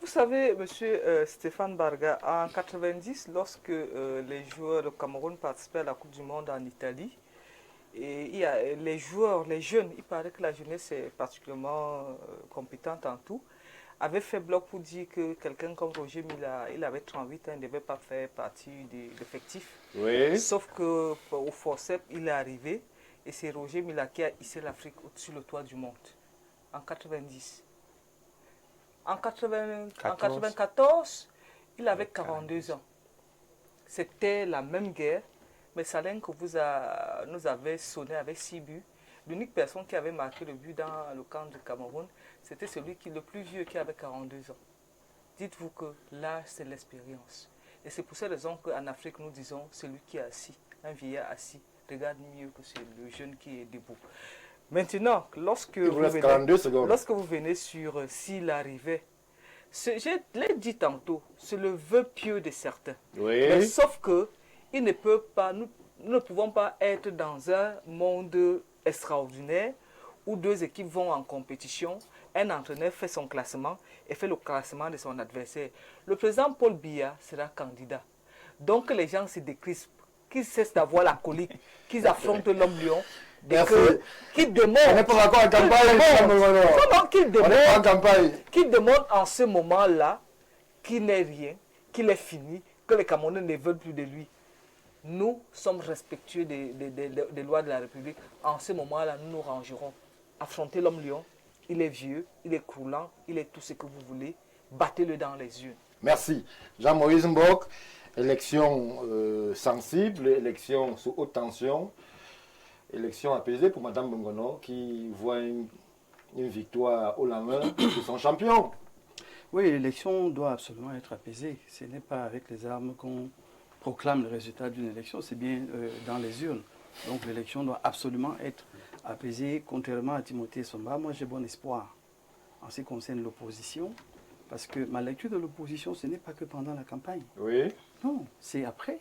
S7: Vous savez, monsieur Stéphane Barga, en 90, lorsque les joueurs de Cameroun participaient à la Coupe du Monde en Italie, et il y a les joueurs, les jeunes, il paraît que la jeunesse est particulièrement compétente en tout, avaient fait bloc pour dire que quelqu'un comme Roger Mila, il avait 38 ans, il ne devait pas faire partie de l'effectif.
S2: Oui.
S7: Sauf qu'au forceps, il est arrivé, et c'est Roger Mila qui a hissé l'Afrique au-dessus le toit du monde, en 90. En 94, il avait 42 ans. C'était la même guerre, mais Salin que nous avait sonné avec 6 buts. L'unique personne qui avait marqué le but dans le camp du Cameroun, c'était celui le plus vieux qui avait 42 ans. Dites-vous que l'âge, c'est l'expérience. Et c'est pour cette raison qu'en Afrique, nous disons, celui qui est assis, un vieillard assis, regarde mieux que le jeune qui est debout. Maintenant, lorsque vous venez sur s'il arrivait, je l'ai dit tantôt, c'est le vœu pieux de certains.
S2: Oui.
S7: Mais sauf que il ne peut pas, nous ne pouvons pas être dans un monde extraordinaire où 2 équipes vont en compétition, un entraîneur fait son classement et fait le classement de son adversaire. Le président Paul Biya sera candidat. Donc les gens se décrispent, qu'ils cessent d'avoir la colique, qu'ils affrontent l'homme lion. Qu'ils démontrent.
S2: On n'est pas encore en campagne.
S7: Qu'ils démontrent en ce moment-là qu'il n'est rien, qu'il est fini, que les Camerounais ne veulent plus de lui. Nous sommes respectueux des lois de la République. En ce moment-là, nous nous rangerons. Affrontez l'homme lion. Il est vieux, il est croulant, il est tout ce que vous voulez. Battez-le dans les yeux.
S2: Merci. Jean-Maurice Mbok, élection sensible, élection sous haute tension. Élection apaisée pour Mme Bongono qui voit une victoire au lendemain de son champion.
S3: Oui, l'élection doit absolument être apaisée. Ce n'est pas avec les armes qu'on proclame le résultat d'une élection, c'est bien dans les urnes. Donc l'élection doit absolument être apaisée. Contrairement à Timothée Somba, moi j'ai bon espoir en ce qui concerne l'opposition. Parce que ma lecture de l'opposition, ce n'est pas que pendant la campagne.
S2: Oui.
S3: Non, c'est après.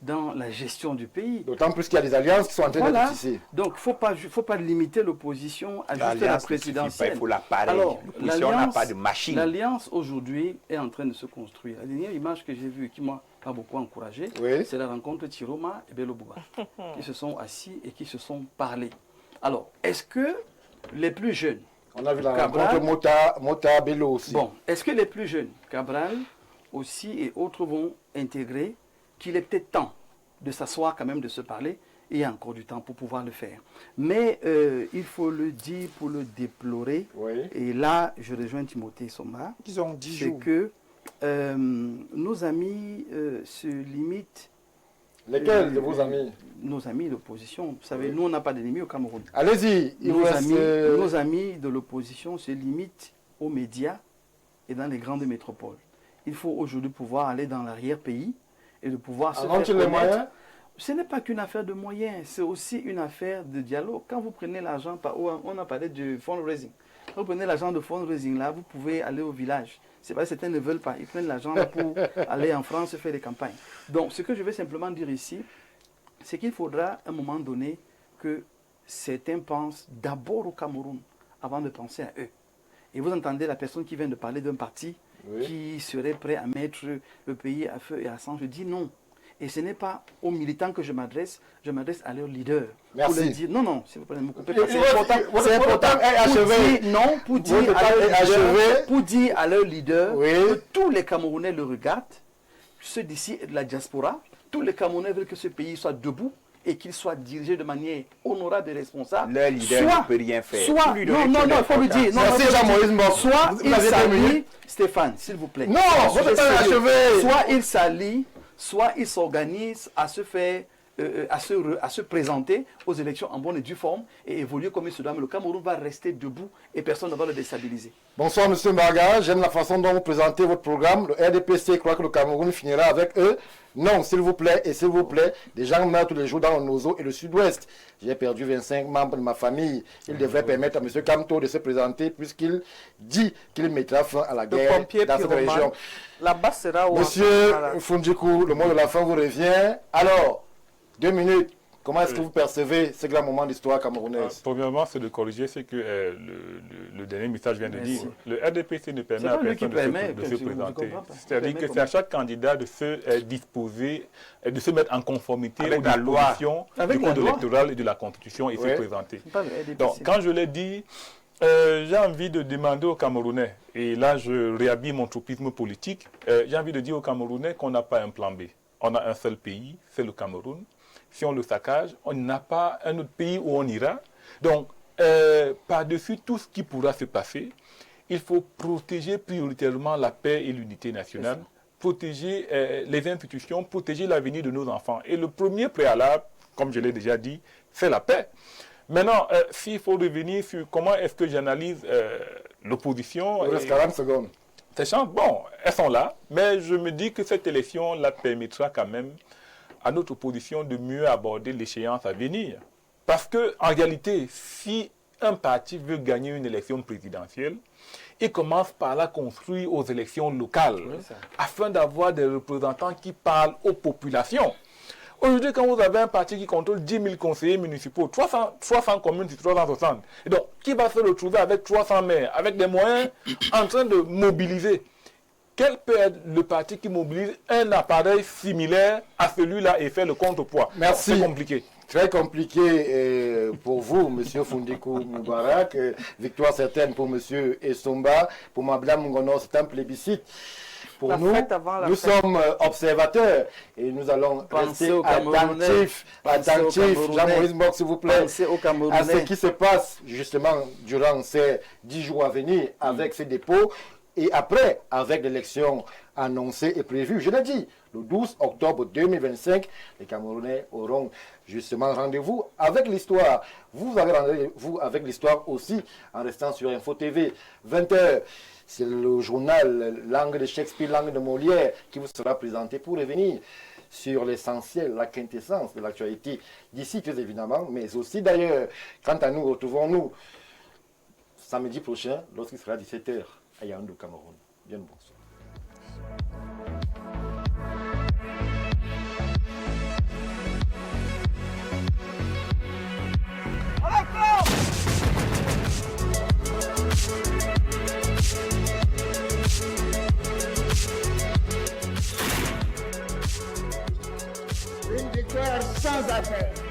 S3: Dans la gestion du pays.
S2: D'autant plus qu'il y a des alliances qui sont en train d'être tissées.
S3: Donc, il ne faut pas limiter l'opposition à juste la présidentielle.
S5: Il faut l'appareil.
S3: Alors,
S5: l'opposition n'a pas de machine.
S3: L'alliance, aujourd'hui, est en train de se construire. La dernière image que j'ai vue, qui m'a pas beaucoup encouragé, c'est la rencontre de Chiroma et Bello Bouba, qui se sont assis et qui se sont parlé. Alors, est-ce que les plus jeunes...
S2: On a vu la rencontre Mota Bello aussi.
S3: Bon, est-ce que les plus jeunes, Cabral aussi et autres, vont intégrer qu'il est peut-être temps de s'asseoir quand même, de se parler, et il y a encore du temps pour pouvoir le faire. Mais il faut le dire pour le déplorer, et là je rejoins Timothée Somba, c'est que nos amis se limitent.
S2: Lesquels de vos amis?
S3: Nos amis d'opposition. Vous savez, nous on n'a pas d'ennemis au Cameroun.
S2: Allez-y.
S3: Nos amis de l'opposition se limitent aux médias et dans les grandes métropoles. Il faut aujourd'hui pouvoir aller dans l'arrière-pays et de pouvoir se faire connaître. Ce n'est pas qu'une affaire de moyens, c'est aussi une affaire de dialogue. Quand vous prenez l'argent, on a parlé du fundraising. Quand vous prenez l'argent de fundraising, là, vous pouvez aller au village. C'est pas que certains ne veulent pas. Ils prennent l'argent pour aller en France faire des campagnes. Donc, ce que je veux simplement dire ici, c'est qu'il faudra à un moment donné que certains pensent d'abord au Cameroun avant de penser à eux. Et vous entendez la personne qui vient de parler d'un parti qui serait prêt à mettre le pays à feu et à sang. Je dis non. Et ce n'est pas aux militants que je m'adresse à leurs leaders.
S2: Merci.
S3: Pour leur dire, non, s'il vous plaît, ne me coupez pas. C'est important. Pour dire à leurs leaders que tous les Camerounais le regardent, ceux d'ici et de la diaspora, tous les Camerounais veulent que ce pays soit debout et qu'il soit dirigé de manière honorable et responsable.
S5: Le leader ne peut rien faire.
S3: Soit,
S5: Vous lui donnez
S3: non,
S5: trop
S3: il faut lui dire. Non,
S2: Merci,
S3: il faut lui
S2: Jean-Moïse
S3: dire.
S2: Mbok.
S3: Soit
S2: Vous
S3: il
S2: avez terminé.
S3: s'allie, Stéphane, s'il vous plaît.
S2: Non,
S3: Je
S2: votre
S3: suis
S2: temps est
S3: sérieux.
S2: achevé.
S3: Soit il s'allie, soit il s'organise à se faire, à se présenter aux élections en bonne et due forme et évoluer comme il se doit. Mais le Cameroun va rester debout et personne ne va le déstabiliser.
S2: Bonsoir, Monsieur Mbarga. J'aime la façon dont vous présentez votre programme. Le RDPC croit que le Cameroun finira avec eux. Non, s'il vous plaît, et s'il vous plaît, des gens meurent tous les jours dans le Nozo et le Sud-Ouest. J'ai perdu 25 membres de ma famille. Il devrait permettre à M. Kamto de se présenter puisqu'il dit qu'il mettra fin à la guerre dans cette région.
S7: La base sera au...
S2: Monsieur
S7: Voilà.
S2: Fundikou, le mot de la fin vous revient. Alors, 2 minutes. Comment est-ce que vous percevez ce grand moment d'histoire camerounaise?
S6: Premièrement, c'est de corriger ce que le dernier message vient de dire. Le RDPC ne permet
S3: C'est
S6: à
S3: pas lui qui
S6: personne
S3: permet,
S6: de se
S3: vous
S6: présenter.
S3: comprenez pas.
S6: C'est-à-dire
S3: Il
S6: que
S3: permet
S6: c'est à chaque candidat de se disposer, de se mettre en conformité
S5: Avec
S6: aux
S5: la loi.
S6: dispositions
S3: Avec
S6: du
S3: la
S6: code
S3: loi.
S6: électoral et de la Constitution et
S2: Ouais.
S6: se présenter.
S3: C'est pas le RDPC.
S6: Donc, quand je l'ai dit, j'ai envie de demander aux Camerounais, et là je réhabille mon tropisme politique, j'ai envie de dire aux Camerounais qu'on n'a pas un plan B. On a un seul pays, c'est le Cameroun. Si on le saccage, on n'a pas un autre pays où on ira. Donc, par-dessus tout ce qui pourra se passer, il faut protéger prioritairement la paix et l'unité nationale, protéger les institutions, protéger l'avenir de nos enfants. Et le premier préalable, comme je l'ai déjà dit, c'est la paix. Maintenant, s'il faut revenir sur comment est-ce que j'analyse l'opposition...
S2: Il reste 40 secondes.
S6: Ces chances, bon, elles sont là, mais je me dis que cette élection la permettra quand même à notre opposition de mieux aborder l'échéance à venir. Parce que, en réalité, si un parti veut gagner une élection présidentielle, il commence par la construire aux élections locales, afin d'avoir des représentants qui parlent aux populations. Aujourd'hui, quand vous avez un parti qui contrôle 10 000 conseillers municipaux, 300 communes sur 360, et donc qui va se retrouver avec 300 maires, avec des moyens en train de mobiliser? Quel peut être le parti qui mobilise un appareil similaire à celui-là et fait le contrepoids?
S2: Merci.
S6: C'est compliqué.
S2: Très compliqué pour vous, M. Fundikou Moubarak. Victoire certaine pour M. Essomba. Pour Madame Ngono, c'est un plébiscite. Pour
S7: La
S2: nous,
S7: fête avant la
S2: nous
S7: fête.
S2: sommes observateurs et nous allons
S3: Pensez
S2: rester
S3: aux Camerounais.
S2: attentifs.
S3: Pensez aux Camerounais.
S2: Jean-Maurice Mbok, s'il vous plaît.
S3: Pensez aux
S2: À ce
S3: Camerounais.
S2: qui se passe justement durant ces 10 jours à venir avec ces dépôts et après avec l'élection annoncée et prévue. Je l'ai dit, le 12 octobre 2025, les Camerounais auront justement rendez-vous avec l'histoire. Vous avez rendez-vous avec l'histoire aussi en restant sur Info TV. 20h, c'est le journal Langue de Shakespeare, Langue de Molière qui vous sera présenté pour revenir sur l'essentiel, la quintessence de l'actualité d'ici très évidemment, mais aussi d'ailleurs. Quant à nous, retrouvons-nous samedi prochain lorsqu'il sera 17h à Yaoundé, au Cameroun. Bien le bonsoir.
S1: Une victoire sans appel.